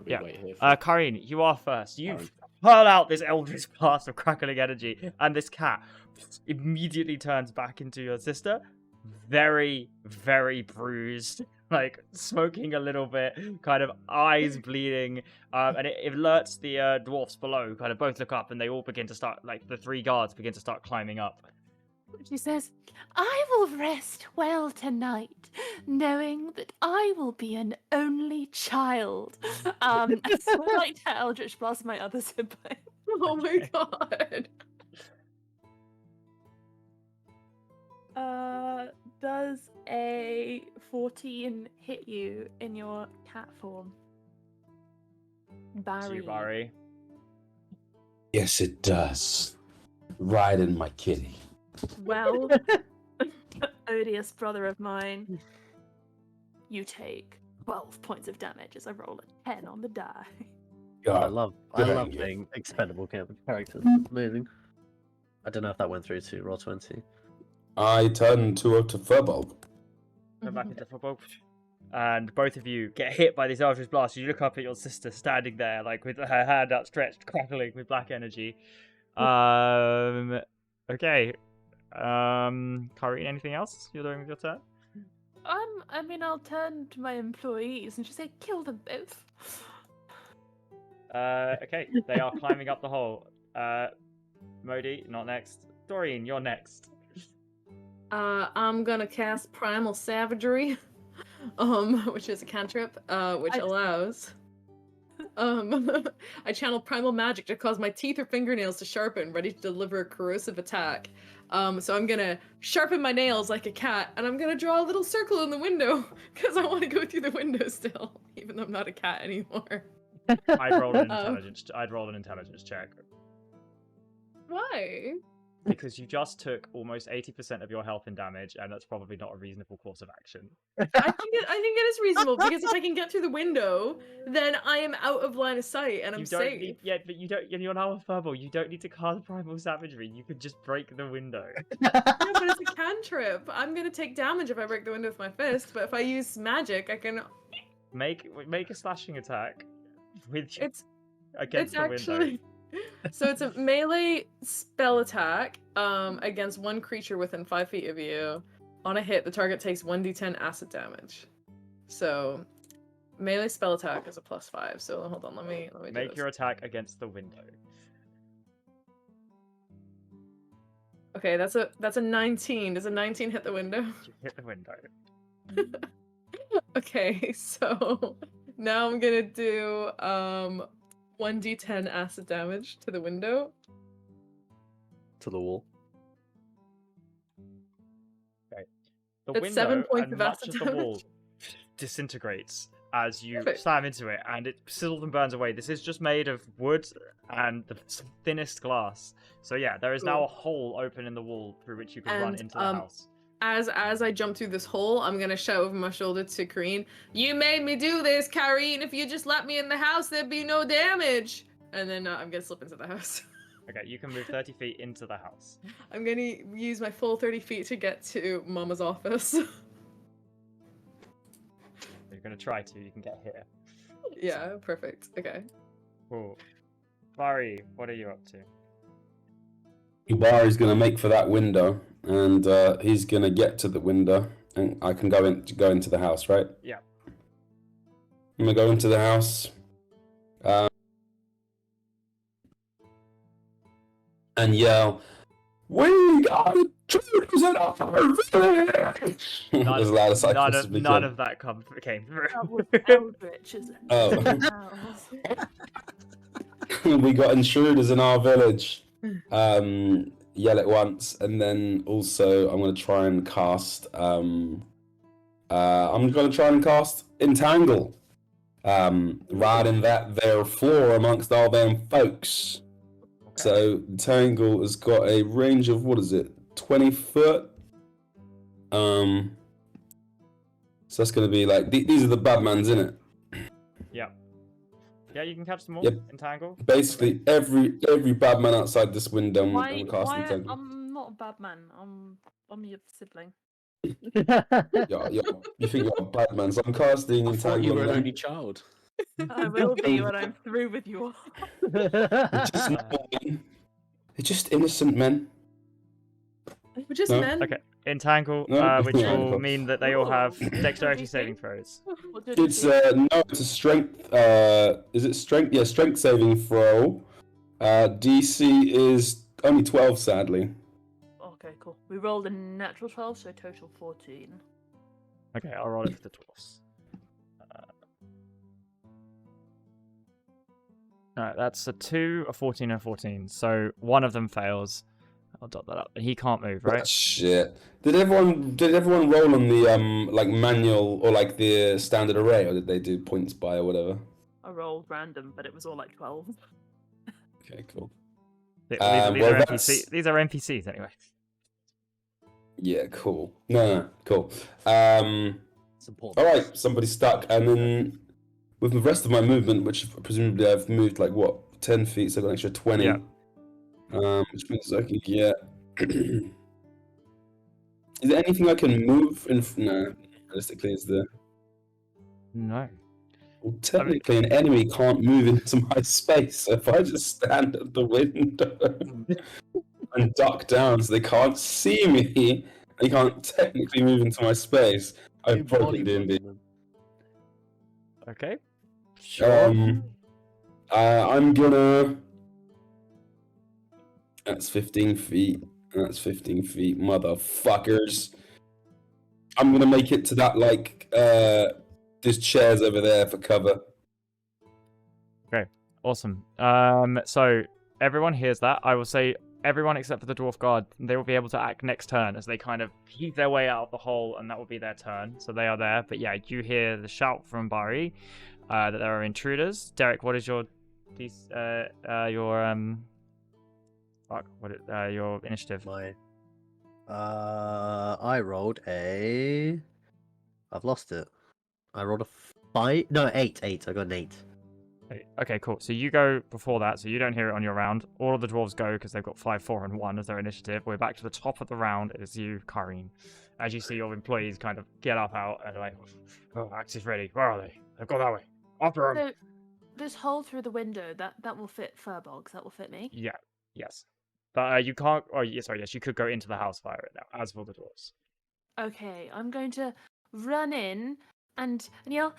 Yeah. wait here. For... Karine, you are first. You Karen. hurl out this eldritch blast of crackling energy, and this cat immediately turns back into your sister, very, very bruised, like smoking a little bit, kind of eyes bleeding, and it alerts the dwarfs below, kind of both look up, and they all begin to start, like the 3 guards begin to start climbing up. She says, I will rest well tonight, knowing that I will be an only child. So I'd like to Eldritch Blast my other sibling. Oh my god. Does a 14 hit you in your cat form? To Barry. you, Barry. Yes, it does. Right in my kitty. Well, odious brother of mine, you take 12 points of damage as I roll a 10 on the die. I God, love good on you. playing expendable characters. Amazing. I don't know if that went through to roll 20. I turn to Firbolg. Go back into football. And both of you get hit by this eldritch blast. You look up at your sister standing there, like with her hand outstretched, crackling with black energy. Okay. Karine, anything else you're doing with your turn? I mean, I'll turn to my employees and just say, kill them both. Okay. They are climbing up the hole. Modi, not next. Doreen, you're next. I'm gonna cast Primal Savagery, which is a cantrip, which allows. I channel primal magic to cause my teeth or fingernails to sharpen, ready to deliver a corrosive attack. So I'm gonna sharpen my nails like a cat, and I'm gonna draw a little circle in the window, because I want to go through the window still, even though I'm not a cat anymore. I'd roll an intelligence check. Why? Because you just took almost 80% of your health in damage, and that's probably not a reasonable course of action. I think it is reasonable, because if I can get through the window, then I am out of line of sight, and I'm safe. But you're now a Firbolg. You don't need to cast Primal Savagery. You could just break the window. Yeah, but it's a cantrip. I'm gonna take damage if I break the window with my fist, but if I use magic, I can... Make a slashing attack with It's against the window. actually... So it's a melee spell attack against one creature within 5 feet of you. On a hit, the target takes 1d10 acid damage. So melee spell attack is a +5. So hold on, let me do Make this. your attack against the window. Okay, that's a 19. Does a 19 hit the window? You hit the window. Okay, so now I'm gonna do 1d10 acid damage to the window. To the wall. The That's window 7 points and of much acid of the wall disintegrates as you Perfect. slam into it, and it sizzles and burns away. This is just made of wood and the thinnest glass. So yeah, there is now a hole open in the wall through which you can run And, into the house. As I jump through this hole, I'm gonna shout over my shoulder to Karine, "You made me do this, Karine! If you just let me in the house, there'd be no damage!" And then I'm gonna slip into the house. Okay, you can move 30 feet into the house. I'm gonna use my full 30 feet to get to Mama's office. You're gonna try to. You can get here. Yeah, perfect. Okay. Cool. Barry, what are you up to? Barry's going to make for that window, and he's going to get to the window, and I can go into the house, right? Yeah. I'm gonna go into the house. And yell, "We got intruders in our village!" As loud as I possibly none can. of that came through. That was Eldritch, isn't it? Oh. We got intruders in our village. Yell it once, and then also I'm gonna try and cast. Entangle. Riding that there floor amongst all them folks. Okay. So Entangle has got a range of 20 foot. So that's gonna be like these are the bad mans, innit? Yeah. Yeah, you can catch them all. Yep. Entangle. Basically, every bad man outside this window. I'm casting Entangle. I'm not a bad man. I'm your sibling. You think you're a bad man? So I'm casting I thought you Entangle. were an on only them. child. I will be when I'm through with you all. Just normal men. They're just innocent men. We're just No. men. Okay. Entangle, No? which Yeah, will cool. mean that they all have Ooh. dexterity DC? saving throws. What did you It's do? it's a strength. Is it strength? Yeah, strength saving throw. DC is only 12, sadly. Okay, cool. We rolled a natural 12, so total 14. Okay, I'll roll it for the dwarfs. Alright, that's a 2, a 14, and a 14. So one of them fails. I'll dot that up. He can't move, right? Shit. Did everyone roll on the like manual or like the standard array, or did they do points by or whatever? I rolled random, but it was all like 12. Okay, cool. These well, are that's- these are NPCs anyway. Yeah, cool. No, cool. It's important. All right, somebody's stuck, and then with the rest of my movement, which presumably I've moved like 10 feet, so I've got an extra 20. Yeah. Which means I can get. Is there anything I can move? No, realistically, is there? No. Well, technically, an enemy can't move into my space. So if I just stand at the window and duck down so they can't see me, they can't technically move into my space. I've broken D&D. Okay. Sure. I'm gonna. That's 15 feet. That's 15 feet, motherfuckers. I'm gonna make it to that there's chairs over there for cover. Awesome. So everyone hears that. I will say everyone except for the dwarf guard, they will be able to act next turn as they kind of heave their way out of the hole, and that will be their turn. So they are there. But yeah, you hear the shout from Bari that there are intruders. Derek, what is your your initiative? I rolled a. I've lost it. I rolled a 5. No, 8. I got an 8. Okay, cool. So you go before that, so you don't hear it on your round. All of the dwarves go because they've got 5, 4, and 1 as their initiative. We're back to the top of the round. It is you, Kareen. As you see your employees kind of get up out and like, oh, Axe is ready. Where are they? They've gone that way. After them. So, this hole through the window, that will fit Firbolg. That will fit me. Yeah. Yes. But you can't. Oh, yes. You could go into the house via it now, as for the dwarves. Okay, I'm going to run in and yell,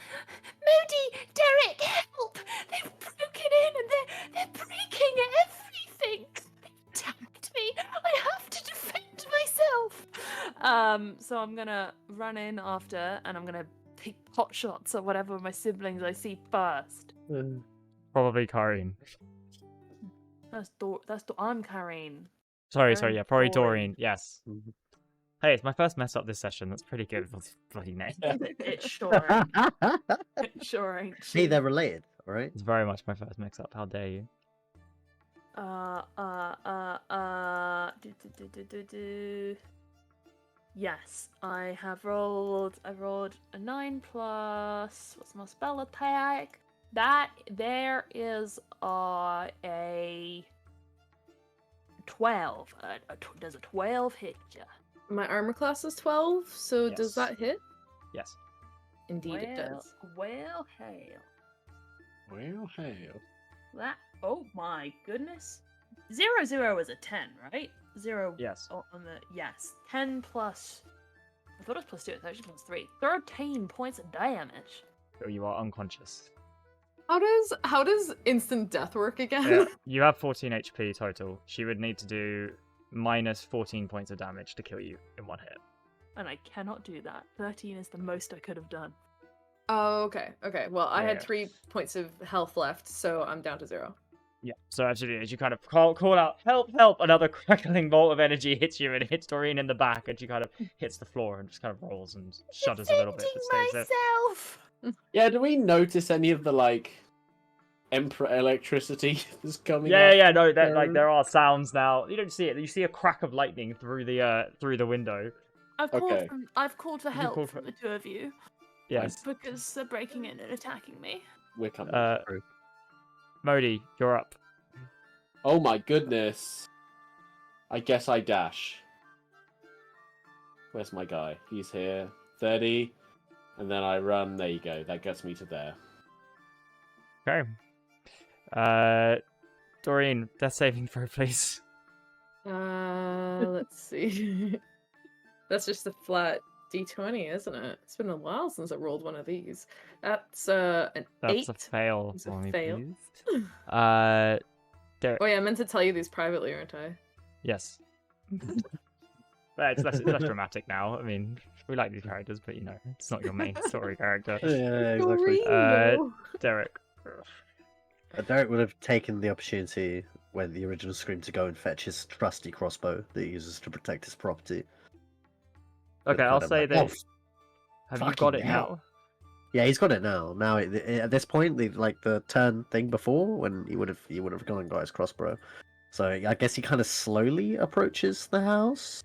Moody, Derek, help! They've broken in and they're breaking everything. They attacked me. I have to defend myself. So I'm gonna run in after, and I'm gonna take pot shots or whatever of my siblings I see first. Probably Kareen. I'm Kareen. Sorry. Kareen, Yeah, probably Doreen. Doreen. Yes. Hey, it's my first mess up this session. That's pretty good. Bloody name. It sure ain't. It sure ain't. See, they're related, alright? It's very much my first mix up. How dare you? Yes, I rolled a 9 plus. What's my spell attack? There is a 12. Does a 12 hit ya? My armor class is 12, so Yes. does that hit? Yes. Indeed, it does. Well, hell. Well, hell. That. Oh my goodness. 0 is a 10, right? 0. Yes. On the yes. 10 plus I thought it was +2, it's actually +3. 13 points of damage. So you are unconscious. How does instant death work again? Yeah, you have 14 HP total. She would need to do minus 14 points of damage to kill you in one hit. And I cannot do that. 13 is the most I could have done. Oh, okay. Okay. Well, I had Yeah. 3 points of health left, so I'm down to 0. Yeah. So actually, as you kind of call out, help, help, another crackling bolt of energy hits you and it hits Doreen in the back, and she kind of hits the floor and just kind of rolls and shudders a little bit, but stays there. myself! Yeah, do we notice any of the like Emperor electricity that's coming Yeah, up? yeah, no, that like there are sounds now. You don't see it. You see a crack of lightning through the window. Okay. I've called for You help called from for- the two of you Yes. because they're breaking in and attacking me. We're coming Uh, through. Modi, you're up. Oh my goodness. I guess I dash. Where's my guy? He's here. 30. And then I run. There you go. That gets me to there. Okay. Doreen, death saving throw, please. Let's see. That's just a flat D20, isn't it? It's been a while since I rolled one of these. That's an 8. That's a fail. It's a for me, fail. please. Derek. Oh yeah, I meant to tell you these privately, aren't I? Yes. But it's less dramatic now. I mean, we like these characters, but you know, it's not your main story character. Yeah, exactly. Derek. Derek would have taken the opportunity when the original Scream to go and fetch his trusty crossbow that he uses to protect his property. Okay, I'll say that. that. Have you got it now? Yeah, he's got it now. Now, at this point, the turn thing before, when he would have gone and got his crossbow. So I guess he kind of slowly approaches the house.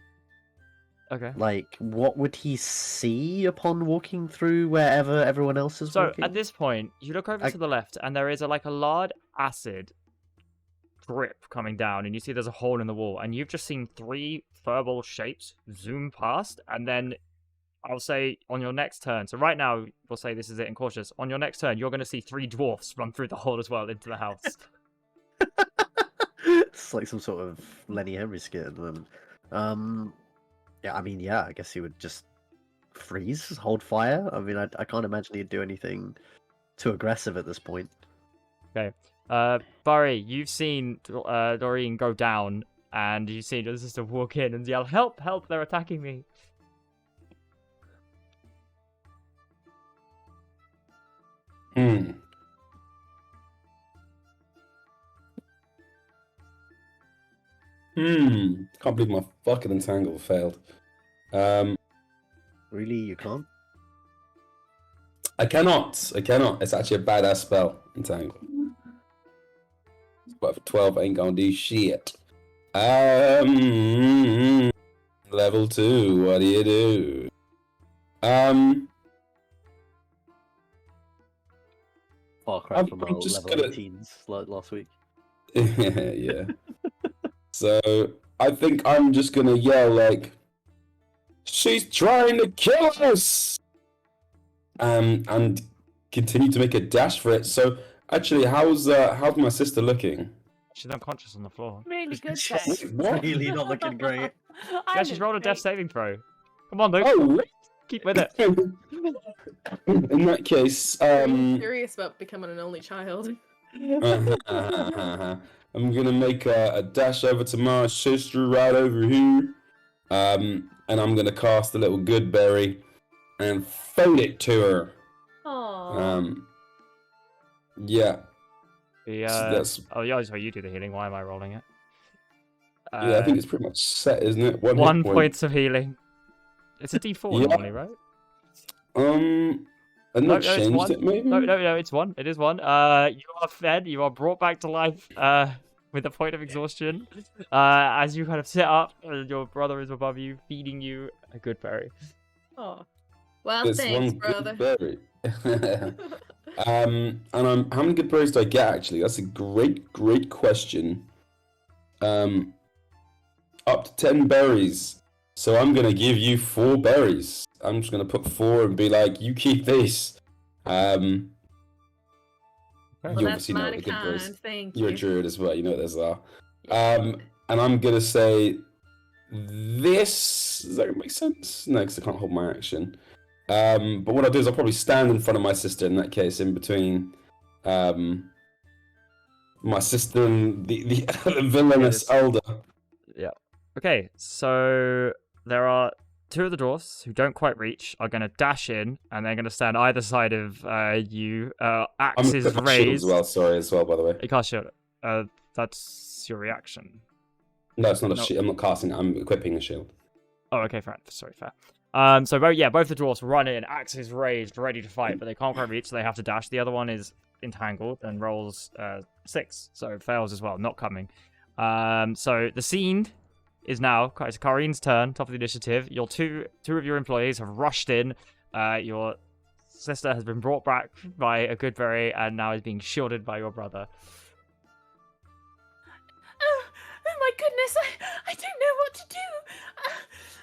Okay. Like, what would he see upon walking through wherever everyone else is So walking? at this point, you look over to the left, and there is a large acid drip coming down, and you see there's a hole in the wall, and you've just seen 3 Firbolg shapes zoom past, and then I'll say on your next turn. So right now, we'll say this is it incautious. On your next turn, you're going to see 3 dwarfs run through the hole as well into the house. It's like some sort of Lenny Henry skit. Yeah, I mean, yeah, I guess he would just freeze, hold fire. I mean, I can't imagine he'd do anything too aggressive at this point. Okay. Barry, you've seen Doreen go down, and you've seen your sister walk in and yell, "Help! Help! They're attacking me!" Can't believe my fucking entangle failed. Really, you can't? I cannot. It's actually a badass spell, entangle. But for 12, I ain't gonna do shit. Level 2, what do you do? Far cry I'm from our just level gonna- 18s like last week. Yeah. So I think I'm just gonna yell like, "She's trying to kill us!" And continue to make a dash for it. So actually, how's my sister looking? She's unconscious on the floor. Really good She's save. What? really not looking great. I Yeah, she's look rolled a death great. saving throw. Come on, Luke. Oh, Keep with it. in that case, I'm curious about becoming an only child. I'm gonna make a dash over to my sister right over here, and I'm gonna cast a little good berry and fold it to her. Aww. Yeah, The, so that's Oh, yeah, so you do the healing. Why am I rolling it? yeah. I think it's pretty much set, isn't it? One hit 1 point. points of healing. It's a D4 Yeah. normally, right? I've No, not no, it's changed 1. it, maybe. No, it's 1. It is 1. You are fed. You are brought back to life. With a point of exhaustion. As you kind of sit up, your brother is above you, feeding you a good berry. Oh. Well, There's thanks, one brother. good berry. And how many good berries do I get? Actually, that's a great question. Up to 10 berries. So I'm gonna give you 4 berries. I'm just gonna put 4 and be like, you keep this. Okay. Well, You that's obviously know what mighty the good berries. kind. Thank You're a you. druid as well. You know what those are. And I'm gonna say this. Does that make sense? No, because I can't hold my action. But what I'll do is I'll probably stand in front of my sister in that case, in between my sister and the villainous this- elder. Yeah. Okay, so there are two of the dwarfs who don't quite reach are going to dash in, and they're going to stand either side of you. I'm Axes gonna put my shield raised. as well. Sorry, as well, by the way. You can't shield it. That's your reaction. No, it's not a No. shield. I'm not casting it. I'm equipping a shield. Oh, okay, fair. Sorry, fair. So both the dwarfs run in, axes raised, ready to fight, but they can't quite reach, so they have to dash. The other one is entangled and rolls 6, so fails as well, not coming. So the scene is now it's Kareen's turn, top of the initiative. Your two of your employees have rushed in. Your sister has been brought back by a good berry and now is being shielded by your brother. Oh my goodness, I don't know what to do.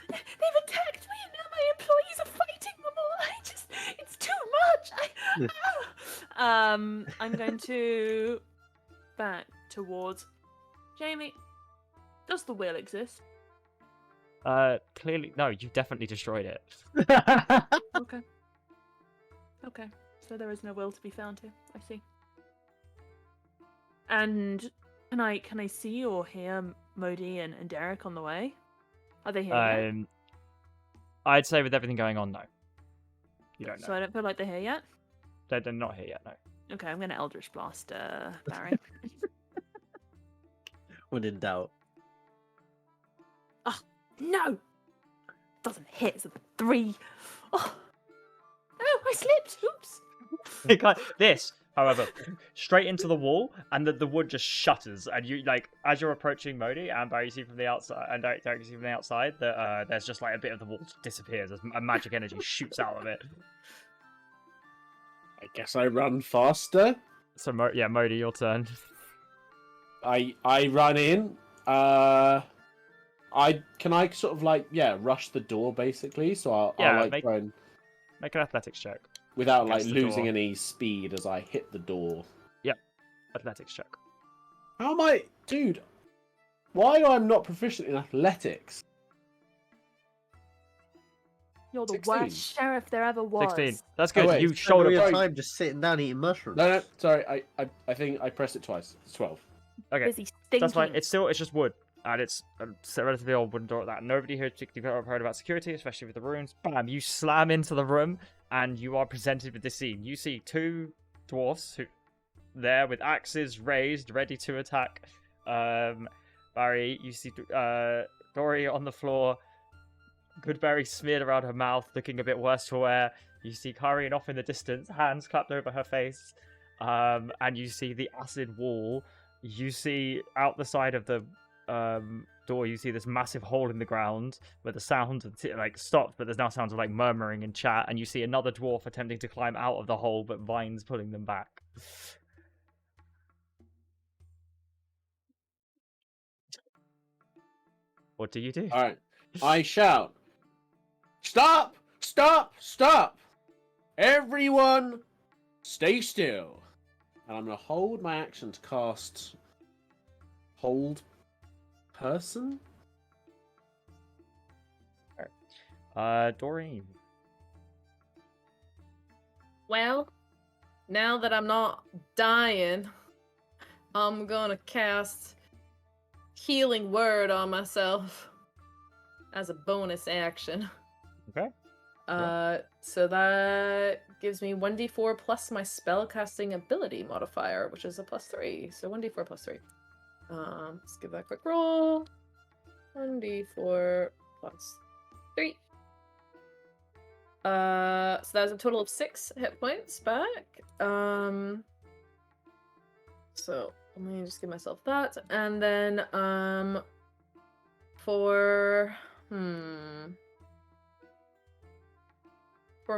They've attacked me and now my employees are fighting them all. It's too much. I'm going to back towards Jamie. Does the wheel exist? Clearly, no, you've definitely destroyed it. Okay. Okay, so there is no will to be found here. I see. And can I see or hear Modi and Derek on the way? Are they here yet? I'd say with everything going on, no. You don't know. So I don't feel like they're here yet? They're not here yet, no. Okay, I'm gonna Eldritch Blast Barry. When in doubt. No! Doesn't hit, it's a 3. Oh, I slipped! Oops! This, however, straight into the wall, and the wood just shutters, and you as you're approaching Modi and Barry, you see from the outside, and Derek you see from the outside that there's just like a bit of the wall disappears as a magic energy shoots out of it. I guess I run faster. So Modi, your turn. I run in. Can I sort of rush the door basically? So I'll try and Make an athletics check. without against the losing door. any speed as I hit the door. Athletics check. How am I, dude? Why am I not proficient in athletics? You're the 16. worst sheriff there ever was. 16. That's good. wait, You spend shoulder All your break. time just sitting down eating mushrooms. No, sorry. I think I pressed it twice. It's 12. Okay, Busy stinking. that's fine. It's just wood, and it's a relatively old wooden door at that. Nobody here particularly heard about security, especially with the runes. Bam! You slam into the room, and you are presented with this scene. You see two dwarfs who there with axes raised, ready to attack. Barry, you see Dory on the floor, Goodberry smeared around her mouth, looking a bit worse for wear. You see Kareen off in the distance, hands clapped over her face, and you see the acid wall. You see out the side of the door, you see this massive hole in the ground where the sound stopped, but there's now sounds of murmuring and chat, and you see another dwarf attempting to climb out of the hole, but vines pulling them back. What do you do? All right. I shout, "Stop! Stop! Stop! Everyone, stay still!" And I'm gonna hold my action to cast Hold Person. Doreen. Well, now that I'm not dying, I'm gonna cast Healing Word on myself as a bonus action. Okay. So that gives me 1d4 plus my spellcasting ability modifier, which is a +3. So 1d4 +3. Let's give that a quick roll. 1d4 +3. So that's a total of 6 hit points back. So let me just give myself that, and then for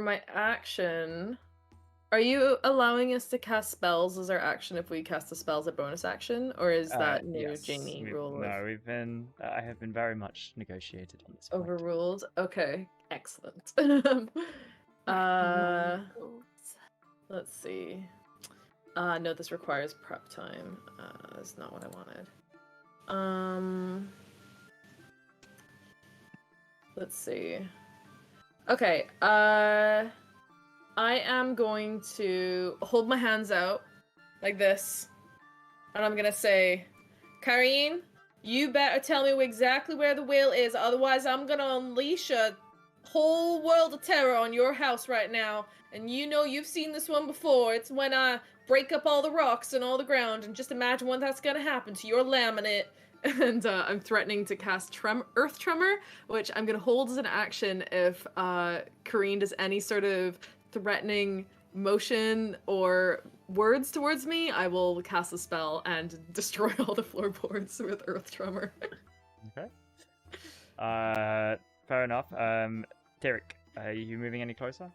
my action, are you allowing us to cast spells as our action if we cast the spells as bonus action, or is that new Yes, Jamie rule? No, I have been very much negotiated on this point. Overruled. Okay, excellent. Let's see. No, this requires prep time. That's not what I wanted. Let's see. Okay, I am going to hold my hands out like this, and I'm gonna say, Karine, you better tell me exactly where the whale is, otherwise I'm gonna unleash a whole world of terror on your house right now. And you know you've seen this one before. It's when I break up all the rocks and all the ground, and just imagine when that's gonna happen to your laminate. And I'm threatening to cast Earth Tremor, which I'm gonna hold as an action if Karine does any sort of threatening motion or words towards me. I will cast a spell and destroy all the floorboards with Earth Tremor. Okay. Fair enough. Derek, are you moving any closer?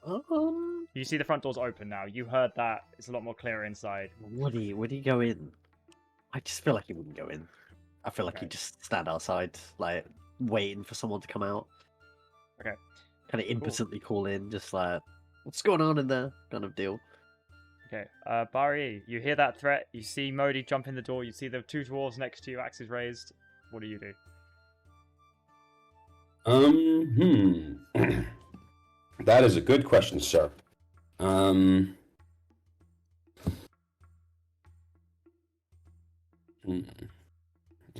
You see the front door's open now. You heard that. It's a lot more clear inside. Would he go in? I just feel like he wouldn't go in. I feel like Okay. he'd just stand outside, like waiting for someone to come out. Okay. Kind of impotently call in, just like, what's going on in there? Kind of deal. Okay. Bari, you hear that threat. You see Modi jump in the door. You see the two dwarves next to you, axes raised. What do you do? That is a good question, sir.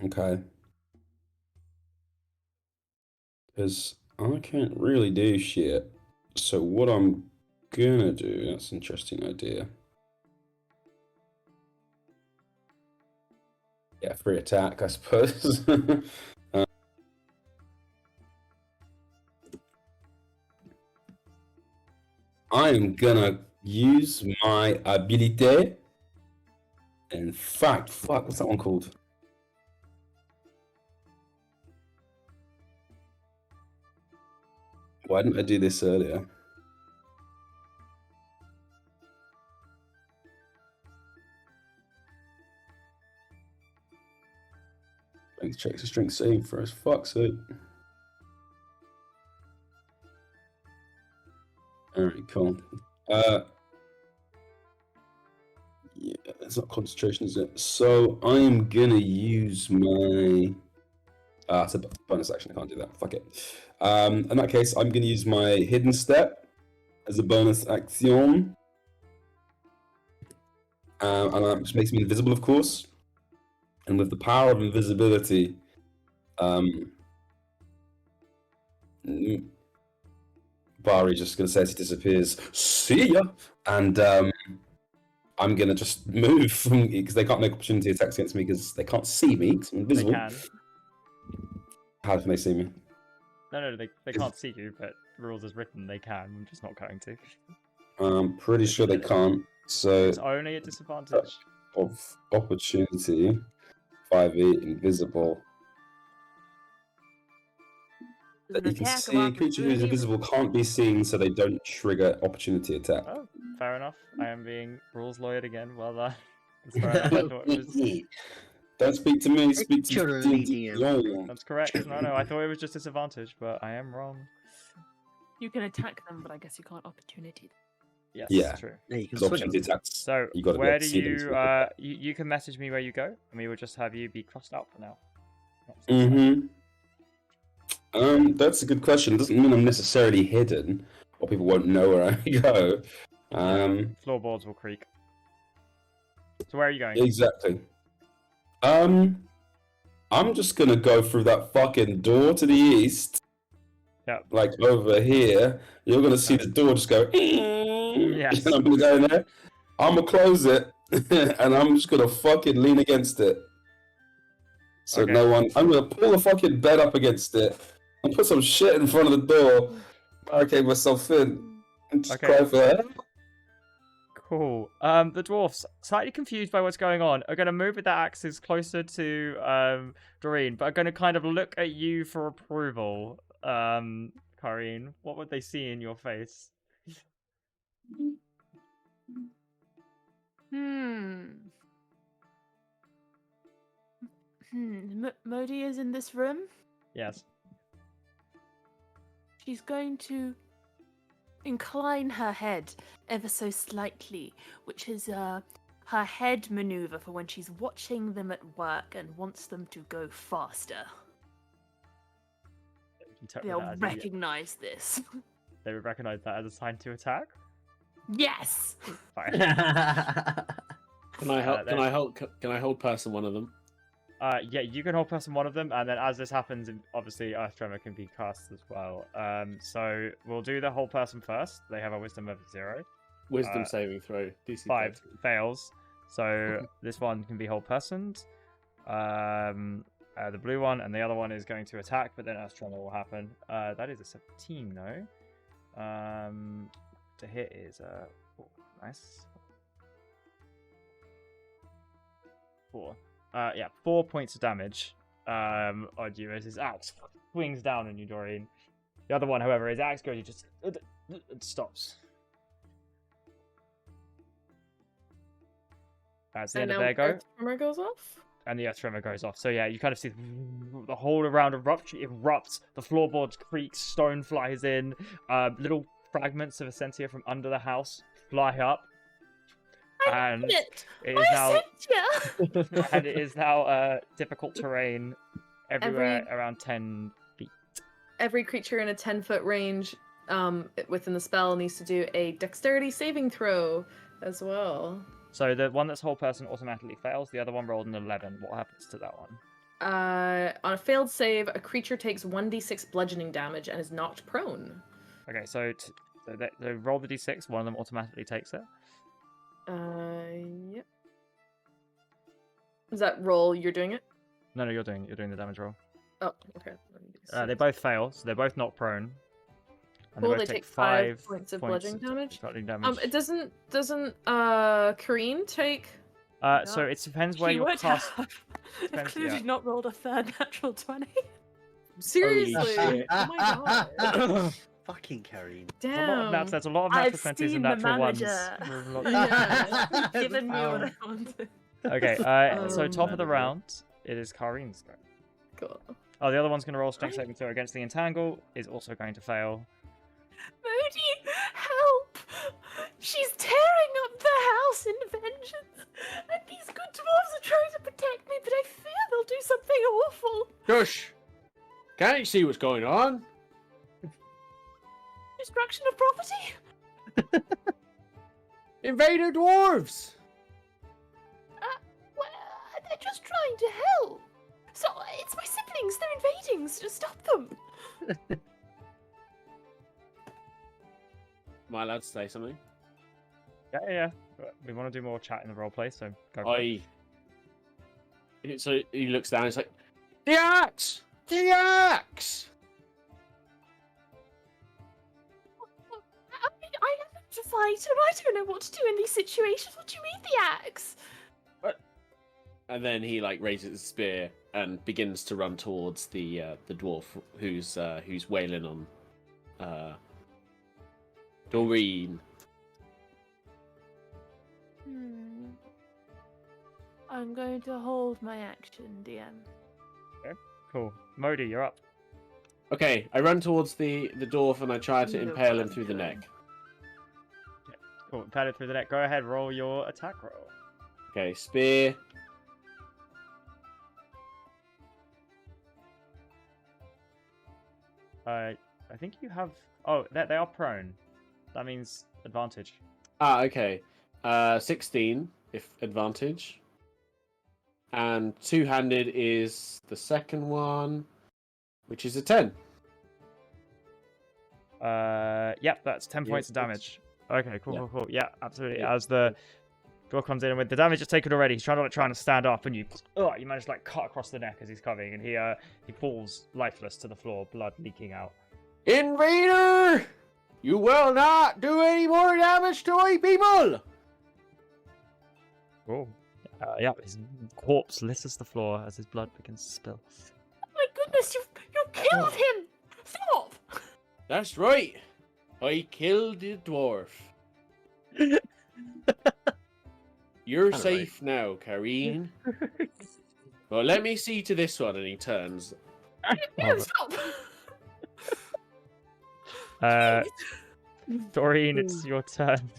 Okay. Because I can't really do shit. So what I'm gonna do, that's an interesting idea. Yeah, free attack, I suppose. I am gonna use my ability. In fact, fuck, what's that one called? Why didn't I do this earlier? Strength checks a strength save for us. Fuck's sake. Alright, cool. Yeah, it's not concentration, is it? So I'm gonna use my. It's a bonus action. I can't do that. Fuck it. In that case, I'm gonna use my hidden step as a bonus action, and that just makes me invisible, of course. And with the power of invisibility, Bari's just gonna say as he disappears, "See ya," and I'm gonna just move from because they can't make opportunity attacks against me because they can't see me because I'm invisible. They can. How can they see me? No, they can't see you, but rules as written, they can. I'm just not going to. I'm pretty sure they can't. So It's only a disadvantage. of opportunity, 5e invisible. There's That an you can attack of see a creature who is opportunity. invisible can't be seen, so they don't trigger opportunity attack. Oh, fair enough. I am being rules lawyered again. Well done. That's fair enough. I thought it was... Don't speak to me. Speak to Literally, D&D. DM. That's correct. No, I thought it was just disadvantage, but I am wrong. You can attack them, but I guess you can't opportunity them. Yes, Yeah. true. Yeah, you can Because swing opportunity them. attacks. So, You gotta be where able do to see them you, to make it. you can message me where you go, and we will just have you be crossed out for now. That's a good question. It doesn't mean I'm necessarily hidden, or people won't know where I go. Floorboards will creak. So where are you going? Exactly. I'm just gonna go through that fucking door to the east. Yeah. Like over here. You're gonna see the door just go. Yes. And I'm gonna go in there. I'm gonna close it, and I'm just gonna fucking lean against it. So Okay. no one. I'm gonna pull the fucking bed up against it and put some shit in front of the door. Barricade myself in and just Okay. cry for help. Cool. The dwarfs, slightly confused by what's going on, are going to move with their axes closer to Doreen, but are going to kind of look at you for approval. Karine, what would they see in your face? Modi is in this room. Yes. She's going to incline her head ever so slightly, which is her head maneuver for when she's watching them at work and wants them to go faster. interpret They'll that as recognize this. they would recognize that as a sign to attack. Yes. Fine. Can I help? Can I hold person one of them? Yeah, you can hold person one of them, and then as this happens, obviously Earth Tremor can be cast as well. So we'll do the whole person first. They have a wisdom of 0. Wisdom saving throw. DC 5 fails. So this one can be whole personed. The blue one, and the other one is going to attack, but then Earth Tremor will happen. That is a 17, though. To hit is nice. 4. 4 points of damage on you as his axe swings down on you, Doreen. The other one, however, his axe goes, he just it stops. That's the end of their go. Tremor goes off. And the Earth Tremor goes off. So yeah, you kind of see the whole around erupts. The floorboards creaks, stone flies in, little fragments of Essentia from under the house fly up. And it is now and it is now difficult terrain everywhere around 10 feet. Every creature in a 10-foot range within the spell needs to do a dexterity saving throw as well. So the one that's whole person automatically fails. The other one rolled an 11. What happens to that one? On a failed save, a creature takes 1d6 bludgeoning damage and is knocked prone. Okay, so they roll the d6. One of them automatically takes it. Yep. Is that roll? You're doing it? No, you're doing the damage roll. Oh, okay. They both fail, so they're both knocked prone. And Well, both they take 5 points of bludgeoning damage. It doesn't Kareen take? So it depends where She your would cast. have included not rolled a third natural 20. Seriously? shit. Oh my god. Fucking Kareen. Damn. There's a lot of natural I've 20s seen and the natural ones. manager. Yeah. Given me what I wanted. Okay, so Oh, top of the manager. round, it is Kareen's go. Cool. Oh, the other one's going to roll strength saving throw against the entangle. Is also going to fail. Modi, help! She's tearing up the house in vengeance, and these good dwarves are trying to protect me, but I fear they'll do something awful. Shush! Can't you see what's going on? Destruction of property? Invader dwarves! Well, they're just trying to help. So it's my siblings, they're invading, so stop them. Am I allowed to say something? Yeah. We want to do more chat in the roleplay, so go for it. So he looks down and he's like, The axe! The axe! I have to fight, and I don't know what to do in these situations. What do you mean, the axe? And then he raises his spear and begins to run towards the dwarf who's wailing on Doreen. I'm going to hold my action, DM. Cool. Modi, you're up. Okay, I run towards the dwarf and I try to Look impale what him I'm through the doing. neck. Cool. Padded through the neck. Go ahead, roll your attack roll. Okay, spear. I think you have. Oh, they are prone. That means advantage. Okay. 16 if advantage. And two-handed is the second one, which is a 10. Yep, that's 10 Yeah, points of damage. Okay, cool, Yeah. cool. Yeah, absolutely. Yeah. As the dwarf comes in with the damage is taken already, he's trying to stand up, and you manage to cut across the neck as he's coming, and he falls lifeless to the floor, blood leaking out. Invader! You will not do any more damage to my people! Cool. Yeah, his corpse litters the floor as his blood begins to spill. Oh my goodness, you killed him! Stop! That's right. I killed the dwarf. You're Alright. safe now, Kareen. Well, let me see to this one, and he turns. No, stop! Doreen, it's your turn.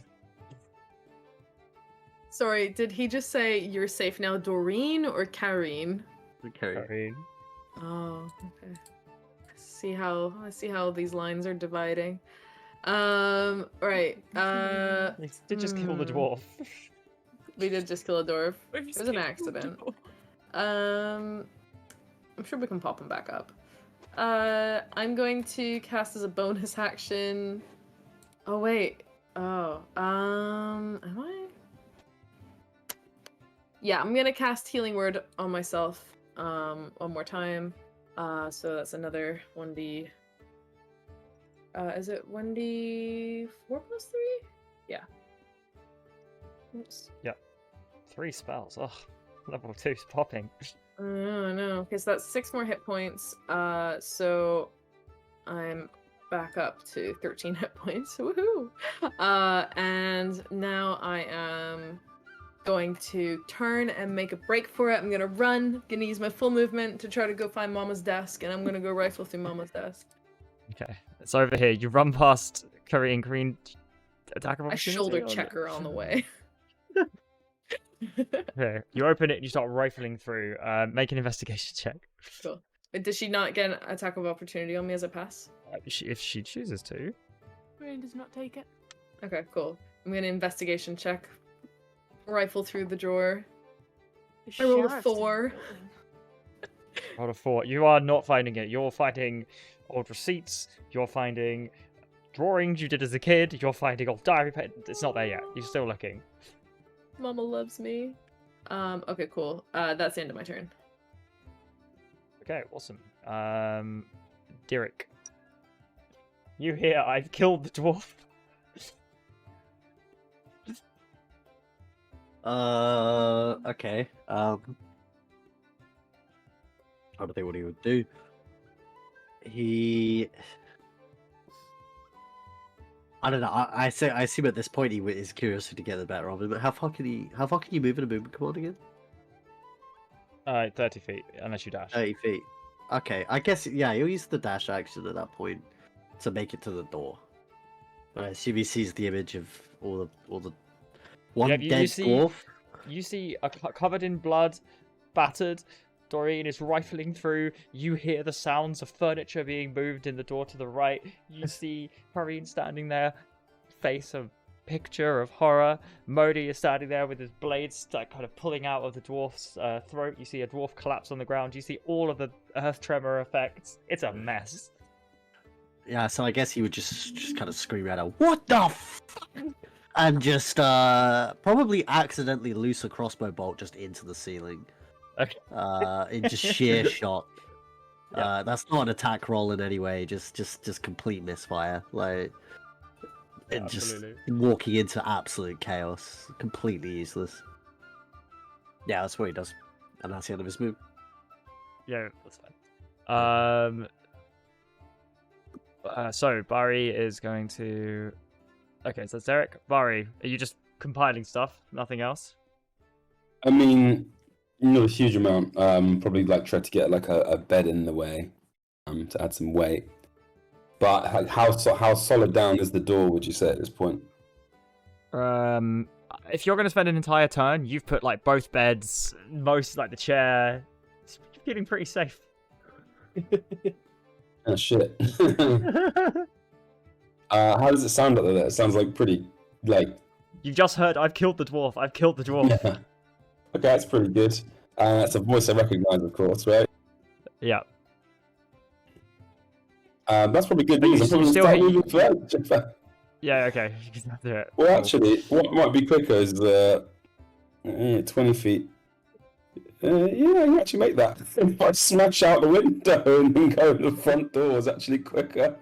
Sorry, did he just say you're safe now, Doreen or Kareen? Okay. Doreen. Oh, okay. see how these lines are dividing. Right. We did just kill the dwarf. We did just kill a dwarf. It was an accident. I'm sure we can pop him back up. I'm going to cast as a bonus action. Oh wait. Oh. Am I? Yeah, I'm gonna cast Healing Word on myself. One more time. So that's another 1d. Is it 1d4 plus 3? Yeah. Oops. Yep. 3 spells. Ugh. Level 2's popping. Oh no. Okay, so that's 6 more hit points. So I'm back up to 13 hit points. Woohoo! And now I am going to turn and make a break for it. I'm gonna run, gonna use my full movement to try to go find Mama's desk, and I'm gonna go rifle through Mama's desk. Okay. It's over here. You run past Curry and Green. Attack of I opportunity. shoulder or check her on the way. Okay. You open it and you start rifling through. Make an investigation check. Cool. But does she not get an attack of opportunity on me as I pass? If she chooses to. Rain does not take it. Okay, cool. I'm gonna investigation check. Rifle through the drawer. The I rolled a sheriff's in the 4. building. Roll a 4. You are not finding it. You're finding old receipts. You're finding drawings you did as a kid. You're finding old diary pen. It's not there yet. You're still looking. Mama loves me. Okay, cool. That's the end of my turn. Okay, awesome. Derek. You hear I've killed the dwarf. Okay. I don't think what he would do. I don't know. I assume at this point he is curious to get the better of him. But how far can you move in a movement command again? 30 feet, unless you dash. 30 feet. Okay, I guess he'll use the dash action at that point to make it to the door. I assume he sees the image of all the one Yep, you dead see- dwarf. You see covered in blood, battered. Doreen is rifling through. You hear the sounds of furniture being moved in the door to the right. You see Kareen standing there, face a picture of horror. Modi is standing there with his blades kind of pulling out of the dwarf's throat. You see a dwarf collapse on the ground. You see all of the earth tremor effects. It's a mess. Yeah, so I guess he would just kind of scream out, "What the f!" and just probably accidentally loose a crossbow bolt just into the ceiling. Okay. In just sheer shock. Yeah. That's not an attack roll in any way. Just complete misfire. Like, Yeah, just absolutely. walking into absolute chaos. Completely useless. Yeah, that's what he does, and that's the end of his move. Yeah, that's fine. So Barry is going to. Okay, so it's Derek. Barry, are you just compiling stuff? Nothing else? I mean, not a huge amount. Probably like try to get like a bed in the way, to add some weight. But how solid down is the door? Would you say at this point? If you're going to spend an entire turn, you've put like both beds, most like the chair. It's feeling pretty safe. Oh shit. How does it sound up there? It sounds like pretty like. You've just heard, I've killed the dwarf. I've killed the dwarf. Yeah. Okay, that's pretty good. That's a voice I recognise, of course, right? Yeah. That's probably good But news. you I'm probably still start hit- moving further. Yeah. Okay. You can do it. Well, Cool. actually, what might be quicker is 20 feet. Yeah, I can actually make that. If I smash out the window and then go to the front door is actually quicker.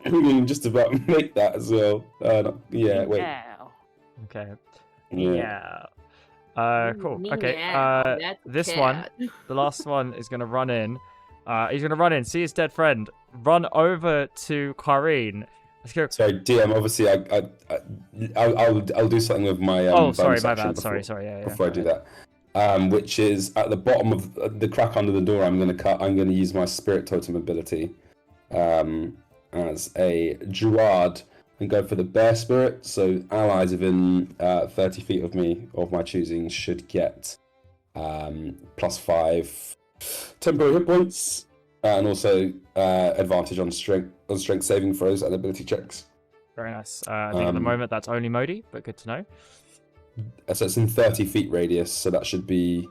We can just about make that as well. Yeah, wait. Okay. Yeah. Yeah. Cool. Okay. This one, the last one, is gonna run in. He's gonna run in, see his dead friend, run over to Kareen. Let's go. Sorry, DM. Obviously, I'll do something with my. Oh, sorry, bonus my action bad. before- Sorry. Yeah. Before I do that, which is at the bottom of the crack under the door. I'm gonna use my spirit totem ability, as a Gerard, and go for the bear spirit. So allies within 30 feet of me, of my choosing, should get +5 temporary hit points. And also advantage on strength saving throws and ability checks. Very nice. I think at the moment that's only Modi, but good to know. So it's in 30 feet radius, so that should be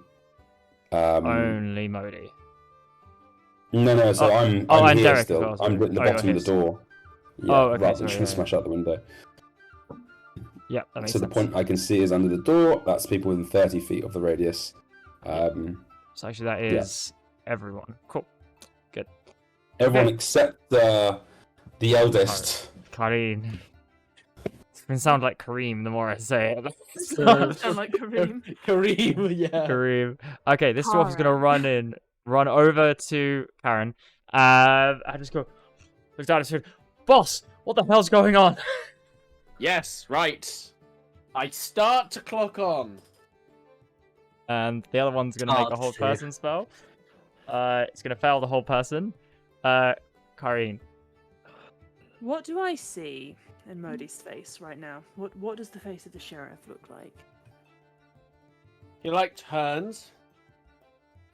Only Modi. No, so I'm and here Derek as still. well, I'm sorry. at the Oh, you're bottom of the here still. door. Yeah, Oh, okay, rather than sorry, trying to smash out the window. Yeah, that makes So sense. the point I can see is under the door. That's people within 30 feet of the radius. So actually that is everyone. Cool. Good. Everyone Okay. except the eldest. Kareen. It's gonna sound like Kareem the more I say it. Sound like Kareem. Kareem, yeah. Kareem. Okay, this dwarf is gonna run over to Karen. I just go, look down and say, "Boss, what the hell's going on?" Yes, right. I start to clock on. And the other one's gonna make a hold person spell. It's gonna fail the whole person. Kareen. What do I see in Modi's face right now? What does the face of the sheriff look like? He like turns.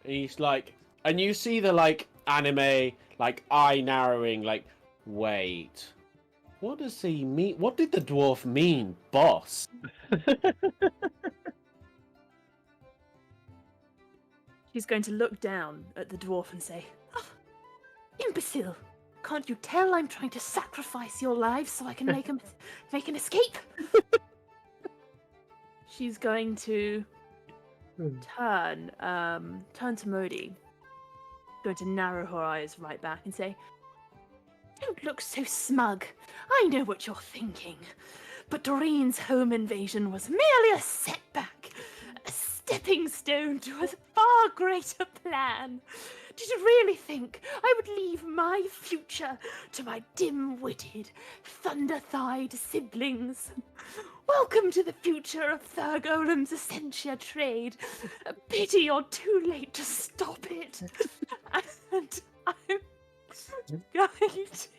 He's like, and you see the like anime like eye narrowing. Like, wait, what does he mean? What did the dwarf mean, boss? She's going to look down at the dwarf and say, "Oh, imbecile! Can't you tell I'm trying to sacrifice your lives so I can make an escape?" She's going to turn to Modi, going to narrow her eyes right back and say, "Don't look so smug. I know what you're thinking. But Doreen's home invasion was merely a setback, a stepping stone to a far greater plan. Did you really think I would leave my future to my dim-witted, thunder-thighed siblings? Welcome to the future of Thurgolem's Essentia trade. A pity you're too late to stop it. And I'm going to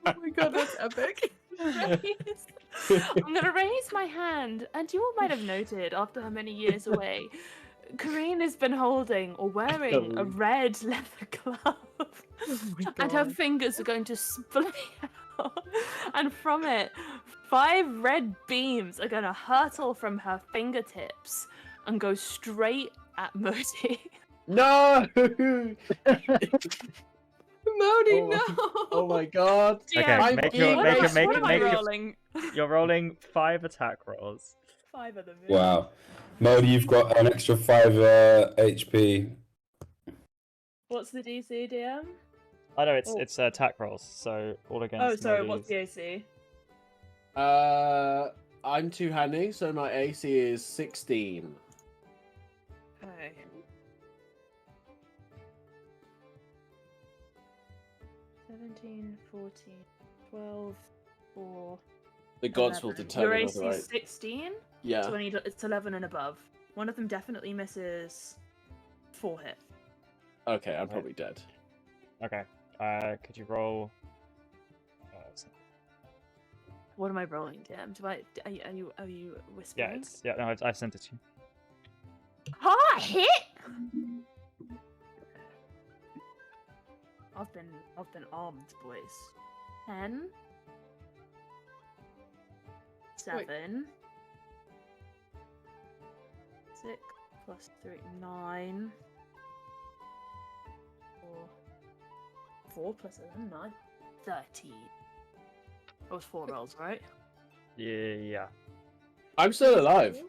Oh my god, that's epic. I'm gonna raise my hand, and you all might have noted after her many years away, Kareen has been holding or wearing a red leather glove, and her fingers are going to split out, and from it, 5 red beams are going to hurtle from her fingertips and go straight at Modi. No! Modi, Oh, no! Oh my god! Okay, I'm make your being make racist. your What am I make your. rolling? You're rolling 5 attack rolls. 5 of them. Wow. Modi, you've got an extra 5 HP. What's the DC, DM? I know it's Oh. it's attack rolls, so all against. Oh, sorry, Modi's. what's the AC? I'm two-handing, so my AC is 16. Okay. "17, 14, 12, 4, The gods will 11. determine Your whether AC I... is 16? Yeah. So it's 11 and above. One of them definitely misses 4 hit. Okay, I'm probably dead. Okay. Could you roll? What am I rolling, DM? Are you whispering? Yeah. No, I've sent it to you. Ah, hit! I've been armed, boys. 10, 7, 6 plus 3, 9, 4 plus 11, 9, 13. That was 4 rolls, right? Yeah. I'm still alive.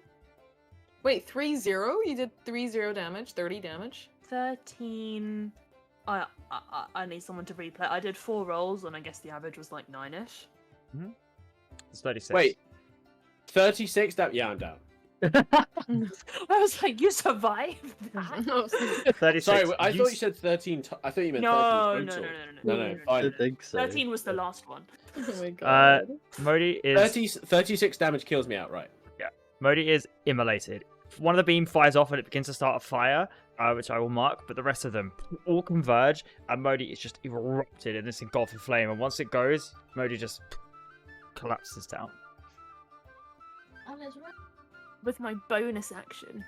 Wait, 3-0? You did 3-0 damage, 30 damage? 13. I need someone to replay. I did 4 rolls, and I guess the average was like 9ish. It's 36. Wait. 36? Yeah, I'm down. I was like, you survived that? 36. Sorry, I thought you said 13. I thought you meant No, 13 no, total. no, No, I fine. don't think so. 13 was the last one. Oh my god. Modi is 36 damage kills me outright. Modi is immolated. One of the beam fires off and it begins to start a fire, which I will mark, but the rest of them all converge, and Modi is just erupted in this engulfing flame, and once it goes, Modi just collapses down. With my bonus action,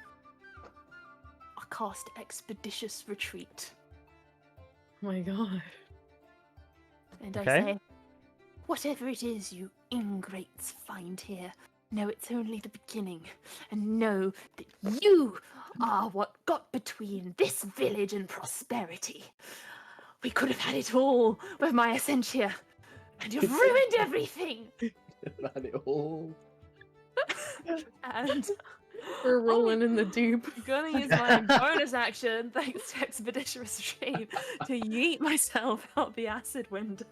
I cast Expeditious Retreat. Oh my god. And Okay. I say, whatever it is you ingrates find here, know it's only the beginning, and know that you are what got between this village and prosperity. We could have had it all with my Essentia, and you've ruined everything! Had it all. And We're rolling in the dupe. I'm gonna use my bonus action, thanks to Expeditious Retrieve, to yeet myself out the acid window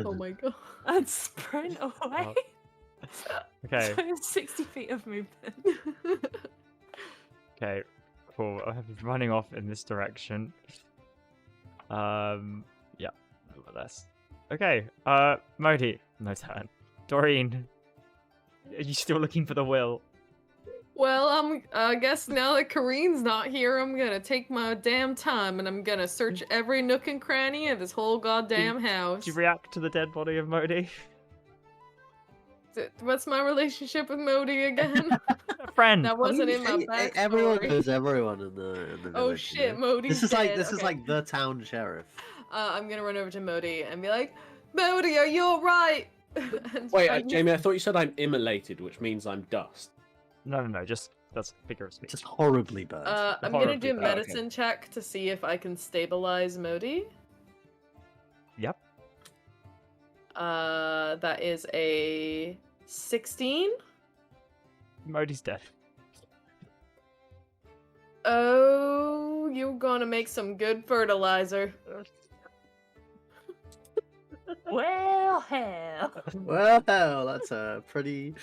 Oh my god. and sprint away. Okay. So 60 feet of movement. Okay. Cool. I have running off in this direction. Yeah. Less. Okay. Modi. No turn. Doreen. Are you still looking for the will? Well, I guess now that Kareen's not here, I'm gonna take my damn time and I'm gonna search every nook and cranny of this whole goddamn house. Did you react to the dead body of Modi? What's my relationship with Modi again? A friend. That wasn't in my backstory. Everyone knows everyone in the village. Oh you shit, know? Modi's This is dead. this is Okay. like the town sheriff. I'm gonna run over to Modi and be like, Modi, are you alright? Wait, Jamie, I thought you said I'm immolated, which means I'm dust. No. Just that's figure of speech. Just horribly burned. I'm gonna horribly do a bad. medicine check to see if I can stabilize Modi. Yep. That is a 16. Modi's dead. Oh, you're gonna make some good fertilizer. Well, hell. Well, that's a pretty.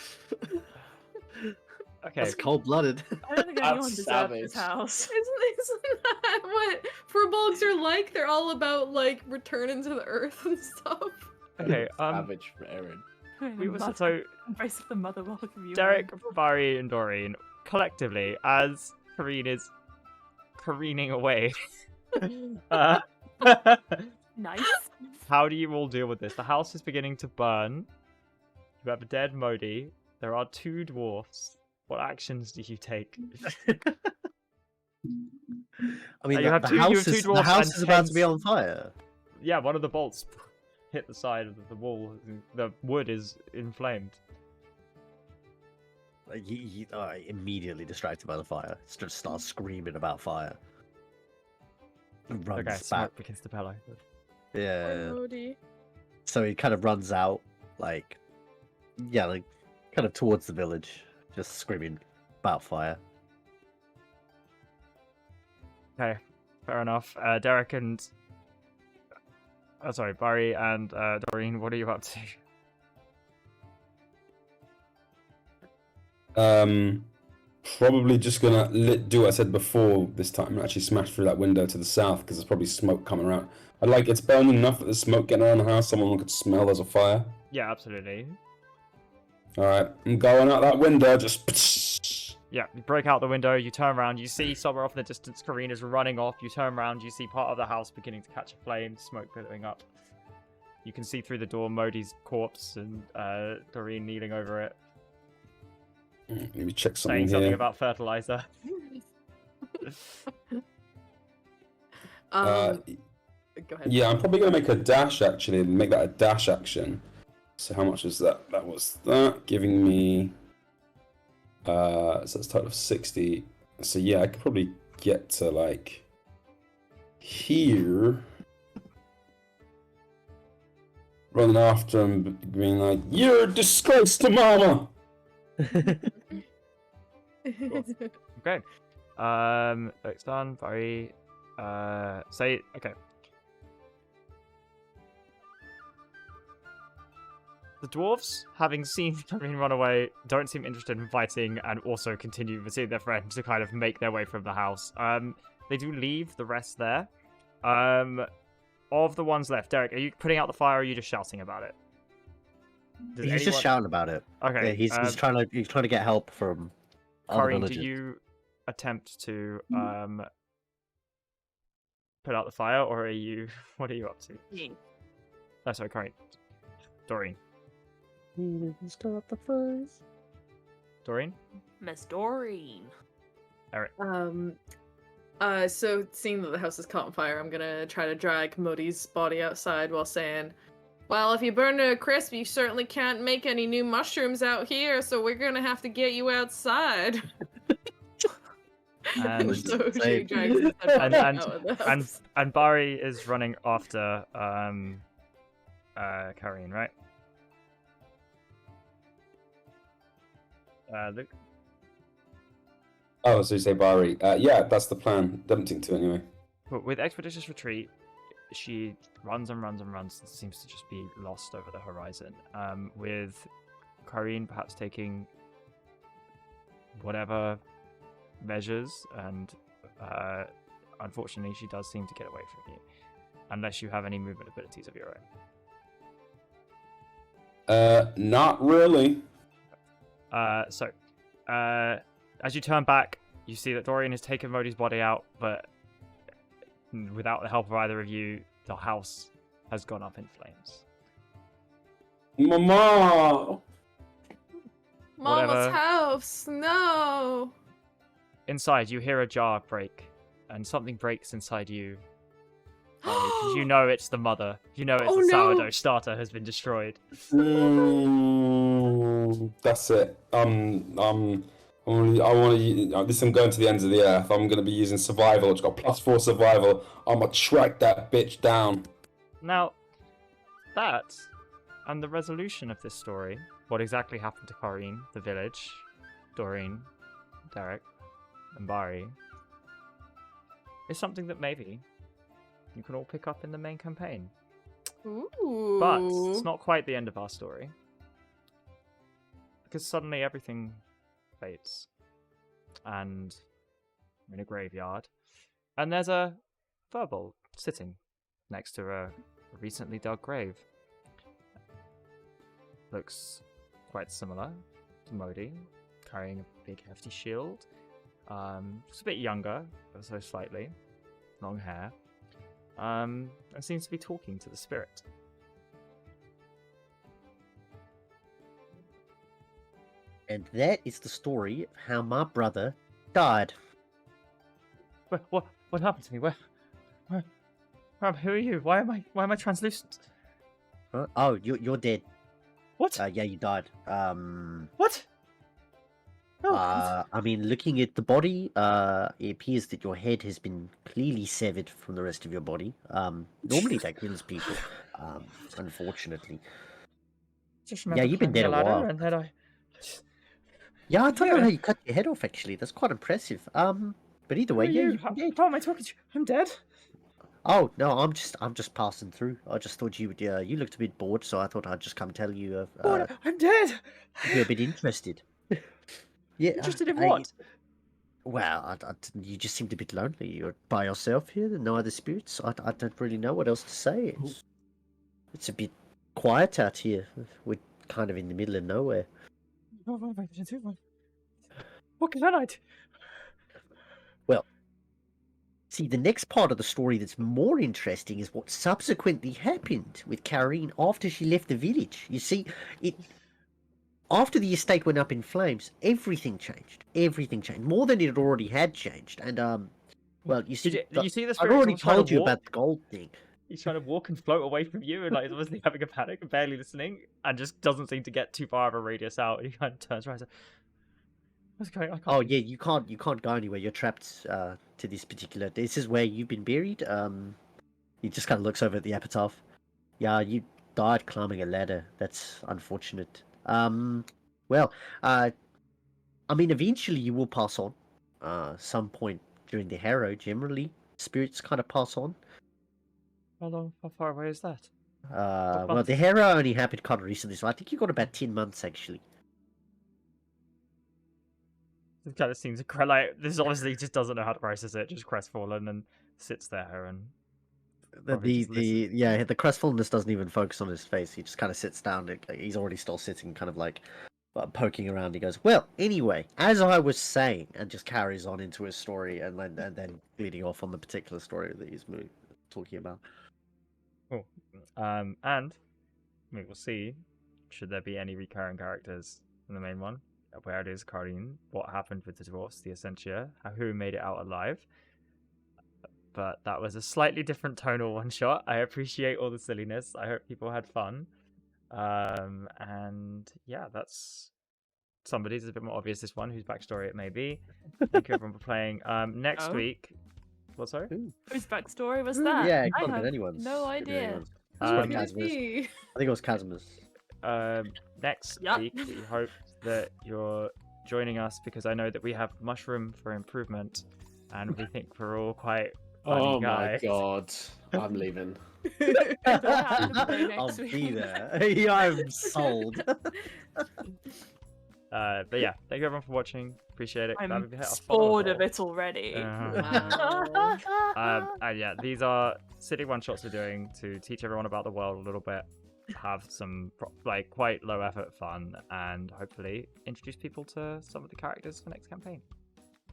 Okay. That's cold-blooded. I don't think anyone That's deserves this savage. house. Isn't that what Firbolgs are like? They're all about like returning to the earth and stuff. Okay. Savage for Erin. We were so Embrace of the mother welcome you. Derek, Barry, and Doreen collectively, as Kareen is careening away. uh, Nice. how do you all deal with this? The house is beginning to burn. You have a dead Modi. There are 2 dwarfs. What actions do you take? I mean, You have two the dwarfs house and is about to be 10 on fire. Yeah, one of the bolts hit the side of the wall. The wood is inflamed. Like, he immediately distracted by the fire. Just starts screaming about fire. And runs Okay, back. smoke begins to bellow. Yeah. Modi. So he kind of runs out, like, yeah, like, kind of towards the village, just screaming about fire. Okay, fair enough. Derek and... sorry, Barry and Doreen, what are you up to? Probably just gonna do what I said before this time and actually smash through that window to the south because there's probably smoke coming around. I like it's burning enough that there's smoke getting around the house. Someone could smell there's a fire. Yeah, absolutely. All right, I'm going out that window. Just Yeah, you break out the window, you turn around, you see somewhere off in the distance, Kareen is running off. You turn around, you see part of the house beginning to catch a flame, smoke billowing up. You can see through the door Modi's corpse and Doreen kneeling over it, let me check saying something something here. about fertilizer. Go ahead. Yeah, I'm probably gonna make a dash actually. Make that a dash action. So how much is that? That was that giving me. So it's a total of 60. So yeah, I could probably get to like here. Running after him, being like, "You're a disgrace to mama." Okay. It's done. Very. Say okay. The dwarves, having seen Kareen run away, don't seem interested in fighting and also continue pursuing their friend to kind of make their way from the house. They do leave the rest there. Of the ones left, Derek, are you putting out the fire or are you just shouting about it? Does He's anyone- just shouting about it. Okay. Yeah, he's trying to get help from other Kareen, villagers. do you attempt to put out the fire or are you what are you up to? Yeah. Oh, sorry, Kareen. Doreen. Start the fires. Doreen? Miss Doreen. Eric. So seeing that the house is caught on fire, I'm gonna try to drag Modi's body outside while saying, well, if you burn to a crisp, you certainly can't make any new mushrooms out here, so we're gonna have to get you outside. And So she Same. drags his dead body and out of the and house. and Barry is running after Karine, right? Luke. Oh, so you say Bari. Yeah, that's the plan. Don't think to anyway. But with Expeditious Retreat, she runs and runs and runs and seems to just be lost over the horizon. With Karine perhaps taking whatever measures, and unfortunately she does seem to get away from you. Unless you have any movement abilities of your own. Not really. So, as you turn back, you see that Dorian has taken Modi's body out, but without the help of either of you, the house has gone up in flames. Mama! Mama's Whatever. house, no! Inside, you hear a jar break, and something breaks inside you. Because you know it's the mother. You know it's Oh, the no! sourdough starter has been destroyed. That's it. I want to. Listen, I'm going to the ends of the earth. I'm going to be using survival. It's got +4 survival. I'm gonna track that bitch down. Now, that and the resolution of this story, what exactly happened to Karine, the village, Doreen, Derek, and Bari, is something that maybe you can all pick up in the main campaign. Ooh. But it's not quite the end of our story. Because suddenly everything fades. And we're in a graveyard. And there's a Firbolg sitting next to a recently dug grave. Looks quite similar to Modi, carrying a big hefty shield. Just a bit younger, but so slightly. Long hair. And seems to be talking to the spirit. And that is the story of how my brother died. What happened to me? Where who are you? Why am I translucent? Huh? Oh, you're dead. What? Yeah, you died. What? No. I mean, looking at the body, it appears that your head has been clearly severed from the rest of your body. Normally that kills people, unfortunately. Just Yeah, you've been climbing dead a ladder while. and then I. Yeah, I don't know Yeah. how you cut your head off. Actually, that's quite impressive. But either Who way, are yeah, you? you've been dead. How am I talking to you? I'm dead. Oh no, I'm just passing through. I just thought you would. You looked a bit bored, so I thought I'd just come tell you. I'm dead. You're a bit interested. Yeah. Interested in what? Well, you just seemed a bit lonely. You're by yourself here, no other spirits. I don't really know what else to say. It's a bit quiet out here. We're kind of in the middle of nowhere. What can I do? Well, see, the next part of the story that's more interesting is what subsequently happened with Karine after she left the village. You see, after the estate went up in flames, everything changed. Everything changed more than it already had changed. And well, you see, Did you see the I've spirit already trying told to you walk? about the gold thing. He's trying to walk and float away from you, and like is obviously having a panic and barely listening, and just doesn't seem to get too far of a radius out. He kind of turns around and says, "What's going on?" Oh yeah, you can't go anywhere. You're trapped to this particular. This is where you've been buried. He just kind of looks over at the epitaph. Yeah, you died climbing a ladder. That's unfortunate. Well, I mean, eventually you will pass on. Some point during the harrow, generally spirits kind of pass on. How far away is that? Well, month? the harrow only happened kind of recently, so I think you got about 10 months actually. It kind of seems like this obviously just doesn't know how to process it, just crestfallen and sits there and probably just listens. The crestfalleness doesn't even focus on his face. He just kind of sits down. He's already still sitting, kind of like poking around. He goes, "Well, anyway, as I was saying," and just carries on into his story, and then leading off on the particular story that he's talking about. Cool. And we will see, should there be any recurring characters in the main one, where it is Karine, what happened with the divorce, the Essentia, who made it out alive, but that was a slightly different tonal one shot. I appreciate all the silliness. I hope people had fun. And yeah, that's somebody's a bit more obvious. This one, whose backstory it may be. Thank you everyone for playing. Next Oh. week. What? Sorry. Whose backstory was that? Yeah, it I could have have been anyone's. no Could have been idea. anyone's. Um, Casimir's. I think it was Casimir's. Next Yep. week, we hope that you're joining us because I know that we have mushroom for improvement, and we think we're all quite funny Oh guys. my god. I'm leaving. Don't have to play I'll next be week. there. Yeah, I'm sold. But yeah, thank you everyone for watching. Appreciate it. Glad I'm we hit our follow bored of goal. it already. Wow. Yeah, these are silly one shots we're doing to teach everyone about the world a little bit, have some like quite low effort fun, and hopefully introduce people to some of the characters for next campaign.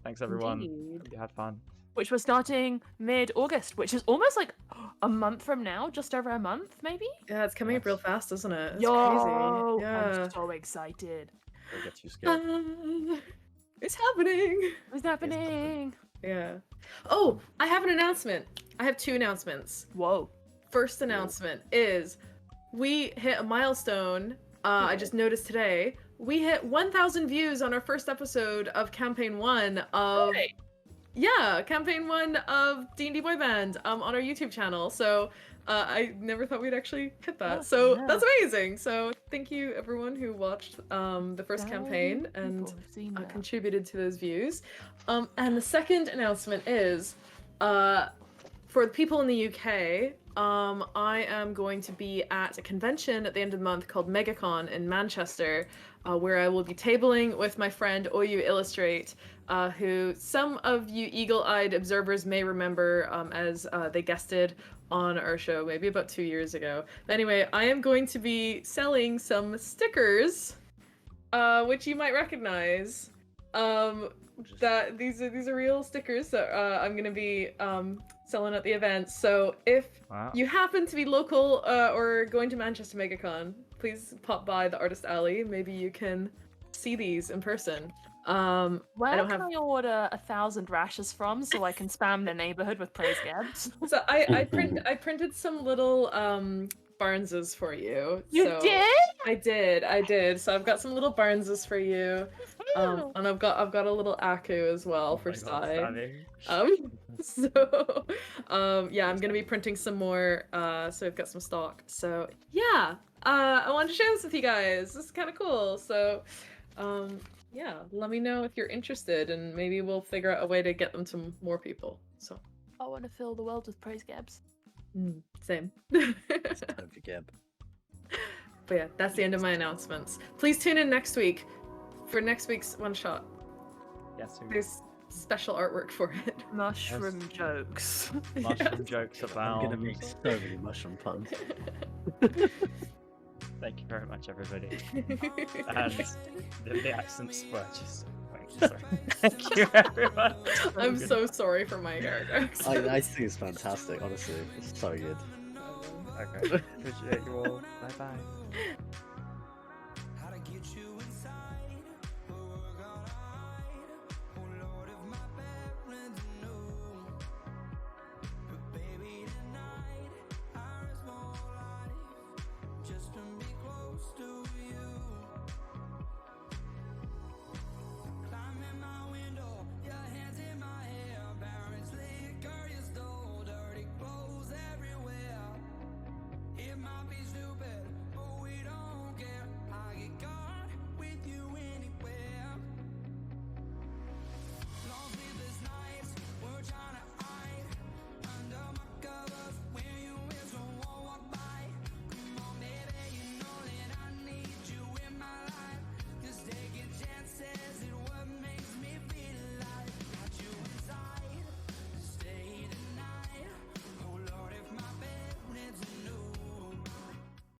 Thanks everyone. Indeed. Hope you had fun. Which we're starting mid-August, which is almost like a month from now, just over a month, maybe? Yeah, it's coming up Yes. real fast, isn't it? It's Yo, crazy. Yeah. I'm so excited. Don't get too scared. It's happening. What's happening? Yeah. Oh, I have an announcement. I have 2 announcements. Whoa. First announcement is we hit a milestone. I just noticed today. We hit 1,000 views on our first episode of campaign 1 of Right. campaign 1 of D&D Boyband on our YouTube channel. So I never thought we'd actually hit that. Oh, So yeah. that's amazing. So thank you everyone who watched the first campaign and contributed to those views. And the second announcement is for the people in the UK, I am going to be at a convention at the end of the month called MegaCon in Manchester, where I will be tabling with my friend Oyu Illustrate, who some of you eagle-eyed observers may remember as they guested on our show maybe about 2 years ago. But anyway, I am going to be selling some stickers, which you might recognize. That these are real stickers that I'm gonna be selling at the event. So if Wow. you happen to be local or going to Manchester MegaCon, please pop by the Artist Alley. Maybe you can see these in person. Where don't can have- I order 1,000 rashes from so I can spam the neighborhood with praise gabs? So I printed some little Barneses for you. You so did? I did. So I've got some little Barneses for you. And I've got a little Aku as well for Oh my God, side. stunning. Yeah, I'm gonna be printing some more. So we've got some stock. So yeah, I wanted to share this with you guys. This is kind of cool. So, yeah, let me know if you're interested, and maybe we'll figure out a way to get them to more people. So, I want to fill the world with praise gabs. same. It's time for Gab. But yeah, that's the end of my announcements. Please tune in next week for next week's one shot. Yes, we There's special artwork for it. Mushroom jokes. mushroom jokes I'm abound. gonna make so many mushroom puns. Thank you very much, everybody. And the accents were just. Thank you, everyone. I'm so sorry for my character. I think it's fantastic, honestly. It's so good. Okay. Appreciate you all. Bye bye. How to get you